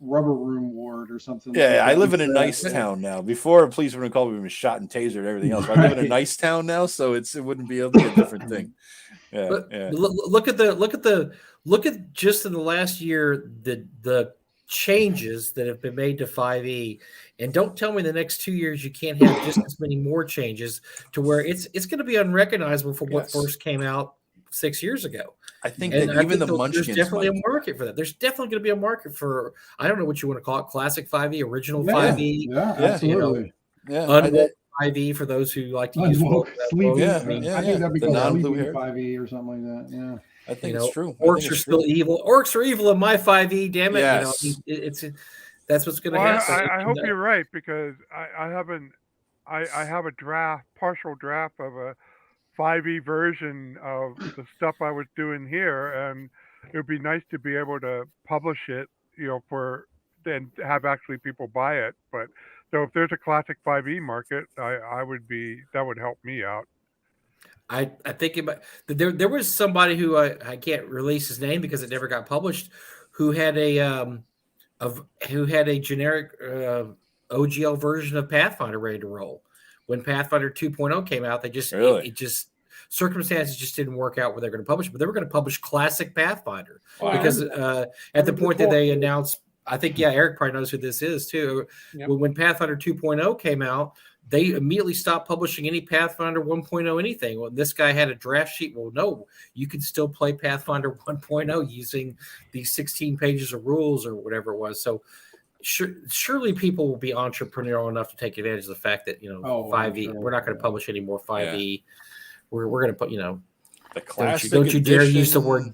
rubber room ward or something.
Yeah, I live in a nice town now. Before, police were going to call me, been shot and tasered and everything else. But I live in a nice town now, so it wouldn't be a different thing. Yeah,
Look at just in the last year the changes that have been made to 5e, and don't tell me the next 2 years you can't have just as many more changes to where it's going to be unrecognizable for what first came out 6 years ago.
I think the Munchkins.
There's definitely a market for that. There's definitely going to be a market for, I don't know what you want to call it, classic 5e, original 5e.
Yeah, absolutely.
Unwoke 5e for those who like to use
sleepy.
I
think that'd be called sleepy 5e or something like that. Yeah.
I think it's true.
Orcs are still evil. Orcs are evil in my 5e. Damn it!
Yes.
That's what's going to happen.
I hope you're right, because I have a partial draft of a 5e version of the stuff I was doing here, and it would be nice to be able to publish it, for and have actually people buy it. But so if there's a classic 5e market, that would help me out.
I think there was somebody who I can't release his name because it never got published, who had a generic OGL version of Pathfinder ready to roll. When Pathfinder 2.0 came out, they just it just circumstances just didn't work out where they're going to publish, but they were going to publish classic Pathfinder because at the point that they announced, I think Eric probably knows who this is too. Yep. When Pathfinder 2.0 came out, they immediately stopped publishing any Pathfinder 1.0 anything. Well, this guy had a draft sheet. Well, no, you can still play Pathfinder 1.0 using these 16 pages of rules or whatever it was. So surely people will be entrepreneurial enough to take advantage of the fact that 5e. Sure. We're not going to publish any more 5e. Yeah. We're going to put
the classic.
Don't you dare use the word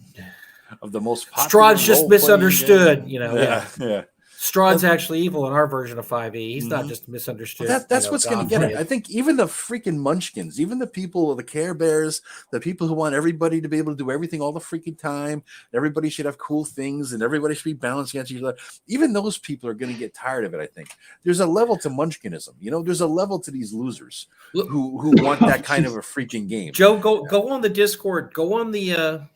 of the most popular.
Strahd's just misunderstood.
Game. Yeah.
Strahd's actually evil in our version of 5e. He's not just misunderstood.
Well, that's what's going to get it. I think even the freaking munchkins, even the people, the Care Bears, the people who want everybody to be able to do everything all the freaking time, everybody should have cool things, and everybody should be balanced against each other. Even those people are going to get tired of it, I think. There's a level to munchkinism. There's a level to these losers who want that kind of a freaking game.
Joe, go on the Discord. Go on the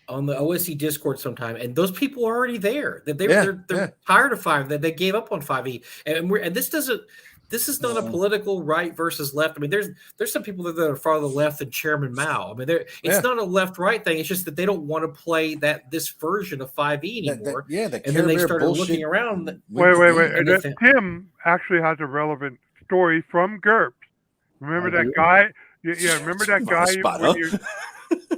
OSC Discord sometime, and those people are already there. They're tired of 5. That they gave up on 5e, and this is not a political right versus left. I mean, there's some people that are farther left than Chairman Mao. I mean, it's not a left-right thing. It's just that they don't want to play this version of 5e anymore.
And
then they started looking around.
Wait. Tim actually has a relevant story from GURPS. Remember that guy? Yeah, remember that guy?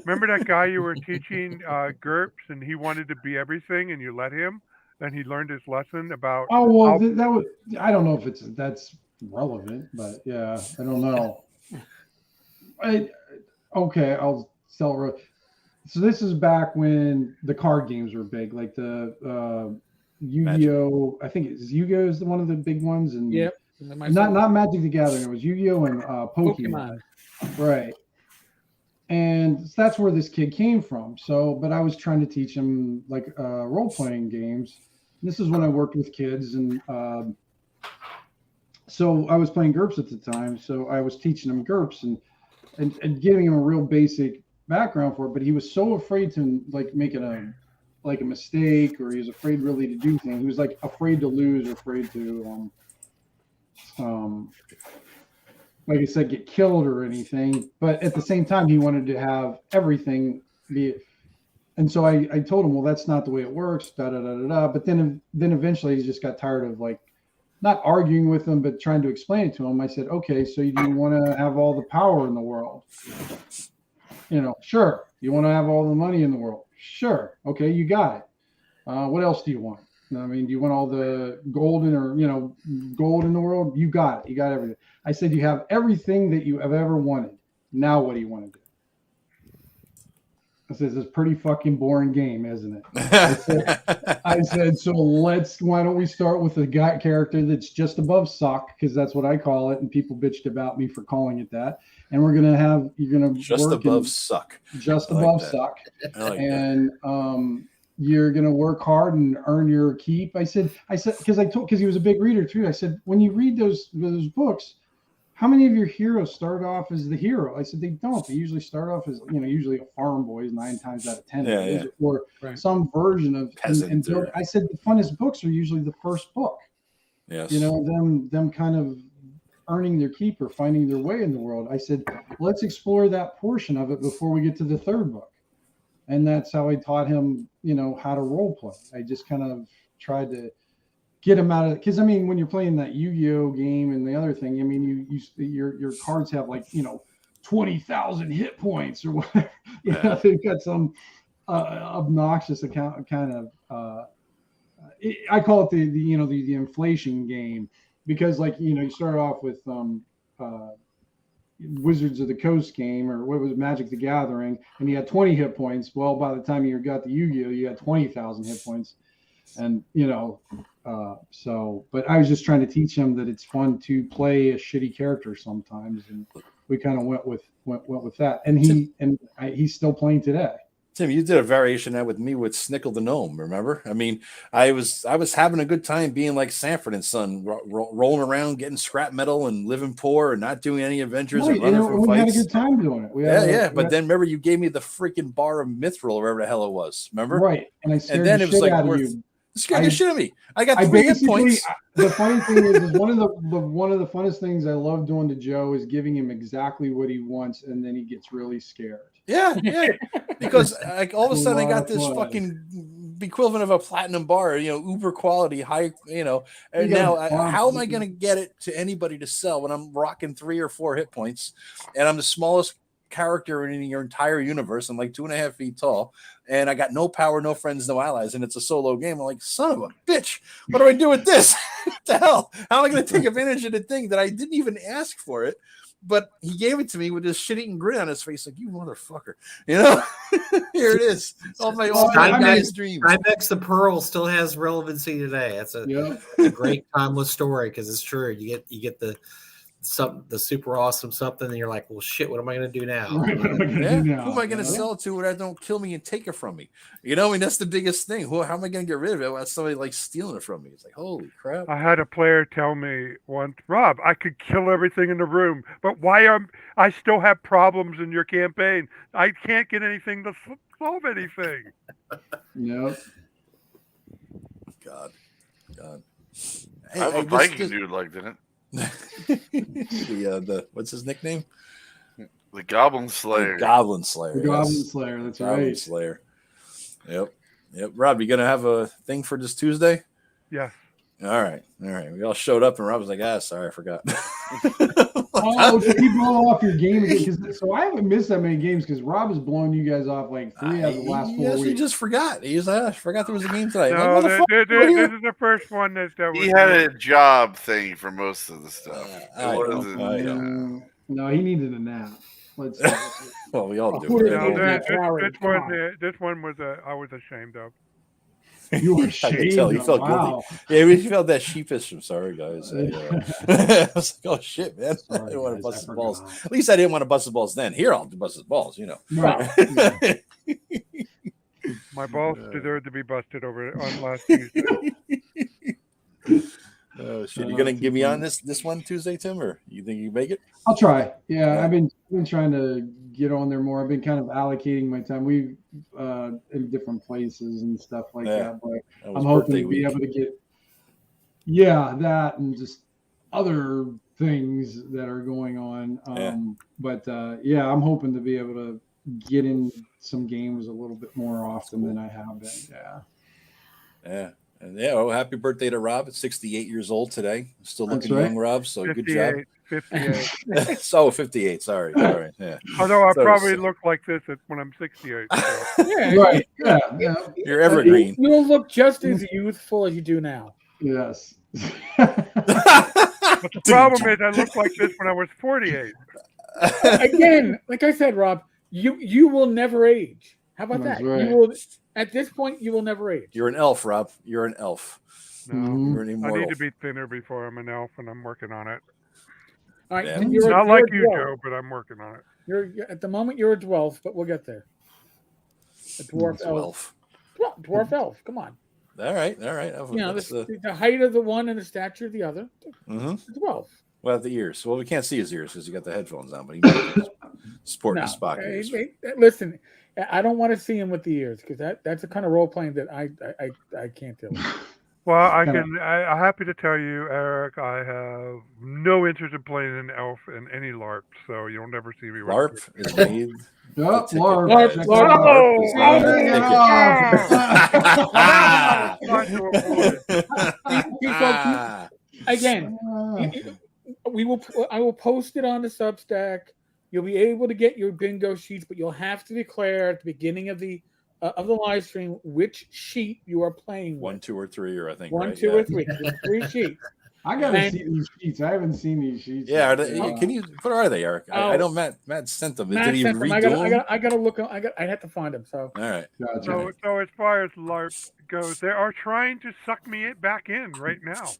Remember that guy you were teaching GURPS, and he wanted to be everything, and you let him, and he learned his lesson about.
Oh well, that was. I don't know if that's relevant, but yeah, I don't know. I'll tell. So this is back when the card games were big, like the Yu-Gi-Oh. I think Yu-Gi-Oh is one of the big ones, and not Magic the Gathering. It was Yu-Gi-Oh and Pokemon. Right. And that's where this kid came from. But I was trying to teach him like role-playing games. This is when I worked with kids, and so I was playing GURPS at the time. So I was teaching him GURPS and giving him a real basic background for it. But he was so afraid to like make a mistake, or he was afraid really to do things. He was like afraid to lose, or afraid to like I said, get killed or anything. But at the same time, he wanted to have everything be. And so I told him, well, that's not the way it works. But then eventually he just got tired of like not arguing with him, but trying to explain it to him. I said, okay, so you want to have all the power in the world? Sure. You want to have all the money in the world? Sure. Okay, you got it. What else do you want? I mean, do you want all the gold in the world? You got it. You got everything. I said, you have everything that you have ever wanted. Now what do you want to do? I said, it's a pretty fucking boring game, isn't it? I said, so why don't we start with a guy character that's just above suck, because that's what I call it, and people bitched about me for calling it that. And you're gonna
just
work
above suck.
Just above suck. And you're going to work hard and earn your keep. I said, because he was a big reader too. I said, when you read those books, how many of your heroes start off as the hero? I said, they don't. They usually start off as, usually a farm boys 9 times out of 10, or some version of peasant. I said, the funnest books are usually the first book.
Yes.
Them kind of earning their keep or finding their way in the world. I said, let's explore that portion of it before we get to the third book. And that's how I taught him, how to role play. I just kind of tried to get him out of it. Because, I mean, when you're playing that Yu-Gi-Oh game and the other thing, I mean, your cards have like, 20,000 hit points or whatever. They've got some obnoxious kind of, I call it the inflation game, because like, you start off with Wizards of the Coast game, or what was Magic the Gathering, and you had 20 hit points. Well, by the time you got the Yu-Gi-Oh, you had 20,000 hit points. And but I was just trying to teach him that it's fun to play a shitty character sometimes, and we kind of went with that. And he's still playing today.
Tim, you did a variation of that with me with Snickle the Gnome. Remember? I mean, I was having a good time being like Sanford and Son, rolling around, getting scrap metal, and living poor, and not doing any adventures and running from
we
fights.
had a good time doing it.
But then remember, you gave me the freaking bar of Mithril, or whatever the hell it was. Remember?
Right, and I scared
then
the
it was
shit
like
out of
worth.
you.
Scared the shit out of me. I got 3 hit points.
The funny thing is one of the funnest things I love doing to Joe is giving him exactly what he wants, and then he gets really scared.
Yeah, because like all of a sudden I got this fucking equivalent of a platinum bar, uber quality, high, and now how am I going to get it to anybody to sell when I'm rocking 3 or 4 hit points, and I'm the smallest character in your entire universe? I'm like 2.5 feet tall, and I got no power, no friends, no allies, and it's a solo game. I'm like, son of a bitch, what do I do with this? What the hell? How am I going to take advantage of the thing that I didn't even ask for it? But he gave it to me with this shit-eating grin on his face, like, you motherfucker. Here it is. All my dreams.
Steinbeck's The Pearl still has relevancy today. That's a great timeless story, because it's true. You get the super awesome something, and you're like, well, shit, what am I going to do now?
Who am I going to sell it to where that don't kill me and take it from me? That's the biggest thing. How am I going to get rid of it without somebody like stealing it from me? It's like, holy crap.
I had a player tell me once, Rob, I could kill everything in the room, but I still have problems in your campaign. I can't get anything to solve anything.
Yep.
God.
Hey, I have a Viking dude like that.
What's his nickname?
The Goblin Slayer.
The Goblin Slayer.
The Goblin Slayer. That's right.
Goblin Slayer. Yep. Rob, you gonna have a thing for this Tuesday?
Yes.
All right. We all showed up, and Rob was like, sorry, I forgot.
Did you blow off your game again? So I haven't missed that many games because Rob has blown you guys off like 3 out of the last 4 weeks.
He just forgot. He was like, I forgot there was a game tonight.
No, this is the first one that
he had a job thing for most of the stuff.
No, he needed a nap.
Well, we all do.
This one was I was ashamed of.
You were ashamed. I could tell.
You felt guilty. Yeah, we felt that sheepish. I'm sorry, guys. I was like, oh shit, man. I didn't want to bust his balls. At least I didn't want to bust his balls then. Here, I'll bust his balls.
Right. My balls deserve to be busted on last Tuesday.
Oh shit! You gonna give me on this one Tuesday, Tim, or you think you make it?
I'll try. Yeah, I've been trying to get on there more. I've been kind of allocating my time. We in different places and stuff like that. But I'm hoping to be able to get that and just other things that are going on. But I'm hoping to be able to get in some games a little bit more often than I have been.
Yeah. And happy birthday to Rob at 68 years old today. Still looking young, Rob. So 58, good job. 58. 58. Sorry. All right. Yeah.
Although I probably look like this when I'm 68. So.
Right. Yeah.
You're evergreen.
You'll look just as youthful as you do now.
Yes.
But the problem is I look like this when I was 48.
Again, like I said, Rob, you will never age. How about that?
Right.
You will. At this point, you will never age.
You're an elf, Rob. You're an elf.
No,
You're an immortal.
I need to be thinner before I'm an elf, and I'm working on it.
All right,
you're not like you, Joe, but I'm working on it.
You're at the moment you're a dwarf, but we'll get there. A dwarf elf. Dwarf elf. Come on.
All right.
The height of the one and the stature of the other. Mm-hmm. 12.
Well, the ears. Well, we can't see his ears because you got the headphones on, but he might be sporting his Spock ears.
Listen, I don't want to see him with the ears because that's the kind of role playing that I can't do.
Well, I'm happy to tell you, Eric, I have no interest in playing an elf in any LARP, so you'll never see me.
LARP is made.
LARP.
Again, I will post it on the Substack. You'll be able to get your bingo sheets, but you'll have to declare at the beginning of the live stream which sheet you are playing with.
1, 2, or 3, or I think
1, 2, or 3. There's 3 sheets.
I gotta see these sheets. I haven't seen these sheets.
Yeah, can you? What are they, Eric? I know Matt sent them. Did he redo them?
I gotta look. I have to find them. So
all right.
Gotcha. So as far as LARP goes, they are trying to suck me back in right now.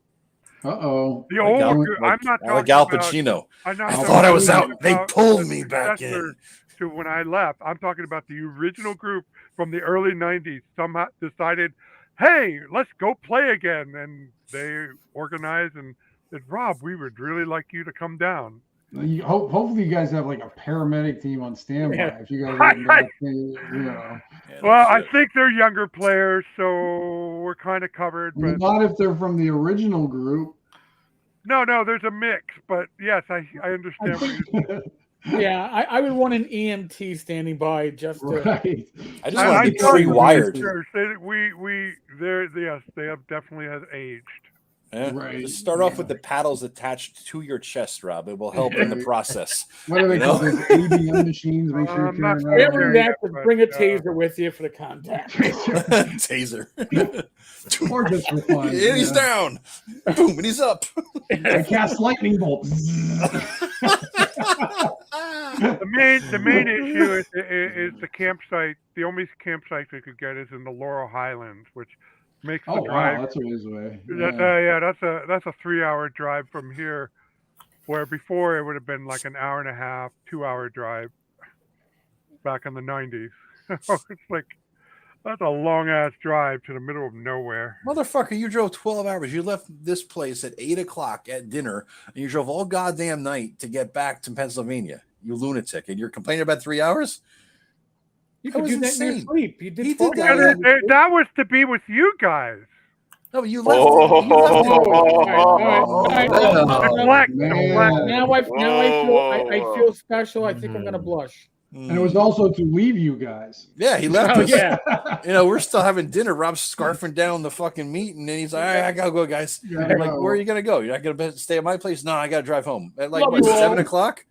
The old, I'm not talking
like Al Pacino.
I
thought I was out. They pulled me back in.
To when I left, I'm talking about the original group from the early 90s somehow decided, hey, let's go play again. And they organized and said, Rob, we would really like you to come down.
Hopefully you guys have like a paramedic team on standby if you guys get back, you know.
Well, I think they're younger players, so we're kind of covered. But
not if they're from the original group.
No, there's a mix. But yes, I understand.
Yeah, I would want an EMT standing by just to.
Right.
I just want to be pre-wired.
They have definitely has aged.
Yeah.
Right.
Just start off with the paddles attached to your chest, Rob. It will help in the process.
What are they called? Those ABM machines? Make sure
bring a taser with you for the contact.
Taser.
Or just for fun.
And he's down. Boom, and he's up.
I cast lightning bolts.
The main issue is the campsite. The only campsite they could get is in the Laurel Highlands, which makes the drive.
Wow, that's a ways away.
That's a 3-hour drive from here, where before it would have been like an hour and a half, 2-hour drive back in the 90s. It's like that's a long ass drive to the middle of nowhere.
Motherfucker, you drove 12 hours. You left this place at 8:00 at dinner, and you drove all goddamn night to get back to Pennsylvania. You lunatic, and you're complaining about 3 hours?
You could do that in your sleep. You did
that. That was to be with you guys.
No, but you left.
Now I feel special. I think I'm gonna blush.
And it was also to leave you guys.
Yeah, he left us.
Yeah.
We're still having dinner. Rob's scarfing down the fucking meat, and then he's like, all right, I gotta go, guys. I'm like, where are you gonna go? You're not gonna stay at my place? No, I gotta drive home. At like 7:00?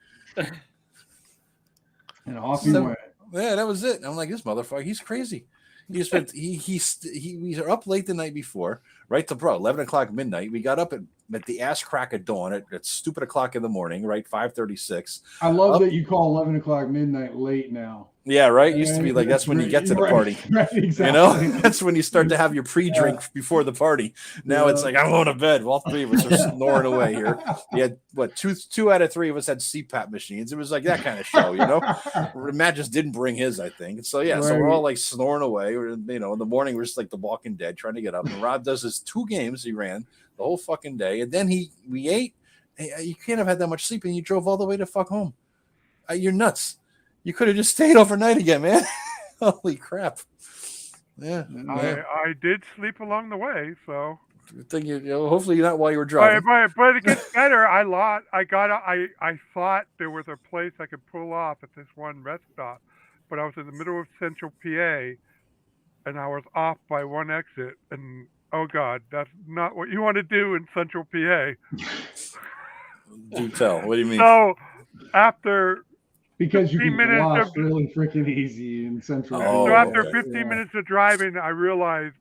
And off you went.
Yeah, that was it. I'm like, this motherfucker, he's crazy. He spent we were up late the night before, right to 11:00 midnight. We got up at the ass crack of dawn at stupid o'clock in the morning, right? 5:36.
I love that you call 11:00 midnight late now.
Yeah, right. It used to be like that's when you get to the party.
Right, exactly.
That's when you start to have your pre-drink before the party. Now it's like I'm going to bed. Well, all three of us are snoring away here. We had two out of three of us had CPAP machines. It was like that kind of show, Matt just didn't bring his, I think. So so we're all like snoring away. In the morning we're just like the Walking Dead trying to get up. And Rob does his 2 games he ran the whole fucking day, and then we ate. You can't have had that much sleep, and you drove all the way to fuck home. You're nuts. You could have just stayed overnight again, man. Holy crap! Yeah,
I did sleep along the way, so.
Hopefully not while you were driving.
But it gets better. I thought there was a place I could pull off at this one rest stop, but I was in the middle of Central PA, and I was off by one exit, and oh God, that's not what you want to do in Central PA.
Do tell. What do you mean?
So after.
Because you can lost really freaking easy in Central.
So after 15 minutes of driving, I realized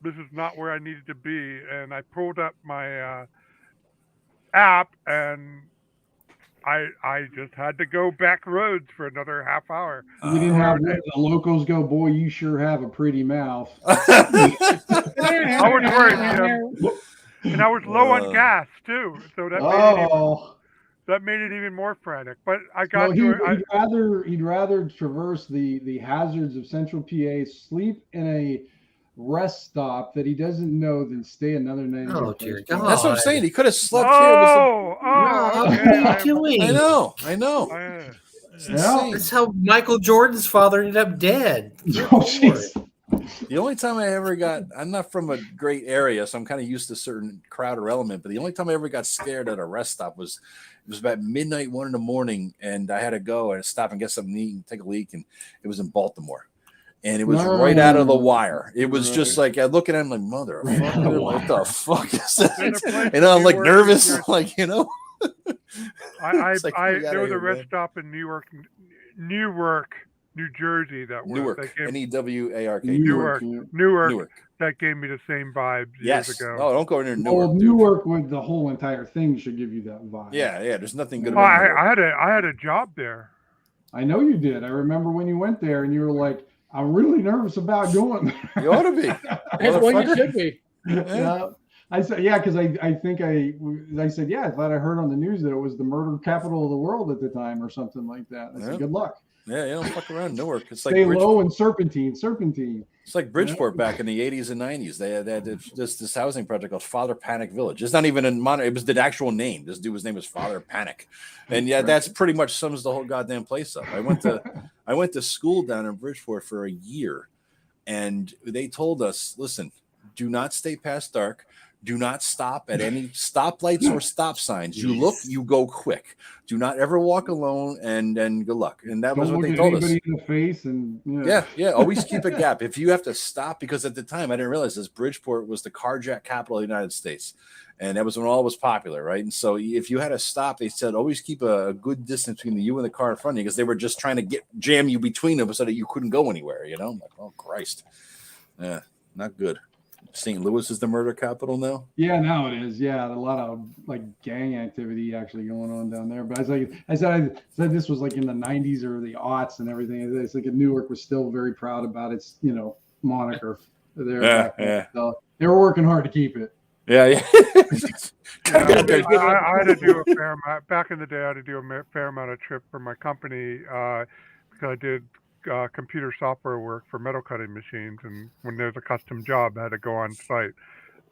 this is not where I needed to be, and I pulled up my app, and I just had to go back roads for another half hour.
You didn't have the locals go, boy, you sure have a pretty mouth.
I was worried, and I was low on gas too, so that made it even more frantic. But I got
he'd rather traverse the hazards of Central PA, sleep in a rest stop that he doesn't know, than stay another night.
Oh dear God!
That's what I'm saying. He could have slept
here.
What are you doing?
I know.
That's how Michael Jordan's father ended up dead.
The only time I ever I'm not from a great area, so I'm kind of used to a certain crowd or element, but the only time I ever got scared at a rest stop was about midnight, 1 a.m, and I had to go and stop and get something to eat and take a leak, and it was in Baltimore. And it was right out of the wire. It was just like, I look at him like, motherfucker, what the fuck is that? And I'm like nervous, like,
there was a rest stop in Newark, New Jersey that
Newark, Newark,
Newark. That gave me the same vibes years ago.
Oh, don't go near Newark.
Well, Newark with the whole entire thing should give you that vibe.
Yeah. There's nothing good about
I had a job there.
I know you did. I remember when you went there and you were like, I'm really nervous about going there.
You ought to be.
That's what you should be.
I said, because I think I said, I thought I heard on the news that it was the murder capital of the world at the time or something like that. I said, good luck.
Yeah, you don't fuck around Newark. It's like
Stay low and serpentine.
It's like Bridgeport back in the 80s and 90s. They had this housing project called Father Panic Village. It's not even in Monterey. It was the actual name. This dude's name was Father Panic. And yeah, that's pretty much sums the whole goddamn place up. I went to school down in Bridgeport for a year, and they told us, listen, do not stay past dark. Do not stop at any stoplights or stop signs. You look, you go quick. Do not ever walk alone, and good luck. And that was what they told us.
In the face and
yeah. Always keep a gap. If you have to stop, because at the time I didn't realize this, Bridgeport was the carjack capital of the United States, and that was when all was popular, right? And so if you had to stop, they said always keep a good distance between you and the car in front of you, because they were just trying to jam you between them so that you couldn't go anywhere. You know, I'm like, oh Christ, yeah, not good. St. Louis is the murder capital now.
Yeah, now it is. Yeah, a lot of like gang activity actually going on down there. But I said this was like in the 90s or the aughts and everything. It's like Newark was still very proud about its moniker there.
Yeah.
So they were working hard to keep it.
Yeah.
I had to do a fair amount back in the day. I had to do a fair amount of trip for my company because I did computer software work for metal cutting machines, and when there's a custom job, I had to go on site.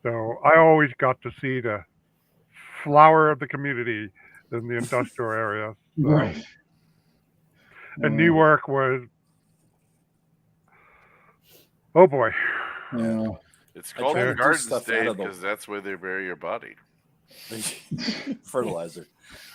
So I always got to see the flower of the community in the industrial area. So.
Right.
And Newark was, oh boy.
Yeah.
It's called the Garden State because that's where they bury your body.
Fertilizer.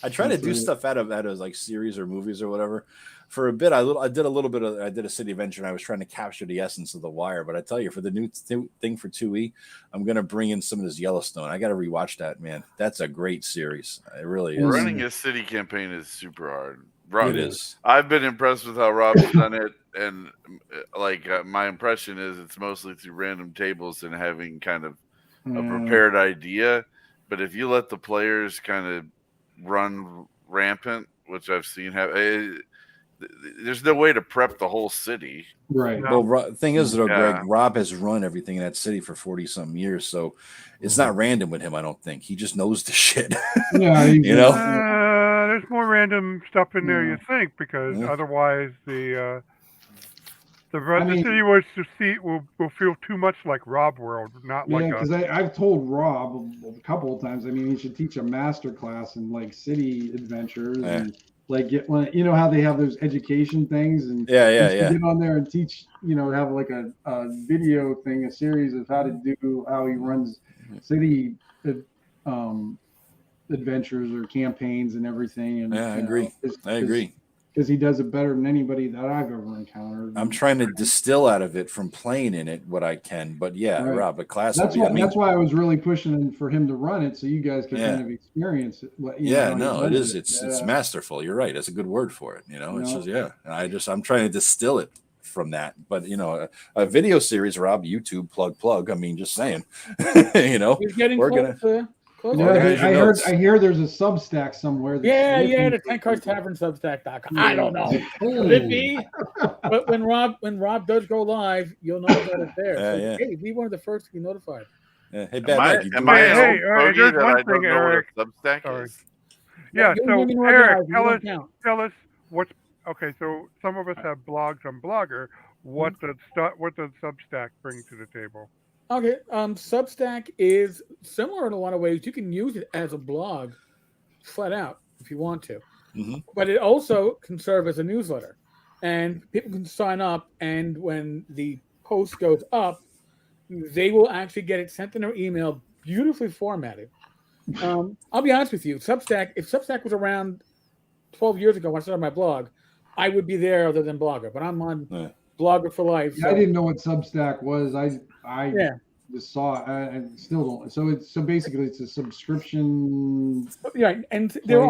I try to do stuff out of like series or movies or whatever. For a bit, I did a city adventure, and I was trying to capture the essence of The Wire. But I tell you, for the new thing for 2E, I'm going to bring in some of this Yellowstone. I got to rewatch that, man. That's a great series. It really is.
Running a city campaign is super hard.
It is.
I've been impressed with how Rob's done it, and my impression is it's mostly through random tables and having kind of a prepared idea. But if you let the players kind of run rampant, which I've seen happen, there's no way to prep the whole city.
Right.
Well, thing is, though, Greg, Rob has run everything in that city for 40-something years, so it's not random with him. I don't think he just knows the shit.
Yeah,
there's more random stuff in there, you think, because otherwise the city will feel too much like Rob World, not like.
Yeah, because I've told Rob a couple of times. I mean, he should teach a master class in like city adventures and. Like how they have those education things and get on there and teach, have like a video thing, a series of how he runs city adventures or campaigns and everything. And
I agree. I agree.
Because he does it better than anybody that I've ever encountered.
I'm trying to distill out of it from playing in it what I can, but Rob, a class.
That's why I was really pushing for him to run it, so you guys could kind of experience it.
It is. It's masterful. You're right. That's a good word for it. It's just I'm trying to distill it from that. But a video series, Rob, YouTube plug. I mean, just saying.
He's getting close.
I hear there's a Substack somewhere.
The Tenkar Tavern Substack.com. I don't know. Could it be? But when Rob does go live, you'll know that it's there. Hey, be one of the first to be notified.
Hey,
there's one thing, Eric. Substack is.
Yeah. So Eric, tell us what's okay. So some of us have blogs on Blogger. What does Substack bring to the table?
Okay, Substack is similar in a lot of ways. You can use it as a blog, flat out, if you want to. Mm-hmm. But it also can serve as a newsletter. And people can sign up, and when the post goes up, they will actually get it sent in their email, beautifully formatted. I'll be honest with you, if Substack was around 12 years ago when I started my blog, I would be there other than Blogger. But I'm on Blogger for life.
So. I didn't know what Substack was. I just saw it. I still don't. So basically it's a subscription.
Yeah, and there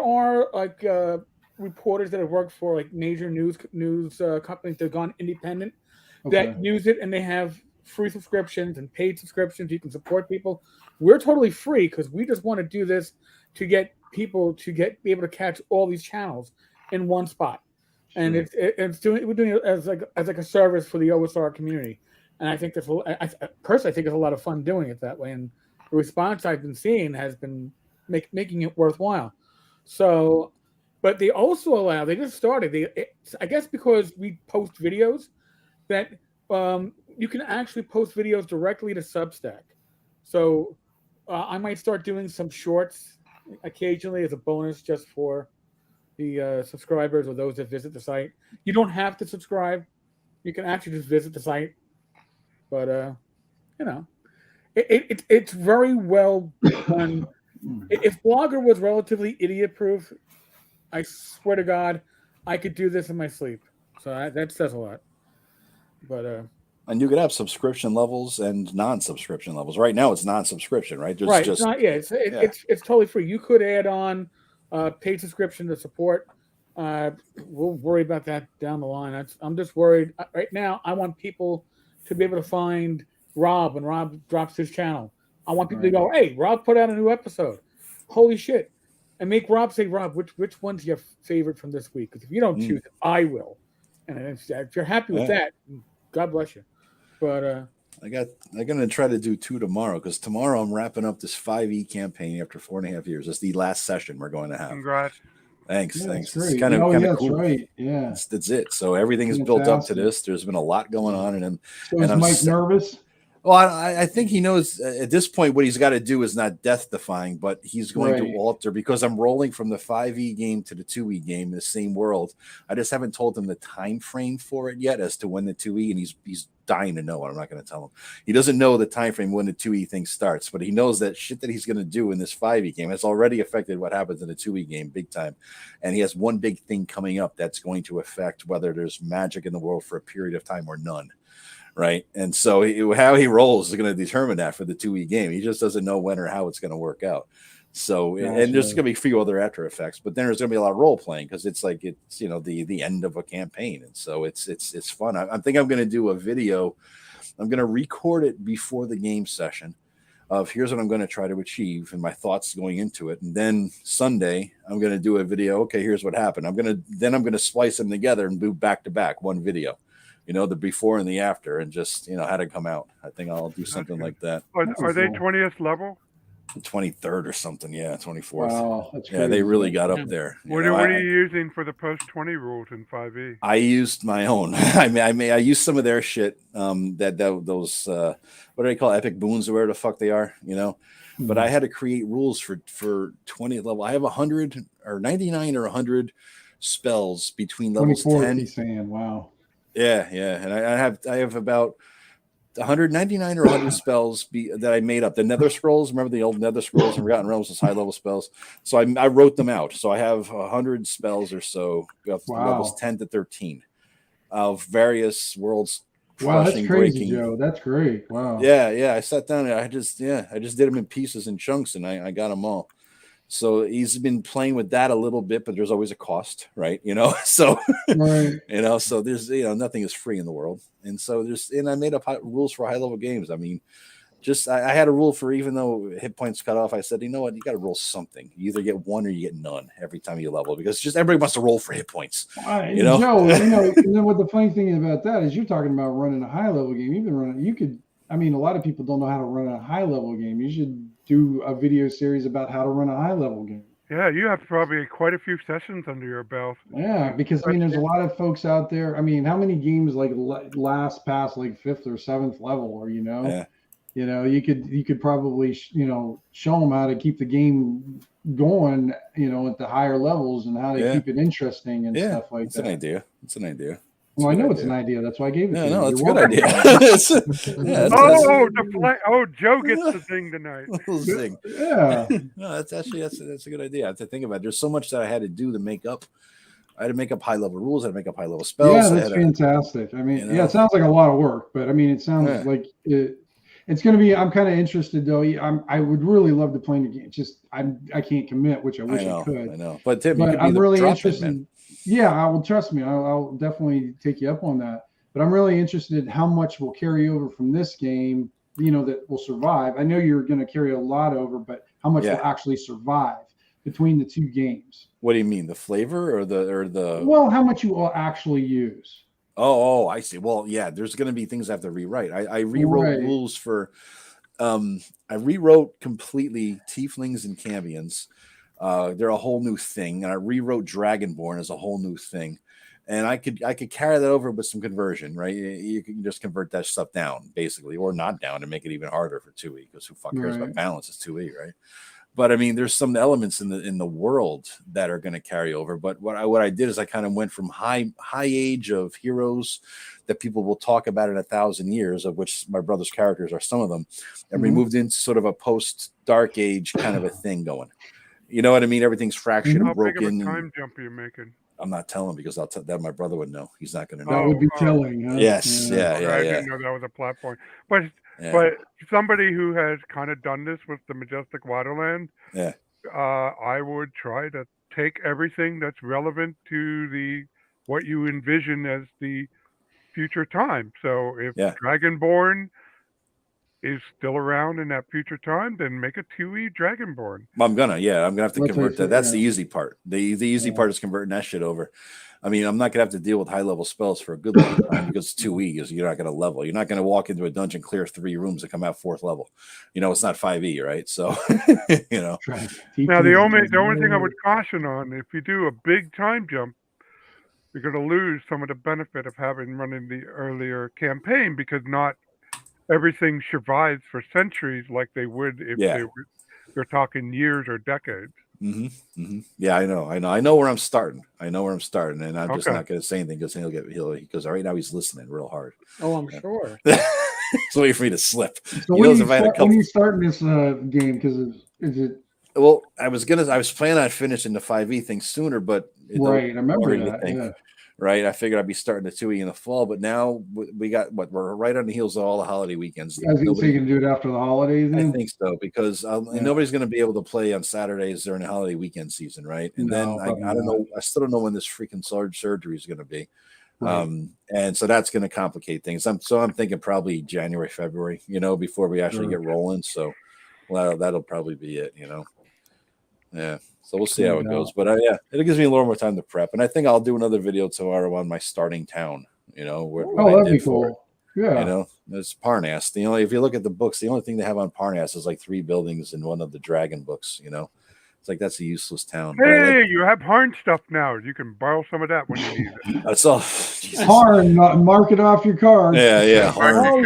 are like reporters that have worked for like major news companies that have gone independent that use it, and they have free subscriptions and paid subscriptions. You can support people. We're totally free because we just want to do this to get people to be able to catch all these channels in one spot. And we're doing it as like a service for the OSR community, and I think I personally think it's a lot of fun doing it that way. And the response I've been seeing has been making it worthwhile. So, But they also allow. They just started. I guess because we post videos, that you can actually post videos directly to Substack. So I might start doing some shorts occasionally as a bonus, just for the subscribers or those that visit the site. You don't have to subscribe. You can actually just visit the site. But it's very well done. If Blogger was relatively idiot-proof, I swear to God, I could do this in my sleep. So that says a lot. But
and you could have subscription levels and non-subscription levels. Right now, it's non-subscription, right?
Right. It's totally free. You could add on paid subscription to support. We'll worry about that down the line. I'm just worried right now. I want people to be able to find Rob when Rob drops his channel. I want people to go, "Hey, Rob put out a new episode. Holy shit!" And make Rob say, "Rob, which one's your favorite from this week?" Because if you don't choose it, I will. And if you're happy with that, God bless you. But
I'm gonna try to do 2 tomorrow, because tomorrow I'm wrapping up this 5e campaign after 4.5 years. It's the last session we're going to have.
Congrats.
Thanks.
Yeah,
It's
great.
kind of cool.
That's right. Yeah,
that's it. So everything is built up to this. There's been a lot going on, and
is Mike nervous?
Well, I think he knows at this point what he's got to do is not death-defying, but he's going to alter, because I'm rolling from the 5e game to the 2e game in the same world. I just haven't told him the time frame for it yet as to when the 2e, and he's dying to know. I'm not going to tell him. He doesn't know the time frame when the 2e thing starts, but he knows that shit that he's going to do in this 5e game has already affected what happens in the 2e game big time. And he has one big thing coming up that's going to affect whether there's magic in the world for a period of time or none. Right. And so how he rolls is going to determine that for the 2e game. He just doesn't know when or how it's going to work out. So, and there's going to be a few other after effects, but then there's going to be a lot of role playing, because it's like, it's, the end of a campaign. And so it's fun. I think I'm going to do a video. I'm going to record it before the game session of here's what I'm going to try to achieve and my thoughts going into it. And then Sunday, I'm going to do a video. Okay, here's what happened. I'm going to splice them together and do back to back one video. The before and the after, and just, how to come out. I think I'll do something like that.
Are they 20th level?
23rd or something. Yeah, 24th.
Wow, that's crazy.
Yeah, they really got up there.
What are you using for the post 20 rules in 5e?
I used my own. I used some of their shit. Those what do they call epic boons or whatever the fuck they are, But I had to create rules for 20th level. I have 100 or 99 or 100 spells between levels 10.
He's saying, wow.
Yeah, and I have about 199 or 100 spells that I made up. The Nether Scrolls, remember the old Nether Scrolls and Forgotten Realms was high level spells. So I wrote them out. So I have 100 spells or so, levels 10 to 13 of various worlds.
Wow, that's crazy, Joe. That's great. Wow.
Yeah. I sat down and I just did them in pieces and chunks, and I got them all. So he's been playing with that a little bit, but there's always a cost, right? So,
right.
So there's, nothing is free in the world. And so and I made up rules for high level games. I mean, I had a rule for, even though hit points cut off, I said, you know what? You got to roll something. You either get one or you get none every time you level, because just everybody wants to roll for hit points.
Joe, and then what the funny thing about that is you're talking about running a high level game. A lot of people don't know how to run a high level game. You should do a video series about how to run a high level game.
Yeah, you have probably quite a few sessions under your belt.
Yeah, because there's a lot of folks out there. How many games last past 5th or 7th level, or
Yeah.
You could probably show them how to keep the game going, at the higher levels, and how to keep it interesting and stuff like that.
It's an idea.
Well, I know it's an idea. That's why I gave it to you.
No, it's a good idea.
Joe gets the thing tonight.
Zing.
Yeah.
No, that's a good idea. I have to think about it. There's so much that I had to do to make up. I had to make up high level rules. I had to make up high level spells.
Yeah, that's fantastic. It sounds like a lot of work, but it sounds like it's going to be. I'm kind of interested though. I would really love to play the game. Just I can't commit, which I wish I could.
I know, but Tim,
I'm really interested. Yeah, I will. Trust me, I'll definitely take you up on that. But I'm really interested in how much will carry over from this game, that will survive. I know you're going to carry a lot over, but how much will actually survive between the two games?
What do you mean, the flavor or the?
Well, how much you will actually use.
Oh, I see. Well, yeah, there's going to be things I have to rewrite. I rewrote rules for. I rewrote completely Tieflings and Cambions. They're a whole new thing, and I rewrote Dragonborn as a whole new thing. And I could carry that over with some conversion, right? You can just convert that stuff down, basically, or not down, and make it even harder for 2E, because who fuck cares about balance? It's 2E, right? But I mean, there's some elements in the world that are going to carry over. But what I did is I kind of went from high age of heroes that people will talk about in 1,000 years, of which my brother's characters are some of them, and we moved into sort of a post Dark Age kind of a thing going. You know what I mean? Everything's fractured and broken.
How big of a time jump are you making?
I'm not telling, because I'll tell that my brother would know. He's not going to know.
That would be telling. Huh?
Yes, yeah.
I didn't know that was a plot point. But somebody who has kind of done this with the Majestic Waterland, I would try to take everything that's relevant to what you envision as the future time. So if Dragonborn is still around in that future time, then make a 2E Dragonborn.
I'm gonna have to convert that. That's the easy part. The easy part is converting that shit over. I mean, I'm not gonna have to deal with high level spells for a good long time, because 2E is you're not gonna level. You're not gonna walk into a dungeon, clear 3 rooms, and come out 4th level. You know, it's not 5E, right? So you know.
Now the only thing I would caution on, if you do a big time jump, you're gonna lose some of the benefit of having running the earlier campaign, because not everything survives for centuries like they would if they're talking years or decades.
Yeah, I know where I'm starting. And I'm just not going to say anything, because because right now he's listening real hard.
Oh, I'm sure.
He's waiting for me to slip.
So when you starting this game? Because is it?
Well, I was planning on finishing the 5E thing sooner, but
I remember that.
Right, I figured I'd be starting the 2E in the fall, but now we got we're right on the heels of all the holiday weekends.
I was going to say you can do it after the holidays. Then?
I think so, because nobody's going to be able to play on Saturdays during the holiday weekend season, right? And then I don't know. I still don't know when this freaking surgery is going to be, and so that's going to complicate things. I'm thinking probably January, February, before we actually get rolling. So, that'll probably be it, Yeah. So we'll see how it goes. But it gives me a little more time to prep. And I think I'll do another video tomorrow on my starting town,
that'd be cool. Yeah.
It's Parnas. If you look at the books, the only thing they have on Parnas is like 3 buildings in one of the dragon books, It's like that's a useless town.
Hey, you have Harn stuff now. You can borrow some of that when you need it.
That's all.
Harn, mark it off your card.
Yeah.
Harn.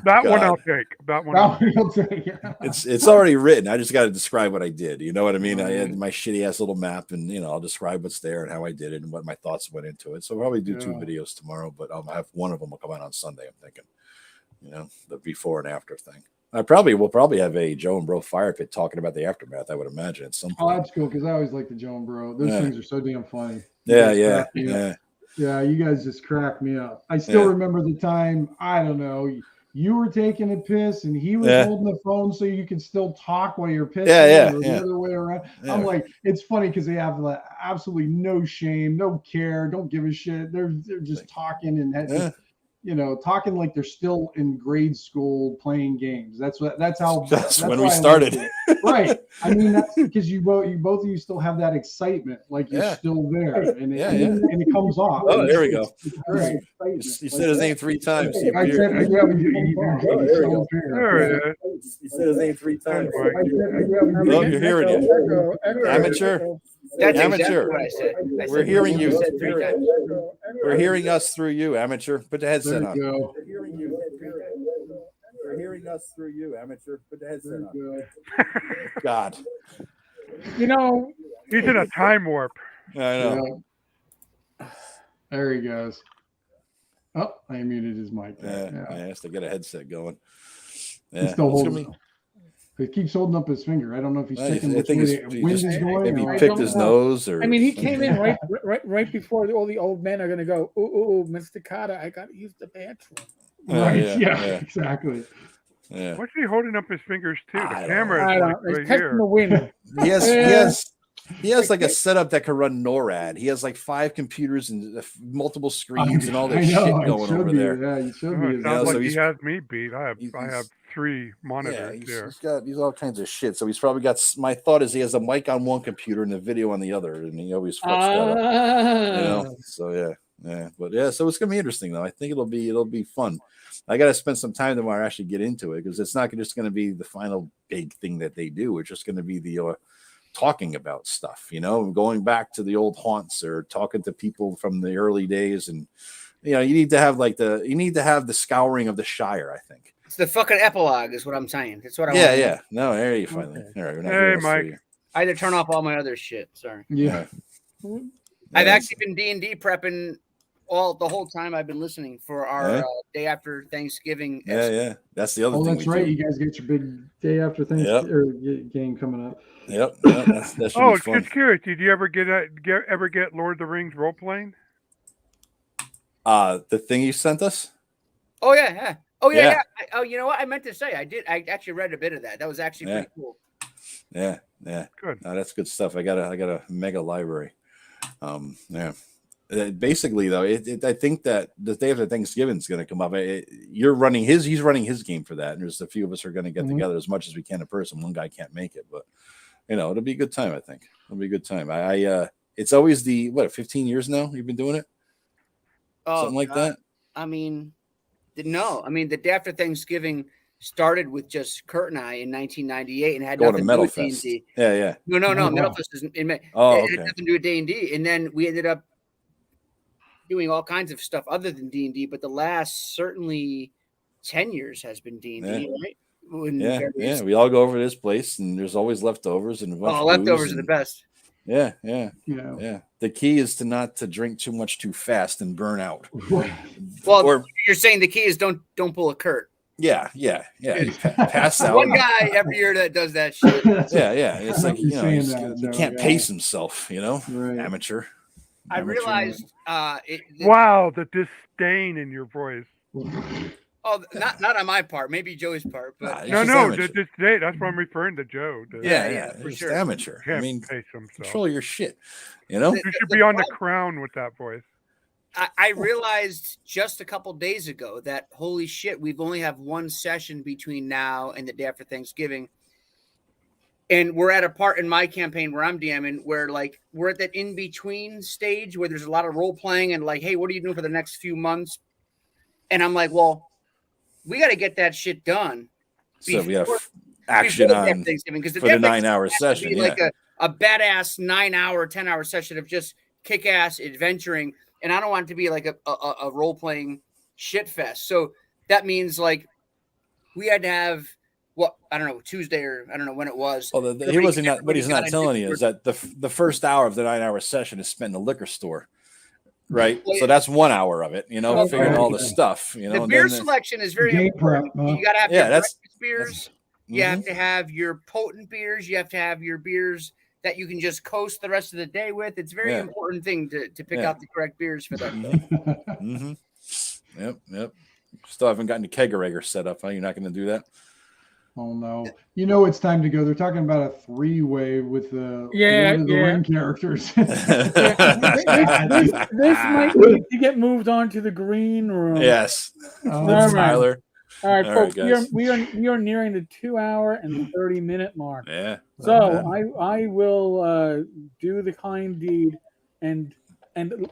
That one I'll take. That one I'll take.
It's already written. I just got to describe what I did. You know what I mean? I had my shitty ass little map, and I'll describe what's there and how I did it and what my thoughts went into it. So I'll probably do 2 videos tomorrow, but I'll have one of them will come out on Sunday. I'm thinking, the before and after thing. We'll probably have a Joe and Bro Fire Pit talking about the aftermath, I would imagine, at some point.
Oh, that's cool, because I always like the Joe and Bro. Those things are so damn funny.
Yeah.
Yeah, you guys just crack me up. I still remember the time, I don't know, you were taking a piss and he was holding the phone so you could still talk while you're pissing. Or the other way around. I'm like, it's funny because they have like absolutely no shame, no care, don't give a shit. They're just talking and talking like they're still in grade school playing games. That's when we started. Right. I mean, that's because you both of you still have that excitement, like you're still there, and it comes off.
Oh, there we go. You said his name 3 times.
I said,
You said his name 3 times. Oh, you're hearing it. Amateur.
That's
amateur.
Exactly what I said.
We're hearing you. We're hearing us through you, amateur. Put the headset on. We're hearing you. We're hearing us through you, amateur. Put the headset on. God.
He's in a time warp.
I know.
There he goes. Oh, I muted his mic.
I has to get a headset going.
He's still holding. He keeps holding up his finger. I don't know if he's checking which way the wind is going.
Maybe he picked his nose, or
I mean, he came in right before all the old men are going to go. Ooh, Mr. Carter, I got to use the bathroom.
Right? Yeah, exactly.
Yeah.
What's he holding up his fingers to? The camera is
He's
right
testing
here.
the wind.
He has like a setup that can run NORAD. He has like 5 computers and multiple screens and all this shit going over there.
Yeah, you should be.
Sounds like he has me beat. I have 3 monitors here.
He's all kinds of shit. So he's probably got. My thought is he has a mic on one computer and a video on the other, and he always fucks that up. So but so it's gonna be interesting though. I think it'll be fun. I got to spend some time tomorrow to actually get into it, because it's not just going to be the final big thing that they do. It's just going to be the talking about stuff, going back to the old haunts or talking to people from the early days. And, you need to have the scouring of the Shire, I think.
It's the fucking epilogue is what I'm saying. That's what I want.
Yeah. No, there you finally.
Okay.
All right, we're not
Hey, Mike.
I had to turn off all my other shit. Sorry.
Yeah.
I've actually been D&D prepping the whole time I've been listening for our day after Thanksgiving.
Yeah. That's the other thing.
That's right. You guys get your big day after Thanksgiving or game coming up.
Yep. That should be fun.
Just curious. Did you ever get Lord of the Rings role playing?
The thing you sent us?
Oh yeah. Oh yeah. You know what? I meant to say I did. I actually read a bit of that. That was actually pretty cool.
Yeah.
Good.
No, that's good stuff. I got a mega library. Basically, though, I think that the day after Thanksgiving is going to come up. He's running his game for that, and there's a few of us are going to get together as much as we can in person. One guy can't make it, but it'll be a good time. I think it'll be a good time. It's always 15 years now you've been doing it, something like that.
I mean, the day after Thanksgiving started with just Kurt and I in 1998 and had
Going
nothing
to
to do
Metal
with
Fest.
D&D.
Yeah.
No. Metal Fest is in May. It had nothing to do with D&D. And then we ended up doing all kinds of stuff other than D&D, but the last certainly 10 years has been D&D, right?
Yeah. We all go over to this place, and there's always leftovers and
leftovers are the best.
Yeah. The key is not to drink too much too fast and burn out.
Well, you're saying the key is don't pull a Kurt.
Yeah. Pass out.
One guy every year that does that shit.
Yeah. It's like he can't pace himself.
Right.
Amateur.
I realized.
Wow, the disdain in your voice.
Oh, not on my part. Maybe Joey's part, but
no. Disdain. That's what I'm referring to Joe.
Yeah,
for
it's
sure.
amateur.
Can't
I mean,
pace himself.
control your shit. You
should be on the Crown with that voice.
I realized just a couple days ago that holy shit, we've only have one session between now and the day after Thanksgiving. And we're at a part in my campaign where I'm DMing where we're at that in-between stage where there's a lot of role playing and hey, what are you doing for the next few months? And I'm like, well, we got to get that shit done.
So we have action on
Thanksgiving because
for the 9-hour session.
Like a badass 9-hour, 10-hour session of just kick-ass adventuring. And I don't want it to be like a role-playing shit fest. So that means we had to have Tuesday or I don't know when it was.
Well, what he's not telling you is that the first hour of the 9-hour session is spent in the liquor store, right?
Well,
so that's 1 hour of it, figuring all the stuff,
The beer selection is very important. You got to have your breakfast beers. You have to have your potent beers. You have to have your beers that you can just coast the rest of the day with. It's a very important thing to pick out the correct beers for that.
Yep. Still haven't gotten the kegerator set up. Huh? You're not going to do that?
Oh no! It's time to go. They're talking about a 3-way with the ring characters.
This might need to get moved on to the green room.
Yes.
Tyler. All right, folks.
Guys.
We are nearing the 2-hour and 30-minute mark.
Yeah.
So I will do the kind deed and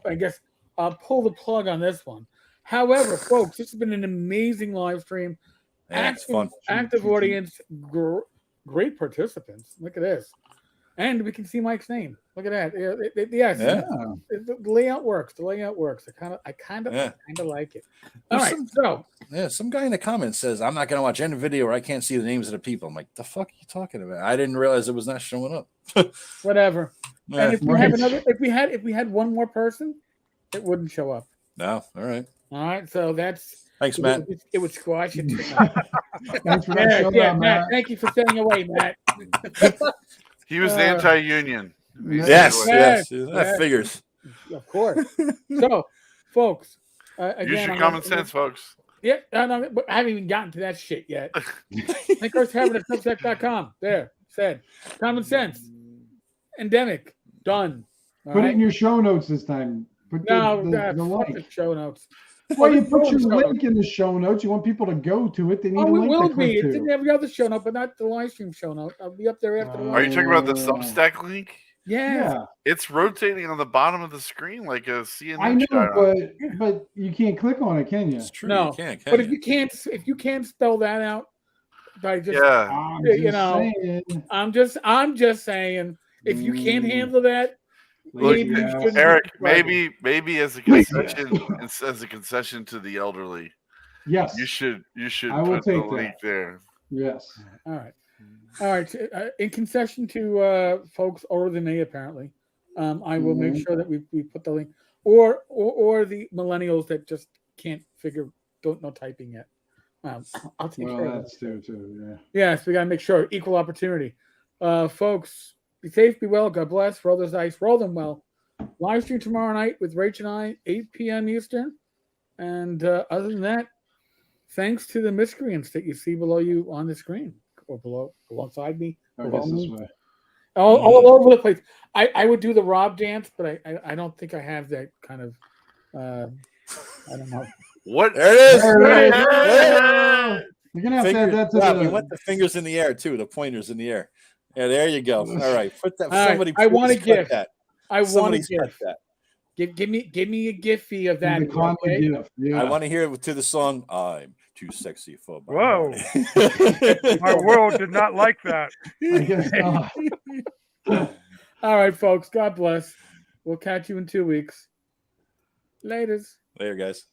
I guess I'll pull the plug on this one. However, folks, this has been an amazing live stream. Active audience, great participants. Look at this, and we can see Mike's name. Look at that. The layout works. I kind of like it. All right,
some guy in the comments says I'm not going to watch any video where I can't see the names of the people. I'm like, the fuck are you talking about? I didn't realize it was not showing up.
Whatever. And if we had one more person, it wouldn't show up.
No. All right.
So that's.
Thanks, Matt.
It would squash it.
Thanks for that
Matt. Thank you for staying away, Matt.
He was anti-union.
Yes. That figures.
Of course. So, folks, again,
use your common sense, folks.
Yeah, I haven't even gotten to that shit yet. Tenkar'sTavern@substack.com. There, said. Common sense. Endemic. Done.
Put it in your show notes this time. Put
the show notes.
Well, you put your link in the show notes. You want people to go to it. They need a link
it will
to
be.
click
It's in every other show note, but not the live stream show note. I'll be up there after the live.
Are you talking about the Substack link?
Yeah.
It's rotating on the bottom of the screen like a CNN.
I know, but you can't click on it, can you?
It's true.
No.
You can't,
but if you can't spell that out by just
yeah.
I'm just saying. If you can't handle that,
Look,
maybe you shouldn't
Eric,
subscribe it.
maybe as a concession to the elderly,
Yes.
you should
I will
put the
take that.
link there.
Yes.
All right. In concession to folks older than me, apparently, I will make sure that we put the link, or the millennials that just don't know typing yet. I'll take care of
That's too. Yeah.
Yes, we gotta make sure equal opportunity, folks. Be safe, be well. God bless. Roll those dice. Roll them well. Live stream tomorrow night with Rach and I, 8 p.m. Eastern. And other than that, thanks to the miscreants that you see below you on the screen, or alongside me, below me. All over the place. I would do the Rob dance, but I don't think I have that kind of. I don't know.
What?
There it is.
There it is. You're gonna have to add that to
Rob,
the.
we want the fingers in the air too, the pointers in the air. Yeah, there you go. All right, put that.
All
Somebody,
right. I want a
cut
gift.
that.
I want a
Somebody's cut
gift.
that.
Give me a giffy of that.
Gift. Yeah.
I want to hear it to the song "I'm Too Sexy for My
Whoa.
Money."
My world did not like that.
I guess not.
All right, folks. God bless. We'll catch you in 2 weeks. Laters.
Later, guys.